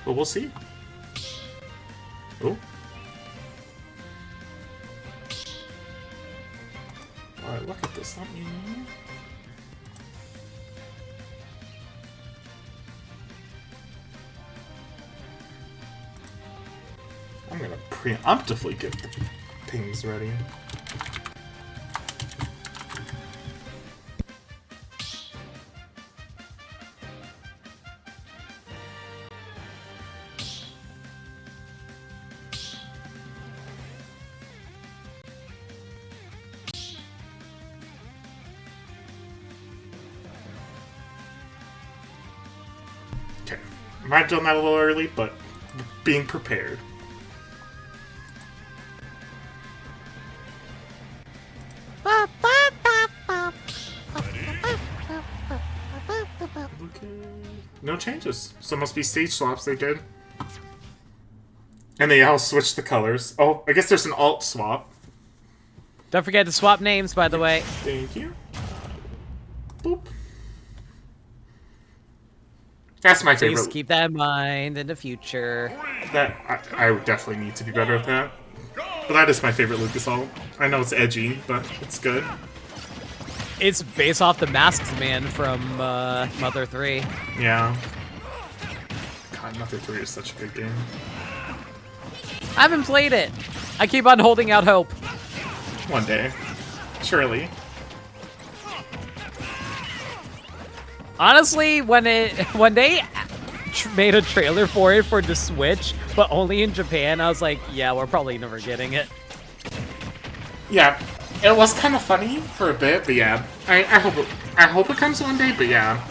But we'll see. Oh. Alright, look at this. Let me... I'm gonna preemptively get the pings ready. Okay, might have done that a little early, but being prepared. No changes. So must be stage swaps they did. And they all switched the colors. Oh, I guess there's an alt swap. Don't forget to swap names, by the way. Thank you. Boop. That's my Please favorite. keep that in mind in the future. That I would definitely need to be better at that. But that is my favorite Lucas alt. I know it's edgy, but it's good. It's based off the Masked Man from Mother 3. Yeah. God, Mother 3 is such a good game. I haven't played it. I keep on holding out hope. One day. Surely. Honestly, when they made a trailer for it for the Switch, but only in Japan, I was like, yeah, we're probably never getting it. Yeah. It was kind of funny for a bit, but yeah. I hope it comes one day, but yeah.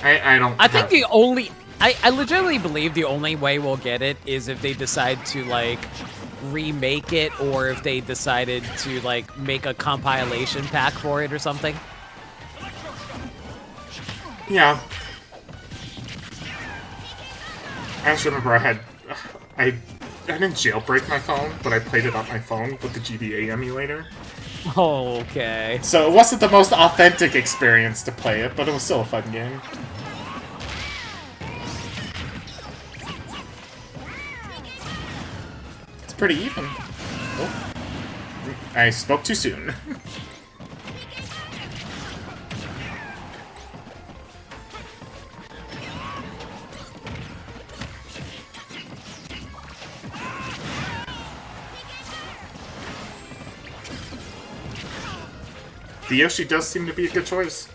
I don't I think the only... I legitimately believe the only way we'll get it is if they decide to, like, remake it, or if they decided to, like, make a compilation pack for it or something. Yeah. I just remember I didn't jailbreak my phone, but I played it on my phone with the GBA emulator. Okay. So it wasn't the most authentic experience to play it, but it was still a fun game. It's pretty even. Oh. I spoke too soon. The Yoshi does seem to be a good choice.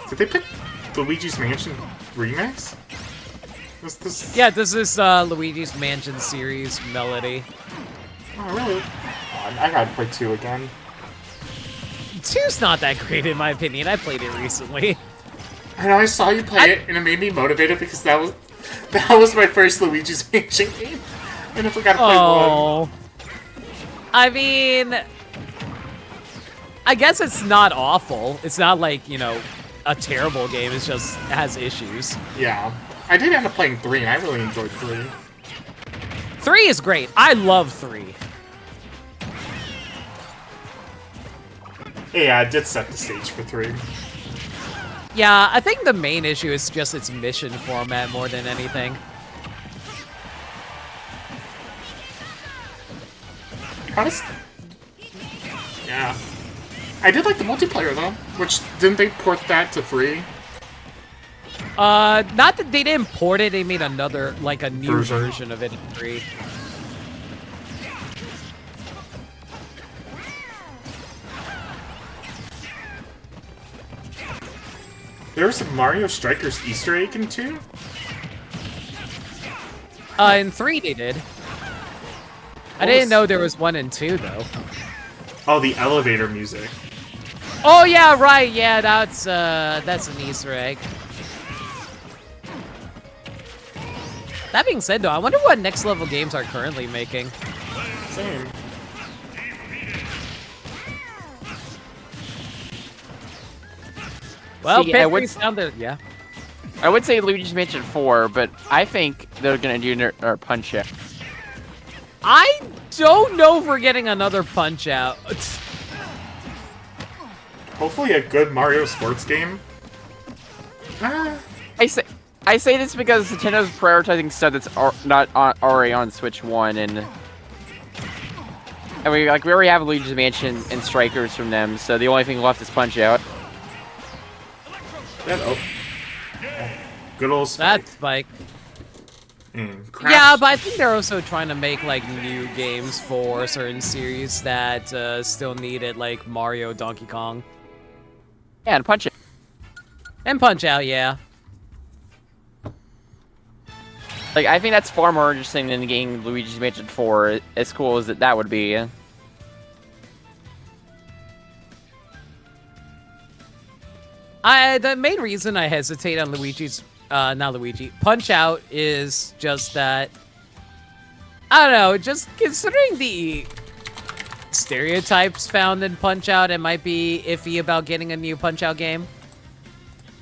Did they pick Luigi's Mansion Remix? Was this... Yeah, this is Luigi's Mansion series melody. Oh, really? I gotta play 2 again. 2's not that great in my opinion. I played it recently. I know I saw you play it, and it made me motivated because that was my first Luigi's Mansion game. I never got to play 1. I mean, I guess it's not awful. It's not like, you know, a terrible game. It's just has issues. Yeah. I did end up playing 3, and I really enjoyed 3. 3 is great. I love 3. Yeah, it did set the stage for 3. Yeah, I think the main issue is just its mission format more than anything. How does... Yeah. I did like the multiplayer, though. Which, didn't they port that to 3? Not that they didn't port it, they made another, like, a new version of it in 3. There was a Mario Strikers Easter egg in 2? In 3 they did. I didn't know there was 1 and 2, though. Oh, the elevator music. Oh, yeah, right, yeah, that's an Easter egg. That being said, though, I wonder what next level games are currently making. Same. Well, See, yeah. I would say Luigi's Mansion 4, but I think they're gonna do their Punch Out. I don't know if we're getting another Punch Out. Hopefully a good Mario sports game. Ah. I say this because Nintendo's prioritizing stuff that's already on Switch 1, and we already have Luigi's Mansion and Strikers from them, so the only thing left is Punch Out. Good old Spike. That's Spike. Crash. Yeah, but I think they're also trying to make, like, new games for certain series that still needed, like, Mario, Donkey Kong. Yeah, and Punch Out. And Punch Out, yeah. Like, I think that's far more interesting than getting Luigi's Mansion 4, as cool as that would be. The main reason I hesitate on Luigi's not Luigi. Punch-Out is just that... I don't know, just considering the stereotypes found in Punch-Out, it might be iffy about getting a new Punch-Out game.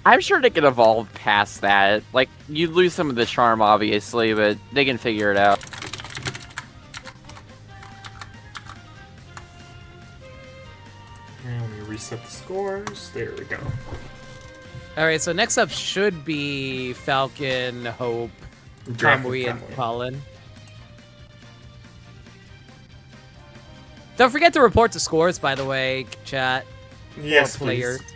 I'm sure they could evolve past that. Like, you'd lose some of the charm, obviously, but they can figure it out. And let me reset the scores. There we go. Alright, so next up should be Falcon, Hope, Kamui, and Colin. Don't forget to report the scores, by the way, chat. Yes, Players. please.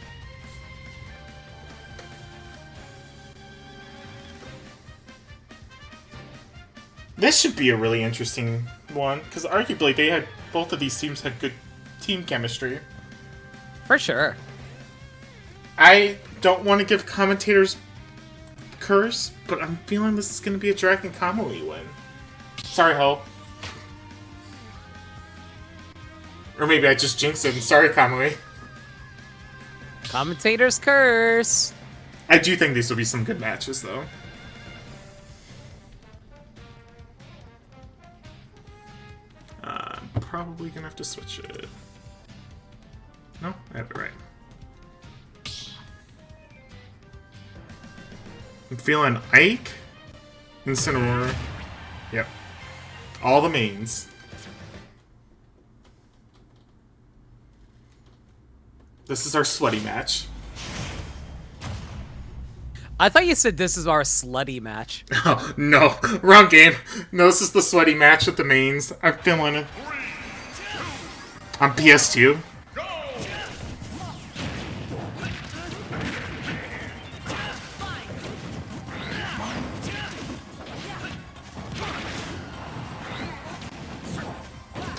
This should be a really interesting one, because arguably they had both of these teams had good team chemistry. For sure. I don't want to give commentators curse, but I'm feeling this is going to be a Dragon Kamui win. Sorry, Ho. Or maybe I just jinxed it. Sorry, Kamui. Commentator's curse. I do think these will be some good matches, though. I'm probably going to have to switch it. No, I have it right. I'm feeling Ike, Incineroar. Yep. All the mains. This is our sweaty match. I thought you said this is our slutty match. Oh, no. Wrong game. No, this is the sweaty match with the mains. I'm feeling it. On PS2.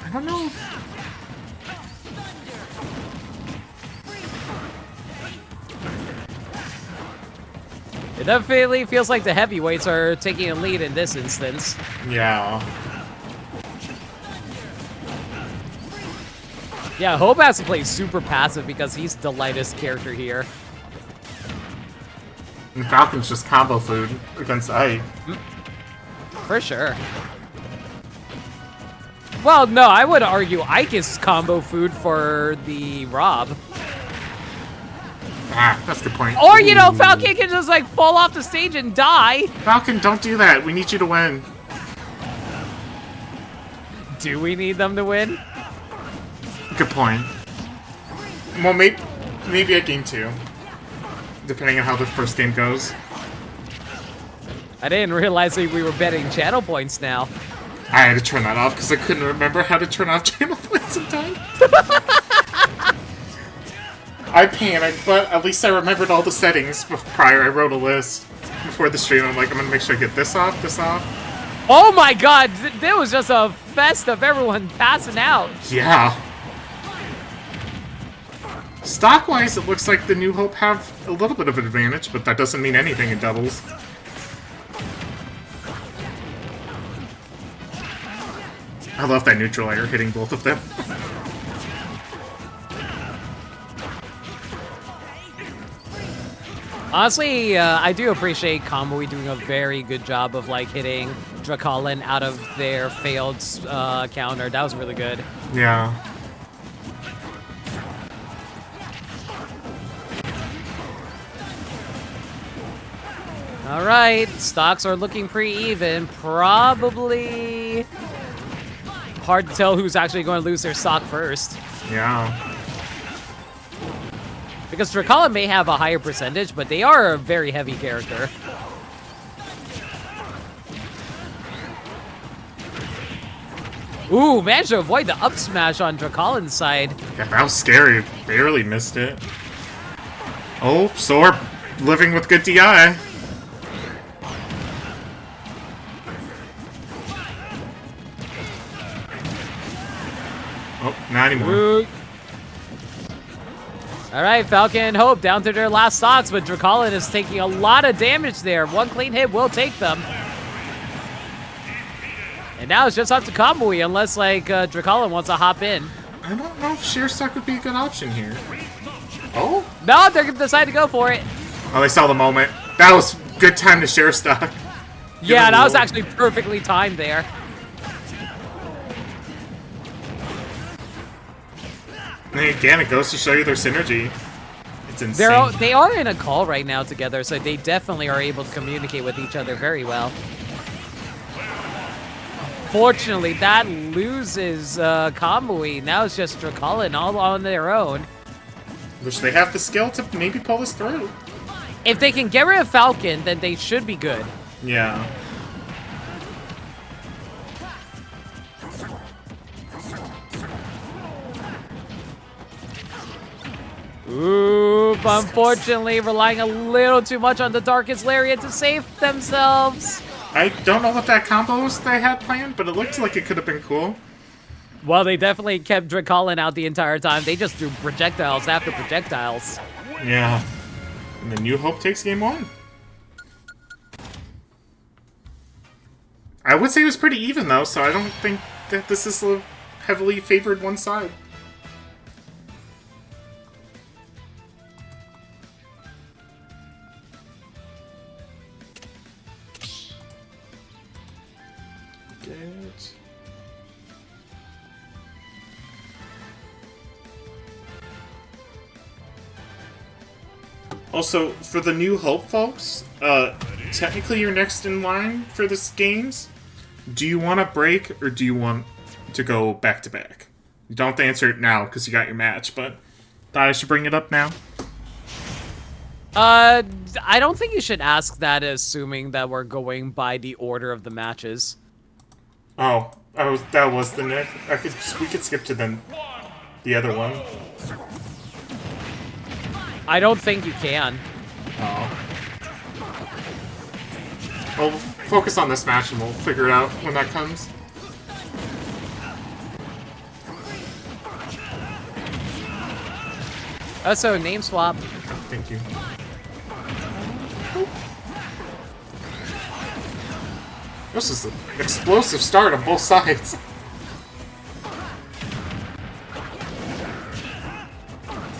I don't know. It definitely feels like the heavyweights are taking a lead in this instance. Yeah. Yeah, Hope has to play super passive because he's the lightest character here. And Falcon's just combo food against Ike. For sure. Well, no, I would argue Ike is combo food for the Rob. Ah, that's a good point. Or, you know, Falcon can just, like, fall off the stage and die. Falcon, don't do that. We need you to win. Do we need them to win? Good point. Well, maybe at game 2. Depending on how the first game goes. I didn't realize that we were betting channel points now. I had to turn that off because I couldn't remember how to turn off channel points in time. I panicked, but at least I remembered all the settings prior. I wrote a list before the stream. I'm like, I'm gonna make sure I get this off, this off. Oh my god, there was just a fest of everyone passing out. Yeah. Stock-wise, it looks like the New Hope have a little bit of an advantage, but that doesn't mean anything in doubles. I love that neutral air hitting both of them. Honestly, I do appreciate Kamui doing a very good job of like hitting Dracolin out of their failed counter. That was really good. Yeah. All right, stocks are looking pretty even. Probably hard to tell who's actually going to lose their stock first. Yeah. Because Dracolin may have a higher percentage, but they are a very heavy character. Ooh, managed to avoid the up smash on Dracolin's side. Yeah, that was scary. Barely missed it. Oh, so we're living with good DI. Oh, not anymore. Ooh. All right, Falcon and Hope down to their last stocks, but Dracolin is taking a lot of damage there. One clean hit will take them. And now it's just up to Kamui, unless, like, Dracolin wants to hop in. I don't know if sheer stock would be a good option here. Oh? No, they're going to decide to go for it. Oh, they saw the moment. That was good time to share stock. Yeah, that was actually perfectly timed there. And again, it goes to show you their synergy. It's insane. They are in a call right now together, so they definitely are able to communicate with each other very well. Fortunately, that loses Kamui. Now it's just Draculin all on their own. Which they have the skill to maybe pull this through. If they can get rid of Falcon, then they should be good. Yeah. Ooh, but unfortunately, relying a little too much on the Darkest Lariat to save themselves. I don't know what that combos they had planned, but it looked like it could have been cool. Well, they definitely kept Draculin out the entire time. They just threw projectiles after projectiles. Yeah. And then New Hope takes game 1. I would say it was pretty even, though, so I don't think that this is a heavily favored one side. Also, for the New Hope folks, technically you're next in line for this games. Do you want to break, or do you want to go back-to-back? You don't have to answer it now, because you got your match, but thought I should bring it up now. I don't think you should ask that, assuming that we're going by the order of the matches. Oh, that was the next. We could skip to the other one. I don't think you can. Oh. Well, focus on this match and we'll figure it out when that comes. Also, name swap. Thank you. This is an explosive start on both sides.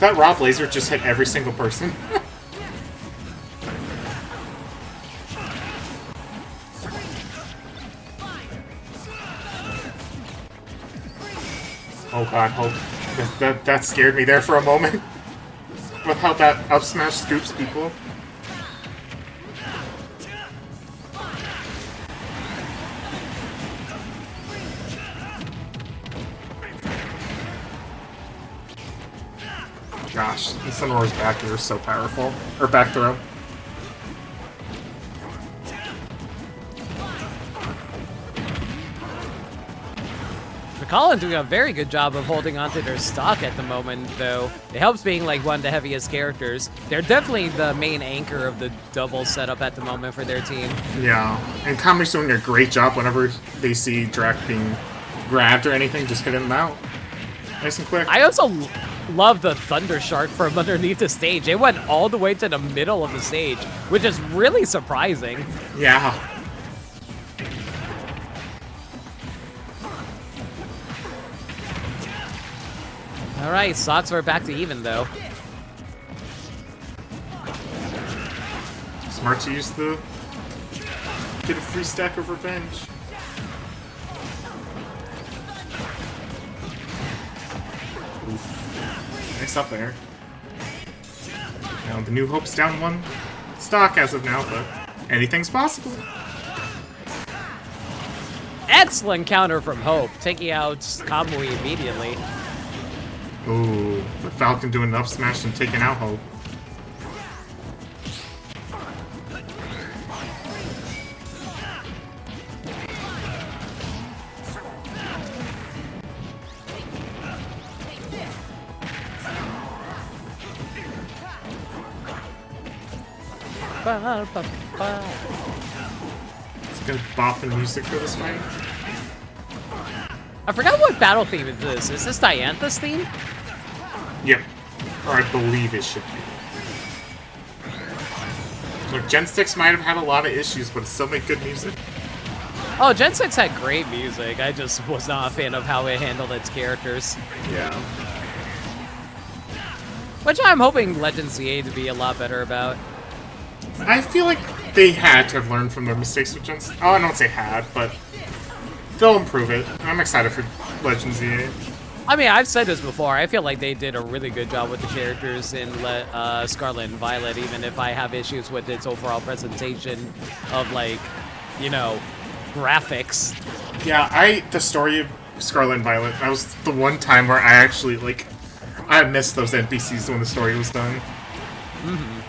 That Rob laser just hit every single person. Oh god, hope. That scared me there for a moment. With how that up smash scoops people. Gosh, the Sunroar's back here is so powerful. Or back throw. Draculin doing a very good job of holding onto their stock at the moment, though. It helps being like one of the heaviest characters. They're definitely the main anchor of the double setup at the moment for their team. Yeah, and Kami's doing a great job whenever they see Drac being grabbed or anything, just hitting them out. Nice and quick. I also love the Thunder Shark from underneath the stage. It went all the way to the middle of the stage, which is really surprising. Yeah. Alright, Sox are back to even, though. Smart to use the... Get a free stack of revenge. Oof. Nice up there. Now the New Hope's down 1 stock as of now, but anything's possible. Excellent counter from Hope, taking out Kamui immediately. Ooh, the Falcon doing an up smash and taking out Hope. It's good bopping music for this fight. I forgot what battle theme is this. Is this Diantha's theme? Yep. Or I believe it should be. Look, Gen 6 might have had a lot of issues, but it still made good music. Oh, Gen 6 had great music. I just was not a fan of how it handled its characters. Yeah. Which I'm hoping Legend CA to be a lot better about. I feel like they had to have learned from their mistakes with Gens. Oh, I don't say had, but they'll improve it. I'm excited for Legends EA. I mean, I've said this before. I feel like they did a really good job with the characters in Scarlet and Violet, even if I have issues with its overall presentation of, like, you know, graphics. Yeah, the story of Scarlet and Violet, that was the one time where I actually, like, I missed those NPCs when the story was done. Mm-hmm.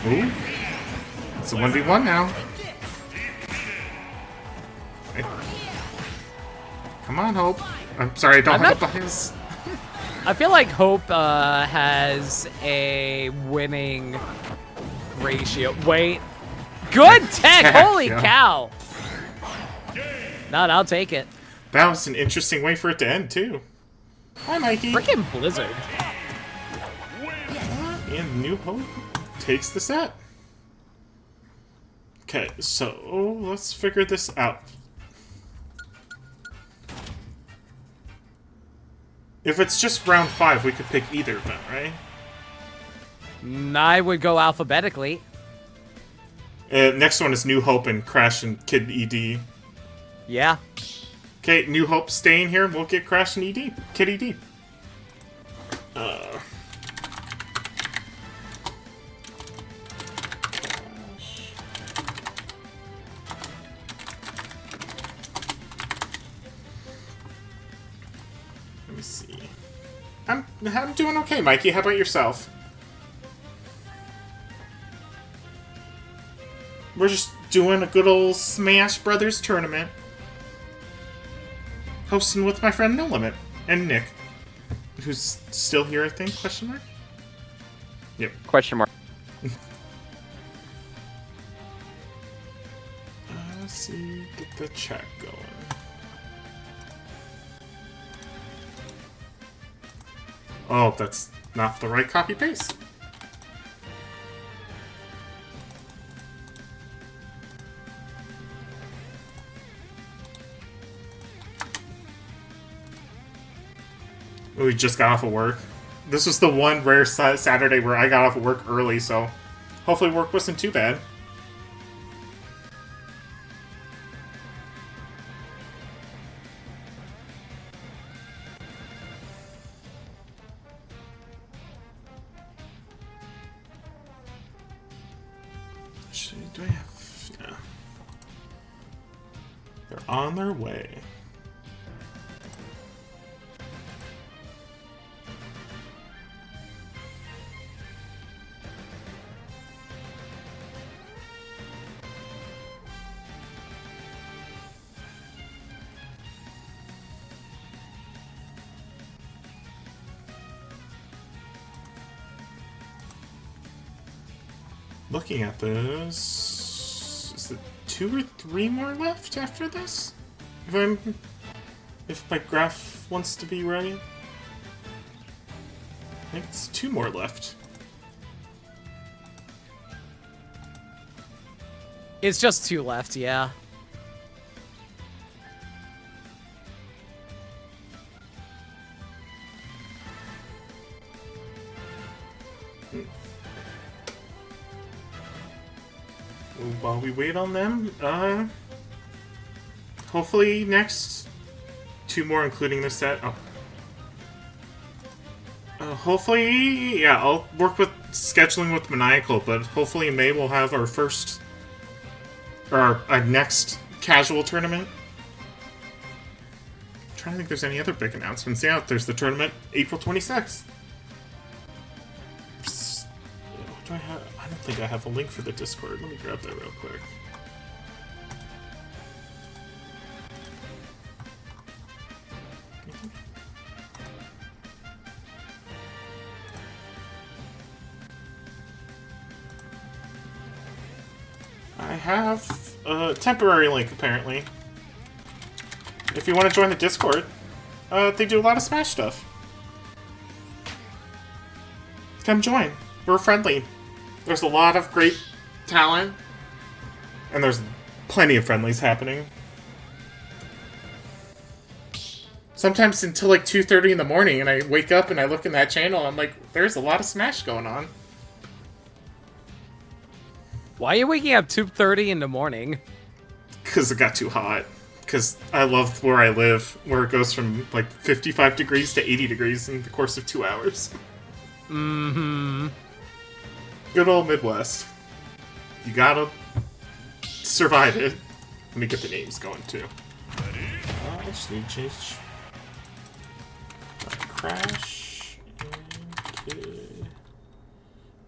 Ooh. It's a 1v1 now. Come on, Hope. I'm sorry, I don't have the bias. I feel like Hope has a winning ratio. Wait. Good tech! Holy cow! No, I'll take it. That was an interesting way for it to end, too. Hi, Mikey. Freaking Blizzard. And New Hope takes the set. Okay, so let's figure this out. If it's just round 5, we could pick either event, right? I would go alphabetically. Next one is New Hope and Crash and Kid ED. Yeah. Okay, New Hope staying here. We'll get Crash and ED. Kid ED. Let me see. I'm doing okay, Mikey. How about yourself? We're just doing a good old Smash Brothers tournament. Hosting with my friend No Limit. And Nick. Who's still here, I think? Question mark? Yep. Question mark. Let's see. Get the chat going. Oh, that's not the right copy-paste. We just got off of work. This was the one rare Saturday where I got off of work early, so hopefully work wasn't too bad. Actually, do I have... Yeah. They're on their way. Looking at this, is it 2 or 3 more left after this? If my graph wants to be right, I think it's 2 more left. It's just 2 left, yeah. While we wait on them, hopefully next 2 more, including the set. Hopefully, yeah, I'll work with scheduling with Maniacal, but hopefully in May we'll have our first, or our next casual tournament. I'm trying to think if there's any other big announcements. Yeah, there's the tournament April 26th. What do I have? I don't think I have a link for the Discord. Let me grab that real quick. I have a temporary link, apparently. If you want to join the Discord, they do a lot of Smash stuff. Come join. We're friendly. There's a lot of great talent, and there's plenty of friendlies happening. sometimes until like 2:30 in the morning, and I wake up and I look in that channel, and I'm like, there's a lot of Smash going on. Why are you waking up 2:30 in the morning? Because it got too hot. Because I love where I live, where it goes from like 55 degrees to 80 degrees in the course of 2 hours. Mm-hmm. Good old Midwest. You gotta survive it. Let me get the names going too. I just need to change. Crash and Kid.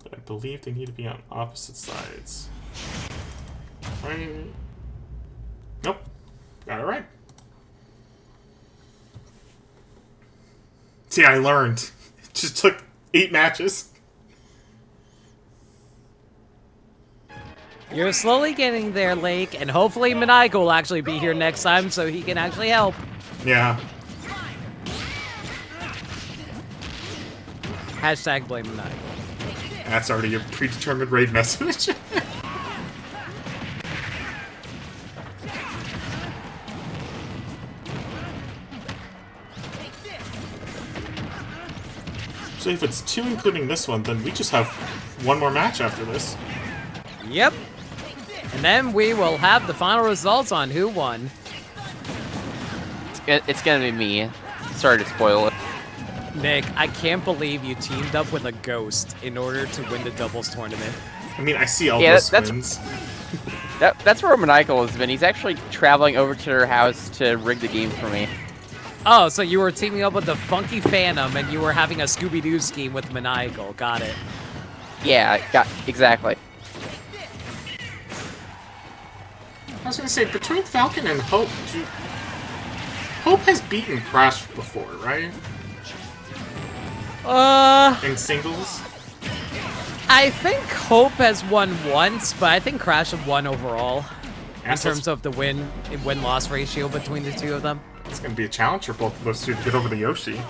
But I believe they need to be on opposite sides. Right. Nope. Got it right. See, I learned. It just took 8 matches. You're slowly getting there, Lake, and hopefully Maniacal will actually be here next time so he can actually help. Yeah. Hashtag blame Maniacal. That's already a predetermined raid message. So if it's 2 including this one, then we just have 1 more match after this. Yep. And then we will have the final results on who won. It's gonna be me. Sorry to spoil it. Nick, I can't believe you teamed up with a ghost in order to win the doubles tournament. I mean, I see all Yeah, those that's- wins. That's where Maniacal has been. He's actually traveling over to their house to rig the game for me. Oh, so you were teaming up with the Funky Phantom and you were having a Scooby-Doo scheme with Maniacal. Got it. Yeah, exactly. I was gonna say, between Falcon and Hope, Hope has beaten Crash before, right? In singles? I think Hope has won once, but I think Crash have won overall. In terms of the win-loss ratio between the two of them. It's gonna be a challenge for both of those two to get over the Yoshi.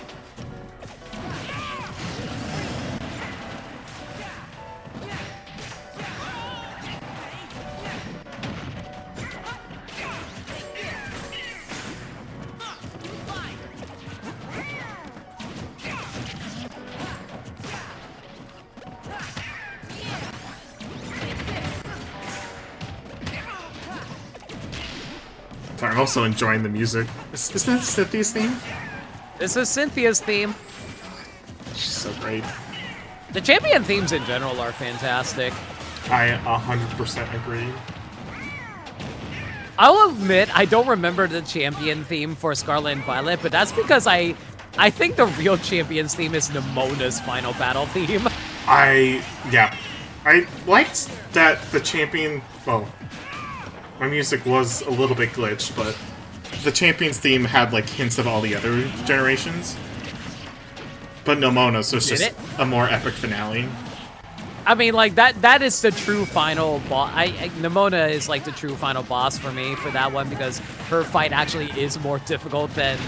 Sorry, I'm also enjoying the music. Is that Cynthia's theme? This is Cynthia's theme. She's so great. The champion themes in general are fantastic. I 100% agree. I'll admit I don't remember the champion theme for Scarlet and Violet, but that's because I think the real champion's theme is Nemona's final battle theme. I liked that the champion, well, my music was a little bit glitched, but the champion's theme had like hints of all the other generations. But Nemona's was just a more epic finale. I mean, like, that is the true final boss. Nemona is, like, the true final boss for me for that one, because her fight actually is more difficult than,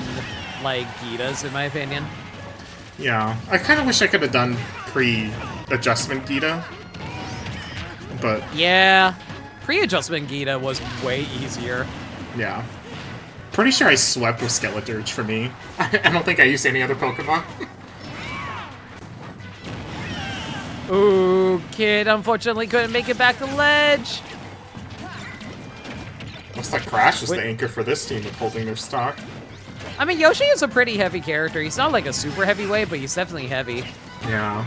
like, Gita's, in my opinion. Yeah, I kind of wish I could have done pre-adjustment Gita. But... yeah, pre-adjustment Gita was way easier. yeah. Pretty sure I swept with Skeledirge for me. I don't think I used any other Pokemon. Ooh, Kid unfortunately couldn't make it back to ledge. Looks like Crash is the anchor for this team of holding their stock. I mean, Yoshi is a pretty heavy character. He's not like a super heavyweight, but he's definitely heavy. Yeah.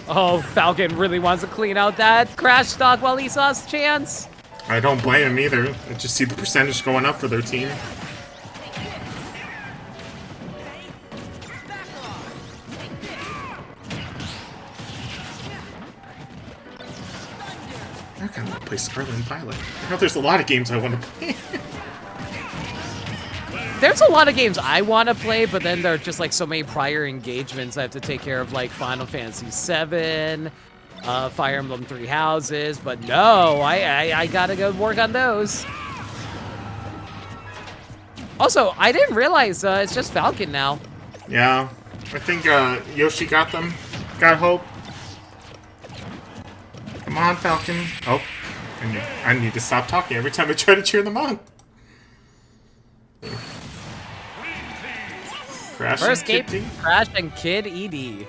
Oh, Falcon really wants to clean out that Crash stock while he saw his chance. I don't blame him either. I just see the percentage going up for their team. I kind of want to play Scarlet and Violet. I know there's a lot of games I want to play. There's a lot of games I want to play, but then there are just like so many prior engagements I have to take care of, like Final Fantasy VII, Fire Emblem Three Houses. But no, I gotta go work on those. Also, I didn't realize it's just Falcon now. Yeah, I think Yoshi got them. Got Hope. Come on, Falcon. Oh, I need to stop talking every time I try to cheer them on. Crash First and game, Kid D. Crash and Kid ED.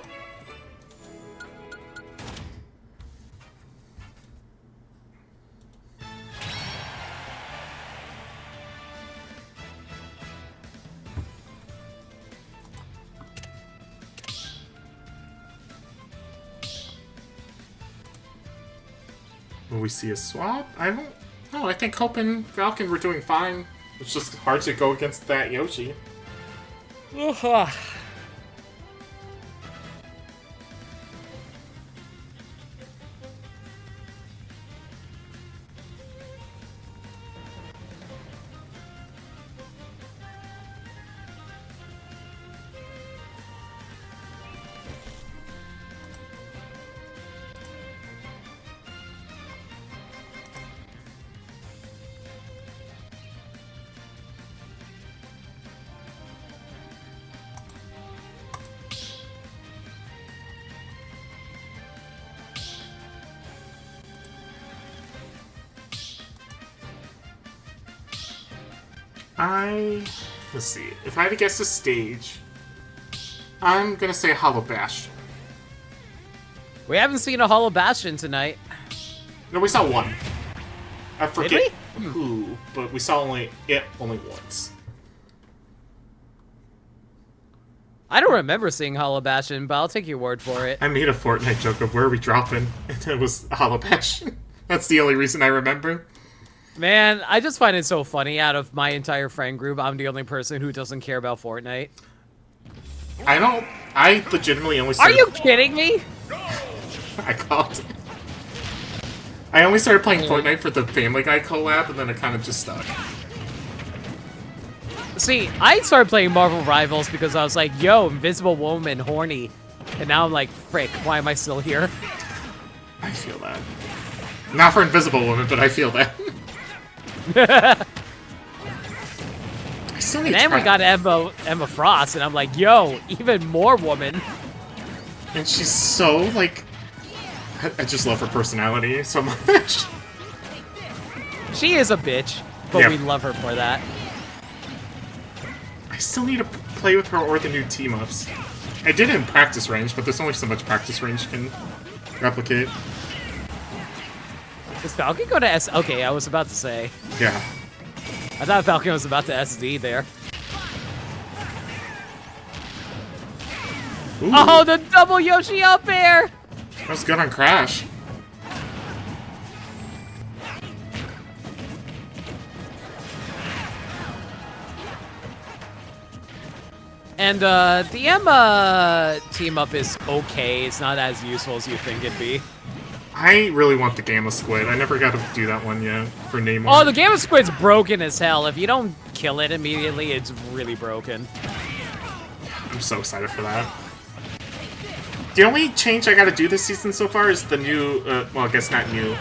Will we see a swap? I don't know. I think Hope and Falcon were doing fine. It's just hard to go against that Yoshi. Let's see. If I had to guess a stage, I'm gonna say Hollow Bastion. We haven't seen a Hollow Bastion tonight. No, we saw one. I forget we? who, but we saw only once. I don't remember seeing Hollow Bastion, but I'll take your word for it. I made a Fortnite joke of where are we dropping, and it was Hollow Bastion. That's the only reason I remember. Man, I just find it so funny. Out of my entire friend group, I'm the only person who doesn't care about Fortnite. I legitimately only Are started... you kidding me? I called it. I only started playing Fortnite for the Family Guy collab, and then it kind of just stuck. See, I started playing Marvel Rivals because I was like, yo, Invisible Woman, horny. And now I'm like, frick, why am I still here? I feel that. Not for Invisible Woman, but I feel that. I still need And then we got Emma Frost, and I'm like, yo, even more woman. And she's so, like... I just love her personality so much. She is a bitch, but Yeah. we love her for that. I still need to play with her or the new team-ups. I did it in practice range, but there's only so much practice range can replicate. Does Falcon go to S? Okay, I was about to say. Yeah. I thought Falcon was about to SD there. Ooh, Oh, the double Yoshi up air! that was good on Crash. And the Emma team up is okay. It's not as useful as you think it'd be. I really want the Gamma Squid. I never got to do that one yet for Namor. Oh, the Gamma Squid's broken as hell. If you don't kill it immediately, it's really broken. I'm so excited for that. The only change I gotta do this season so far is the new, well, I guess not new,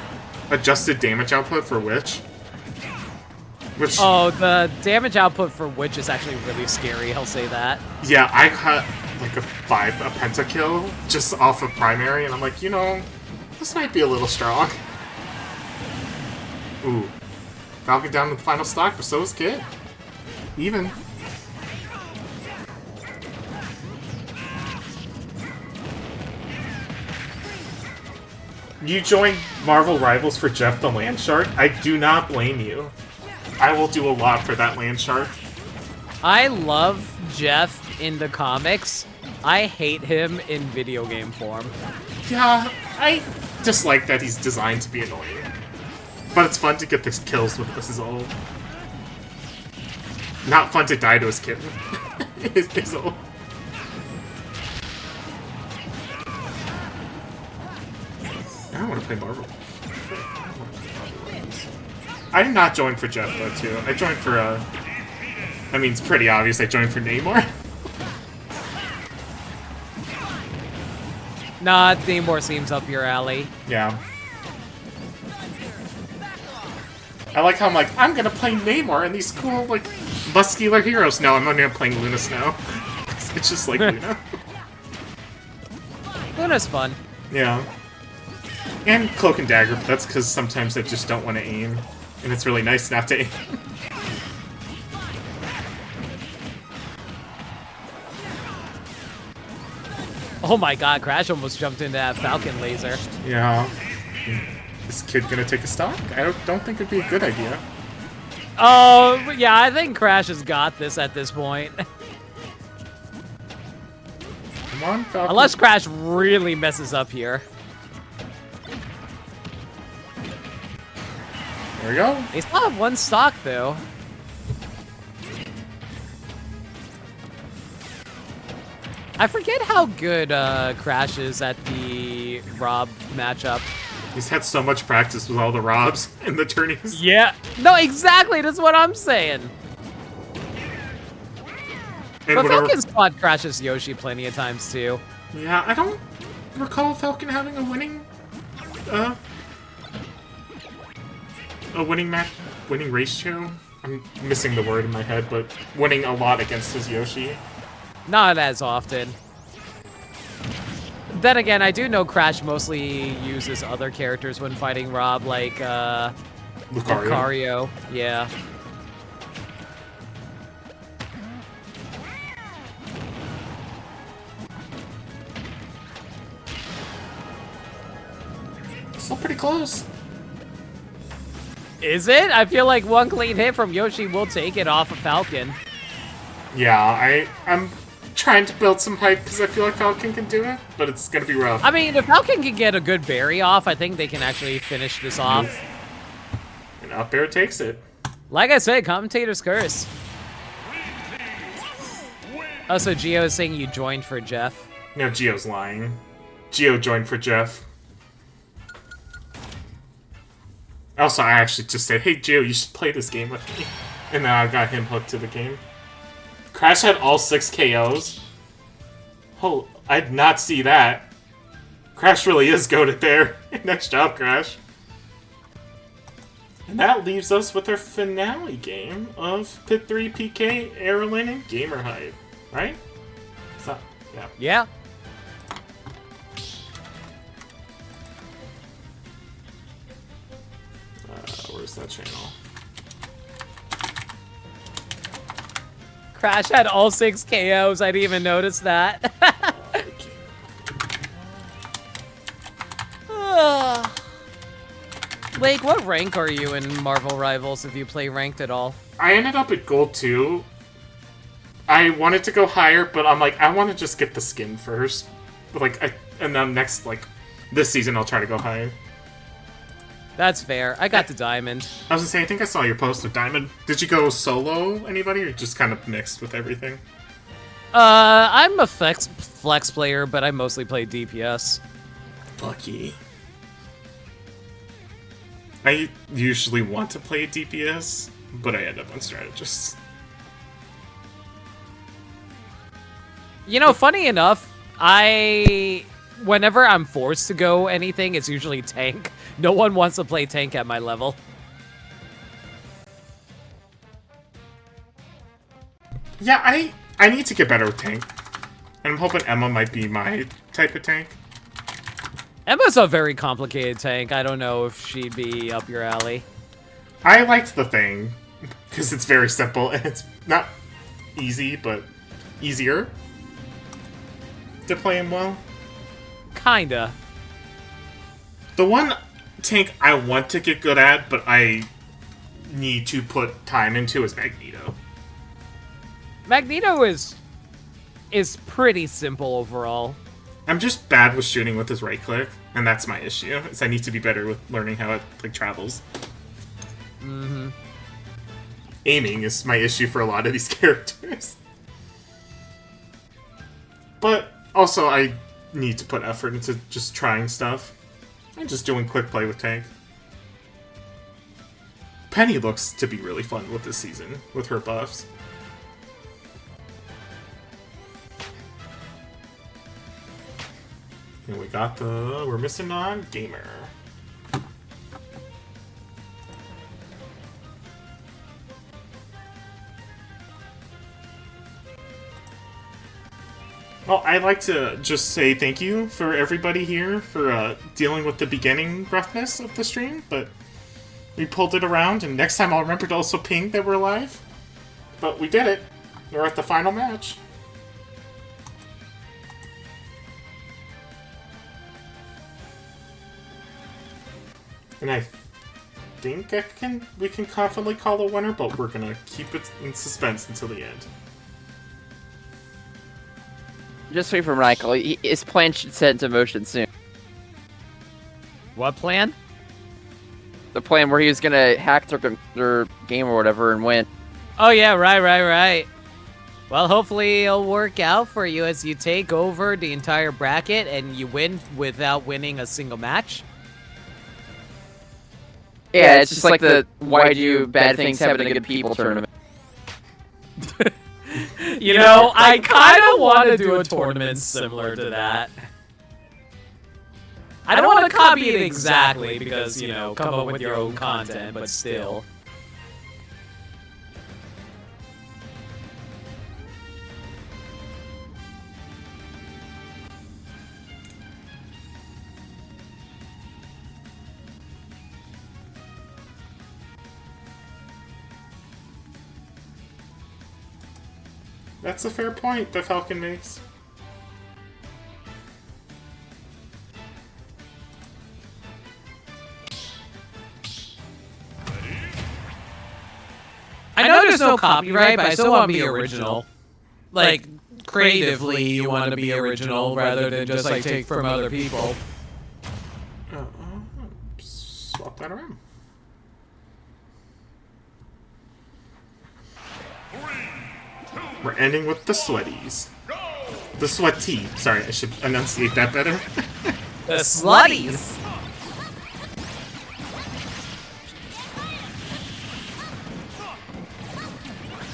adjusted damage output for Witch. Which, Oh, the damage output for Witch is actually really scary, I'll say that. yeah, I cut like a pentakill just off of primary, and I'm like, you know, this might be a little strong. Ooh. Falcon down to the final stock, but so is Kid. Even. You joined Marvel Rivals for Jeff the Land Shark? I do not blame you. I will do a lot for that Land Shark. I love Jeff in the comics. I hate him in video game form. Yeah, I dislike that he's designed to be annoying. But it's fun to get the kills with this all. Not fun to die to his kitten. His old. I don't want to play Marvel. I did not join for Jeff, though, too. I joined for, I mean, it's pretty obvious I joined for Namor. Nah, Namor seems up your alley. Yeah. I like how I'm like, I'm gonna play Namor and these cool, like, muscular heroes. No, I'm only playing Luna Snow. It's just like Luna. Luna's fun. Yeah. And Cloak and Dagger, but that's because sometimes I just don't want to aim. And it's really nice not to aim. Oh my god, Crash almost jumped into that Falcon laser. Yeah. Is kid gonna take a stock? I don't think it'd be a good idea. Oh, yeah, I think Crash has got this at this point. Come on, Falcon. Unless Crash really messes up here. There we go. They still have one stock, though. I forget how good Crash is at the Rob matchup. He's had so much practice with all the Robs in the tourneys. Yeah. No, exactly. That's what I'm saying. And But whatever- Falcon's fought Crash's Yoshi plenty of times, too. Yeah, I don't recall Falcon having a winning ratio. I'm missing the word in my head, but winning a lot against his Yoshi. Not as often. Then again, I do know Crash mostly uses other characters when fighting Rob, like Lucario. Yeah. Still pretty close. Is it? I feel like one clean hit from Yoshi will take it off of Falcon. Yeah, I'm trying to build some hype because I feel like Falcon can do it, but it's gonna be rough. I mean, if Falcon can get a good berry off, I think they can actually finish this off. And up air takes it. Like I said, Commentator's Curse. Oh, so Gio is saying you joined for Jeff. No, Gio's lying. Gio joined for Jeff. Also, I actually just said, hey, Gio, you should play this game with me. And then I got him hooked to the game. Crash had all 6 KOs. Oh, I did not see that. Crash really is goated there. Nice job, Crash. And that leaves us with our finale game of Pit 3 PK, Aerolin, and Gamer Hype. Right? So, yeah. Yeah. Where's that channel? Crash had all 6 KOs. I didn't even notice that. Lake, what rank are you in Marvel Rivals if you play ranked at all? I ended up at Gold 2. I wanted to go higher, but I'm like, I want to just get the skin first. And then next, this season I'll try to go higher. That's fair. I got the diamond. I was gonna say, I think I saw your post of Diamond. Did you go solo, anybody, or just kind of mixed with everything? I'm a flex player, but I mostly play DPS. Lucky. I usually want to play DPS, but I end up on strategist. You know, funny enough, whenever I'm forced to go anything, it's usually tank. No one wants to play tank at my level. Yeah, I need to get better with tank. And I'm hoping Emma might be my type of tank. Emma's a very complicated tank. I don't know if she'd be up your alley. I liked the thing, because it's very simple, and it's not easy, but easier to play him well. Kinda. The one tank I want to get good at, but I need to put time into, is Magneto. Magneto is pretty simple overall. I'm just bad with shooting with his right click, and that's my issue. Is I need to be better with learning how it travels. Mm-hmm. Aiming is my issue for a lot of these characters. But also, I need to put effort into just trying stuff. And just doing quick play with tank. Penny looks to be really fun with this season, with her buffs. And we got we're missing on Gamer. Well, I'd like to just say thank you for everybody here for dealing with the beginning roughness of the stream, but we pulled it around, and next time I'll remember to also ping that we're live. But we did it. We're at the final match. And I think we can confidently call a winner, but we're gonna keep it in suspense until the end. Just wait for Michael. His plan should set into motion soon. What plan? The plan where he was gonna hack their game or whatever and win. Oh yeah, right. Well, hopefully it'll work out for you as you take over the entire bracket and you win without winning a single match. Yeah, it's just like the why do bad things happen in good people tournament. You know, I kind of want to do a tournament similar to that. I don't want to copy it exactly because, you know, come up with your own content, but still. That's a fair point the Falcon makes. I know there's no copyright, but I still want to be original. Like, creatively, you want to be original rather than just, like, take from other people. Swap that around. We're ending with the sweaties. The sweaty. Sorry, I should enunciate that better. The slutties!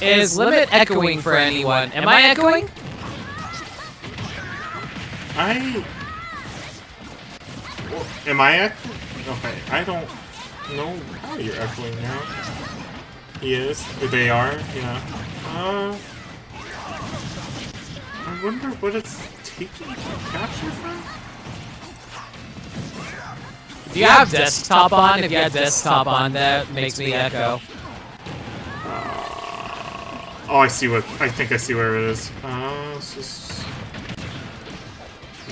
Is limit echoing for anyone? Am I echoing? Am I echoing? Okay, I don't know how you're echoing now. He is. They are, yeah. I wonder what it's taking to capture from? Do you have desktop on? If you have desktop on, that makes me echo. Oh, I think I see where it is. It's just...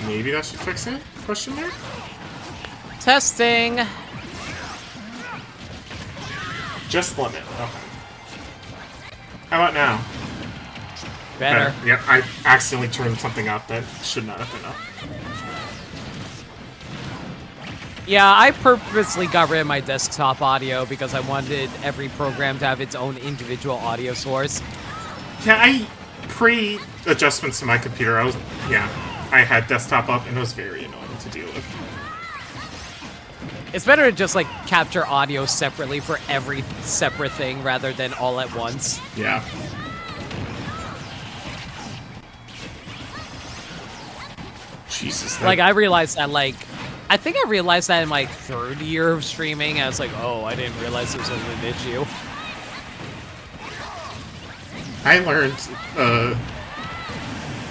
Maybe that should fix it? Question mark? Testing. Just limit. Okay. How about now? Better. Yep, I accidentally turned something up that should not have been up. Yeah, I purposely got rid of my desktop audio because I wanted every program to have its own individual audio source. Yeah, pre-adjustments to my computer, I had desktop up and it was very annoying to deal with. It's better to just, like, capture audio separately for every separate thing rather than all at once. Yeah. Jesus. Like, I realized that, like, I think I realized that in my third year of streaming. I was like, oh, I didn't realize this was an issue. I learned,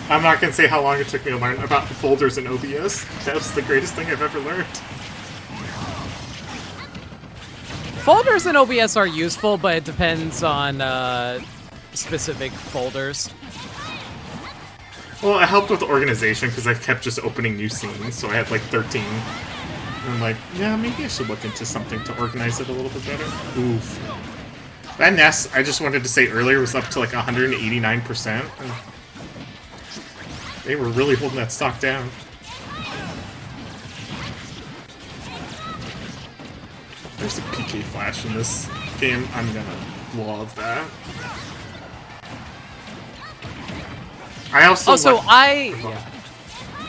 I'm not gonna say how long it took me to learn about the folders in OBS. That was the greatest thing I've ever learned. Folders in OBS are useful, but it depends on specific folders. Well, it helped with organization because I kept just opening new scenes, so I had like 13. And I'm like, yeah, maybe I should look into something to organize it a little bit better. Oof. That nest, I just wanted to say earlier, was up to like 189%. They were really holding that stock down. There's a PK flash in this game. I'm gonna love that. I also Yeah.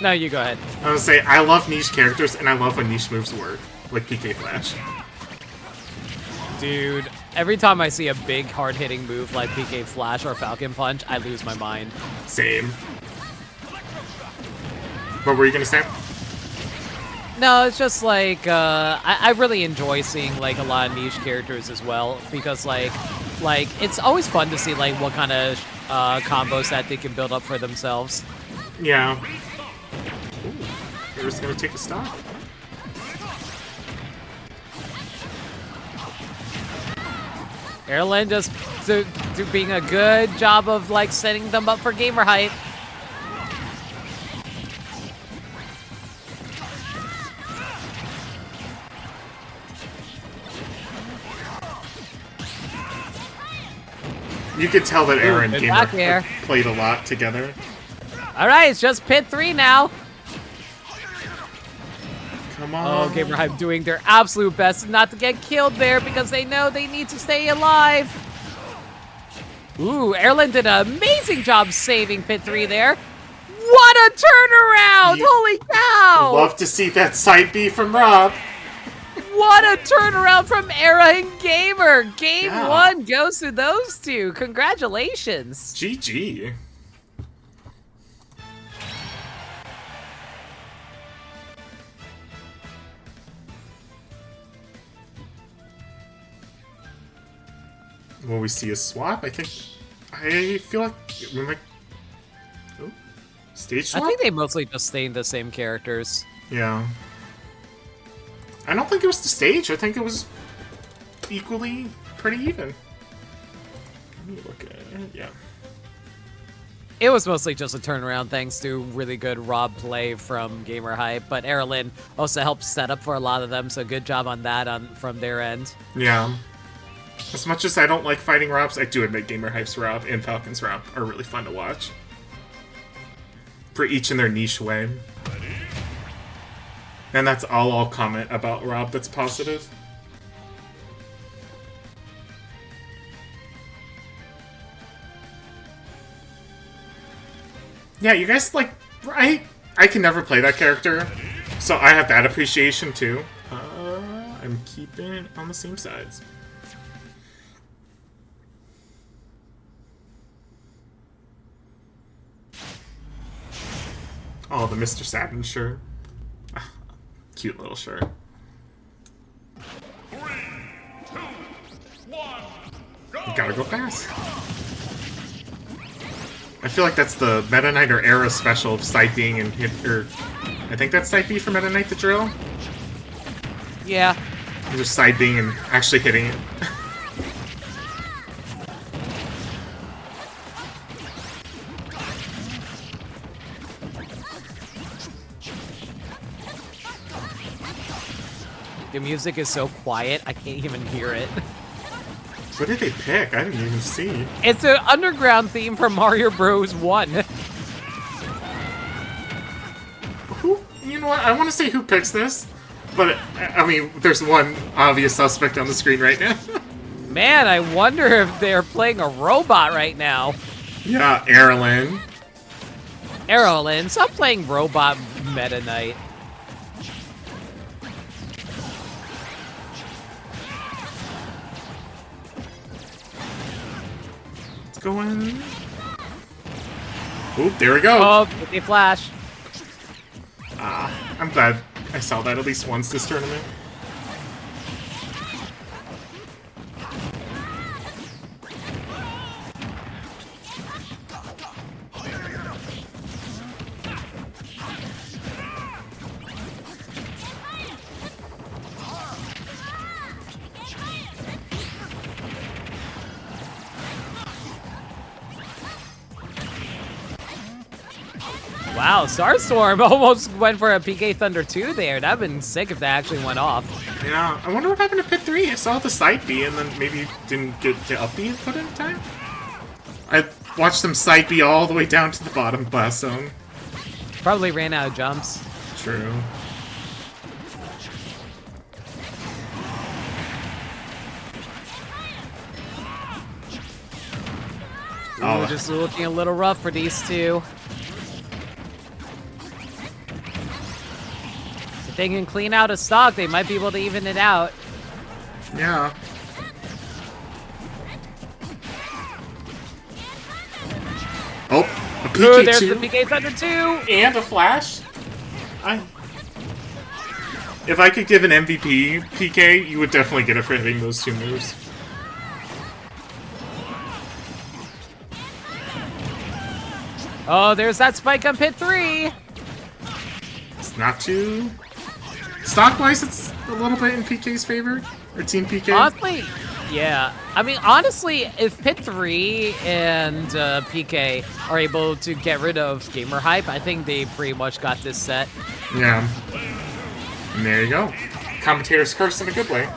No, you go ahead. I was say I love niche characters and I love when niche moves work, like PK Flash. Dude, every time I see a big hard-hitting move like PK Flash or Falcon Punch, I lose my mind. Same. What were you gonna say? No, it's just like I really enjoy seeing like a lot of niche characters as well because like it's always fun to see like what kind of combos that they can build up for themselves. Yeah. Ooh, they're just gonna take a stop. Erlen just being a good job of like setting them up for gamer hype. You could tell that Aaron good Gamer back air. played a lot together. All right, it's just pit 3 now. Come on. Oh, Gamer Hype doing their absolute best not to get killed there because they know they need to stay alive. Ooh, Erlen did an amazing job saving pit 3 there. What a turnaround! Yeah. Holy cow! Love to see that side B from Rob. What a turnaround from Era and Gamer! Game Yeah. 1 goes to those two. Congratulations. GG. Will we see a swap? I feel like we might. Oh, stage swap? I think they mostly just stay in the same characters. Yeah. I don't think it was the stage. I think it was equally pretty even. Let me look at it. Yeah. It was mostly just a turnaround thanks to really good Rob play from Gamer Hype, but Erlen also helped set up for a lot of them, so good job on that from their end. Yeah. As much as I don't like fighting Robs, I do admit Gamer Hype's Rob and Falcon's Rob are really fun to watch. For each in their niche way. And that's all I'll comment about Rob that's positive. Yeah, you guys like... I can never play that character, so I have that appreciation too. I'm keeping it on the same sides. Oh, the Mr. Satin shirt. Cute little shirt. 3, 2, 1, go! You gotta go fast. I feel like that's the Meta Knight or Era special of side being and hit, or I think that's side B for Meta Knight the drill. Yeah. Just side being and actually hitting it. The music is so quiet, I can't even hear it. What did they pick? I didn't even see. It's an underground theme from Mario Bros. 1. Who? You know what? I want to say who picks this, but I mean, there's one obvious suspect on the screen right now. Man, I wonder if they're playing a robot right now. Yeah, Erlen. Erlen, stop playing robot Meta Knight. Going. Oop, there we go. Oh, they flash. I'm glad I saw that at least once this tournament. Wow, Starstorm almost went for a PK Thunder 2 there. That'd been sick if that actually went off. Yeah, I wonder what happened to pit 3. I saw the side B and then maybe didn't get the up B input in time. I watched them side B all the way down to the bottom blast zone. Probably ran out of jumps. True. Ooh, just looking a little rough for these two. If they can clean out a stock, they might be able to even it out. Yeah. Oh, a PK2. Ooh, there's the PK Thunder 2! And a flash. If I could give an MVP PK, you would definitely get it for hitting those two moves. Oh, there's that spike on pit 3. It's not too... Stock-wise, it's a little bit in PK's favor. Or Team PK. Honestly, yeah. I mean, honestly, if pit 3 and PK are able to get rid of gamer hype, I think they pretty much got this set. Yeah. And there you go. Commentator's curse in a good way.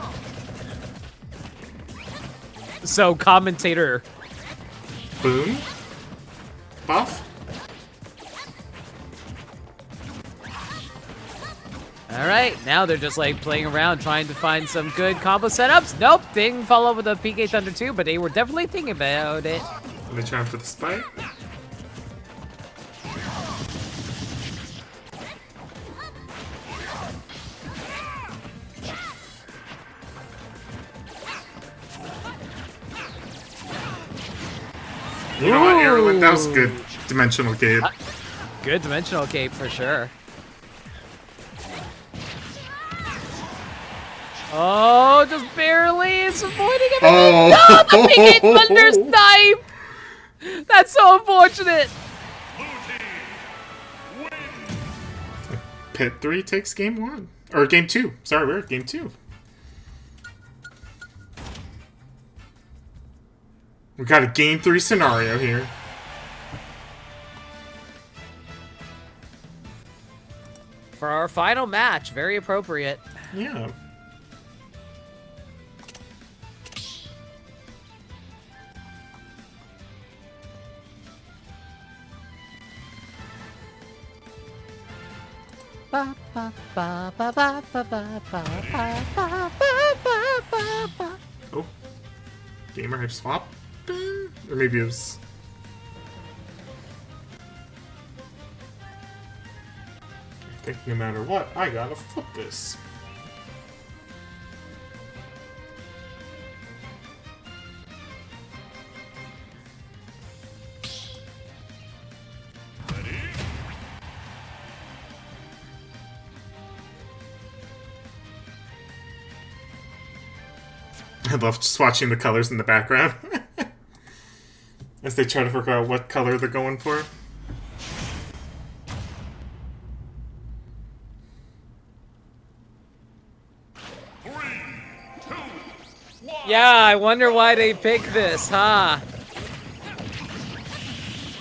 So, commentator. Boom. Buff. Alright, now they're just like playing around trying to find some good combo setups. Nope, didn't follow up with a PK Thunder 2, but they were definitely thinking about it. Are they trying for the spike? You know what, Aaron? That was good dimensional cape. Good dimensional cape for sure. Oh, just barely. It's avoiding it. Oh! No, the PK Thunder snipe! That's so unfortunate. Pit 3 takes game 1. Or game 2. Sorry, we're at game 2. We got a game 3 scenario here. For our final match, very appropriate. Yeah. Oh. Gamer hype swap? Or maybe it was... I think no matter what, I gotta flip this. I love just watching the colors in the background as they try to figure out what color they're going for. Yeah, I wonder why they picked this, huh?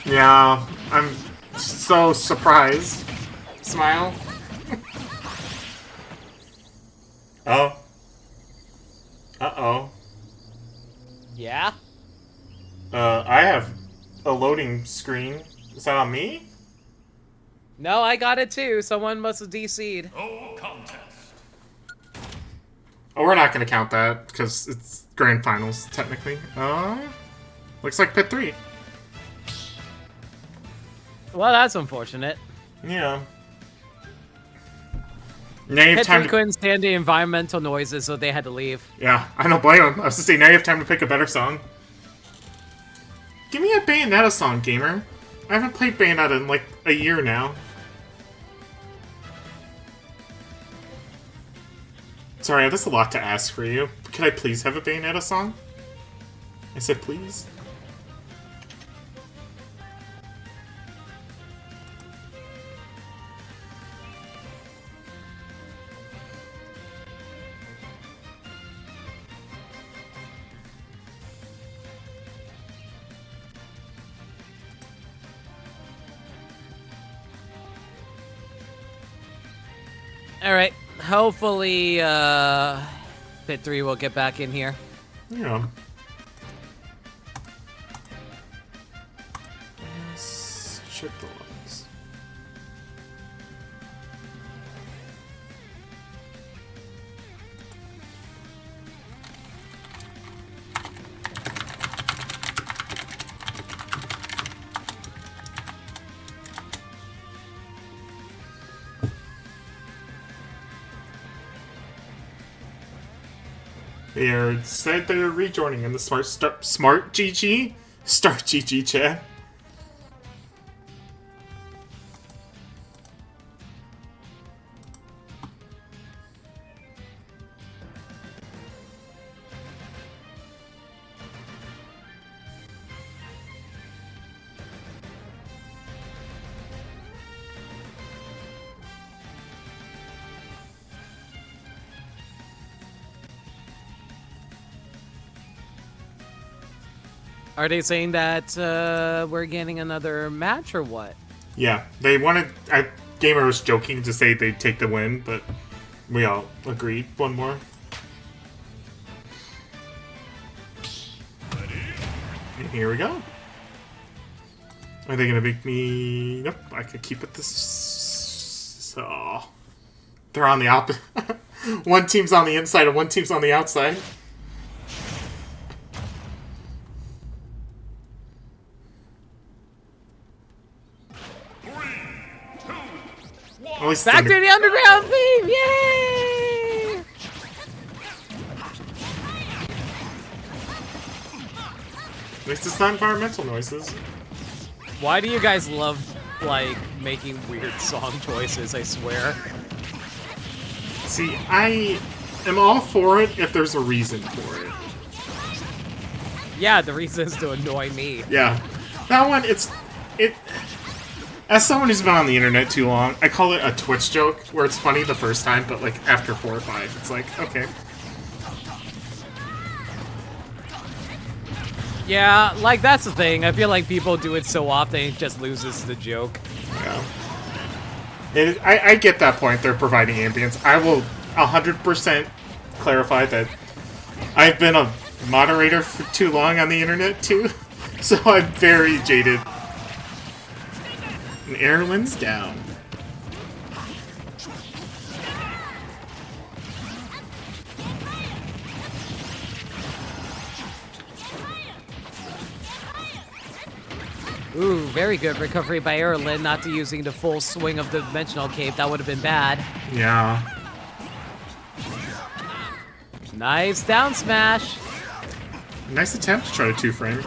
Yeah, I'm so surprised. Smile. Oh. Uh-oh. Yeah? I have a loading screen. Is that on me? No, I got it too. Someone must have DC'd. No contest. Oh, we're not gonna count that, because it's grand finals, technically. Looks like pit 3. Well, that's unfortunate. Yeah. Now you have Pit time 3 to... couldn't stand the environmental noises, so they had to leave. Yeah, I don't blame him. I was to say, now you have time to pick a better song. Give me a Bayonetta song, gamer. I haven't played Bayonetta in like a year now. Sorry, that's a lot to ask for you. Could I please have a Bayonetta song? I said please. Alright, hopefully, Pit 3 will get back in here. Yeah. Let's check the logs. They said they're rejoining in the smart GG Start GG chat. Are they saying that we're getting another match or what? Yeah, they wanted. Gamer was joking to say they'd take the win, but we all agreed. One more. And here we go. Are they gonna make me? Nope, I could keep it this. So they're on the opposite. One team's on the inside and one team's on the outside. At least Back to the underground theme! Yay! At least it's not environmental noises. Why do you guys love, like, making weird song choices, I swear? See, I am all for it if there's a reason for it. Yeah, the reason is to annoy me. Yeah. That one, it. As someone who's been on the internet too long, I call it a Twitch joke, where it's funny the first time, but like after 4 or 5, it's like, okay. Yeah, like, that's the thing. I feel like people do it so often, it just loses the joke. Yeah. I get that point, they're providing ambience. I will 100% clarify that I've been a moderator for too long on the internet too, so I'm very jaded. And Erlen's down. Ooh, very good recovery by Erlen, not using the full swing of the Dimensional Cape. That would have been bad. Yeah. Nice down smash. Nice attempt to try to 2-frame.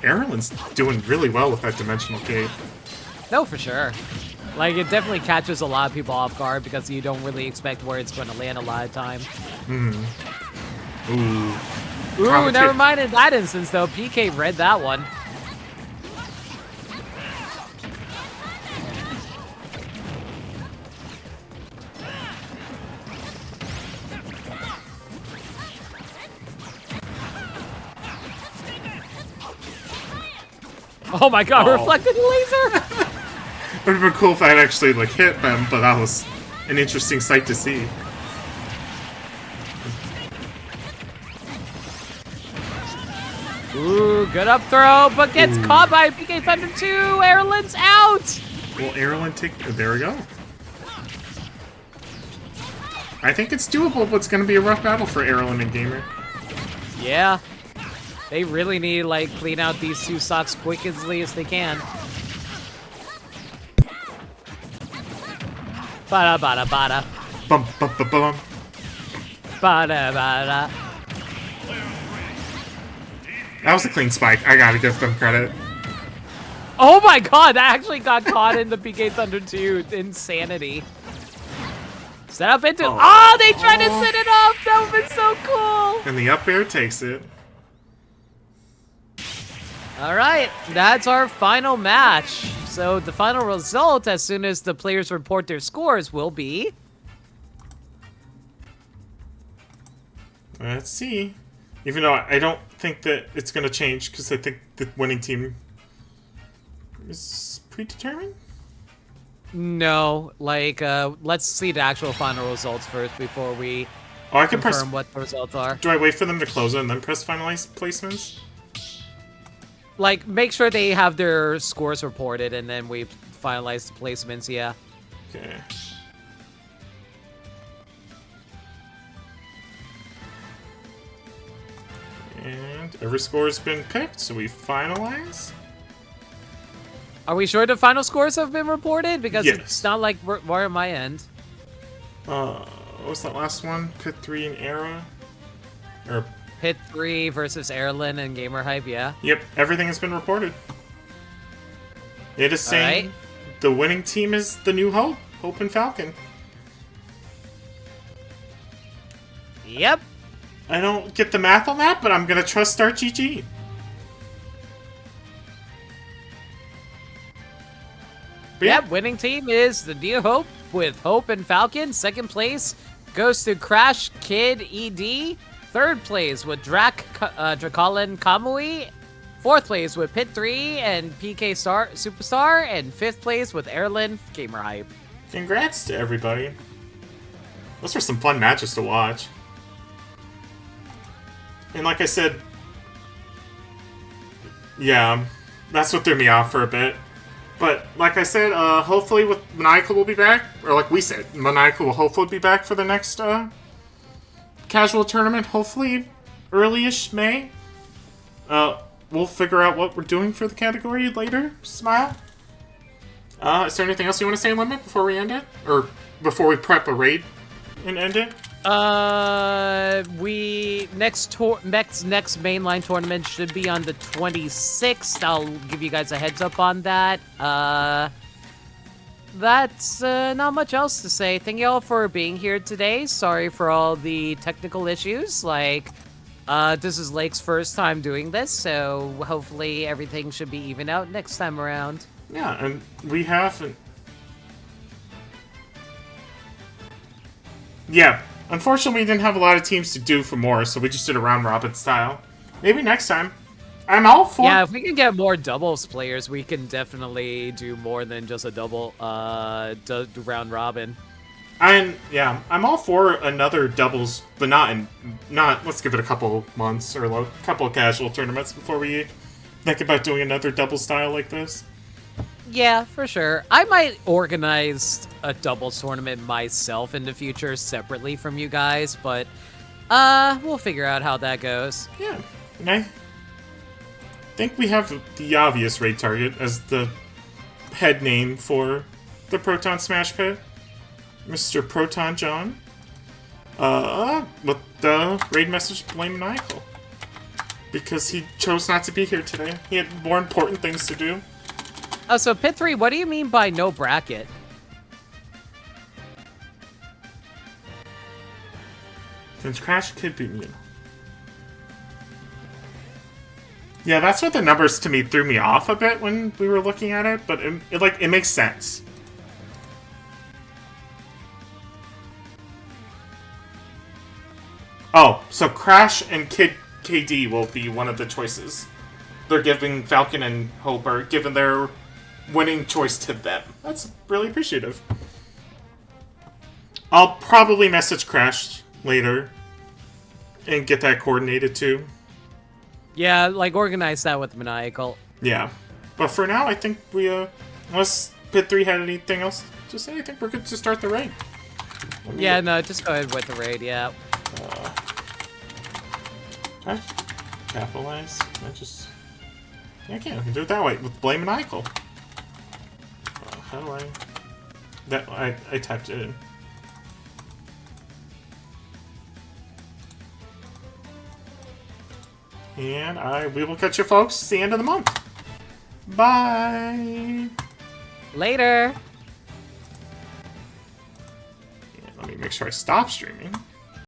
Erlen's doing really well with that Dimensional Cape. No, for sure. Like, it definitely catches a lot of people off guard because you don't really expect where it's going to land a lot of time. Ooh. Ooh, never mind in that instance, though. PK read that one. Oh my god, reflected laser! It would have been cool if I'd actually like hit them, but that was an interesting sight to see. Ooh, good up throw, but gets caught by PK Thunder 2. Erlen's out! Will Erlen take... There we go. I think it's doable, but it's going to be a rough battle for Erlen and Gamer. Yeah. They really need to, like, clean out these two stocks quickly as they can. Bada bada bada. Bum bum bum bum. Bada bada. That was a clean spike. I gotta give them credit. Oh my god, that actually got caught in the PK Thunder 2. Insanity. Set up into... Oh, they tried to set it up! That would've been so cool! And the up air takes it. Alright, that's our final match. So the final result, as soon as the players report their scores, will be... Let's see. Even though I don't think that it's going to change, because I think the winning team is predetermined? No, like, let's see the actual final results first before we I can press... confirm what the results are. Do I wait for them to close it and then press finalize placements? Like, make sure they have their scores reported, and then we finalize the placements, yeah. Okay. And every score has been picked, so we finalize. Are we sure the final scores have been reported? Because Yes. it's not like we're on my end. What was that last one? Pit 3 and Era? Or... Pit 3 versus Erlen and Gamer Hype, yeah. Yep, everything has been reported. It is saying the winning team is the new Hope. Hope and Falcon. Yep. I don't get the math on that, but I'm gonna trust Start GG. But Yep, winning team is the New Hope with Hope and Falcon. Second place, goes to Crash Kid ED. Third place with Dracolin Kamui. Fourth place with Pit 3 and PK Superstar. And fifth place with Erlin Gamer Hype. Congrats to everybody. Those were some fun matches to watch. And like I said, yeah, that's what threw me off for a bit. But like I said, hopefully with Maniacal will be back, or like we said, Maniacal will hopefully be back for the next casual tournament. Hopefully early-ish May. We'll figure out what we're doing for the category later. Smile. Is there anything else you want to say, Limit, before we end it, or before we prep a raid and end it? We next mainline tournament should be on the 26th. I'll give you guys a heads up on that. That's not much else to say. Thank you all for being here today. Sorry for all the technical issues. This is Lake's first time doing this, so hopefully everything should be even out next time around. Yeah, and we have. Yeah. Unfortunately, we didn't have a lot of teams to do for more, so we just did a round-robin style. Maybe next time. I'm all for... Yeah, if we can get more doubles players, we can definitely do more than just a double round-robin. I'm all for another doubles, but not... Let's give it a couple months or a couple of casual tournaments before we think about doing another double style like this. Yeah, for sure. I might organize a doubles tournament myself in the future separately from you guys, but we'll figure out how that goes. Yeah, and I think we have the obvious raid target as the head name for the Proton Smash Pit, Mr. Proton John. With the raid message, blame Maniacal, because he chose not to be here today. He had more important things to do. Oh, so Pit 3, what do you mean by no bracket? Since Crash could be, yeah, that's what the numbers to me threw me off a bit when we were looking at it, but it makes sense. Oh, so Crash and Kid KD will be one of the choices. They're giving Falcon and Hope given their winning choice to them. That's really appreciative. I'll probably message Crash later and get that coordinated too. Yeah, organize that with Maniacal. Yeah. But for now, I think we, unless Pit 3 had anything else to say, I think we're good to start the raid. Yeah, no, just go ahead with the raid, yeah. Okay. Capitalize. I can't do it that way with blame Maniacal. How do I typed it in. And we will catch you folks at the end of the month. Bye. Later. Let me make sure I stop streaming.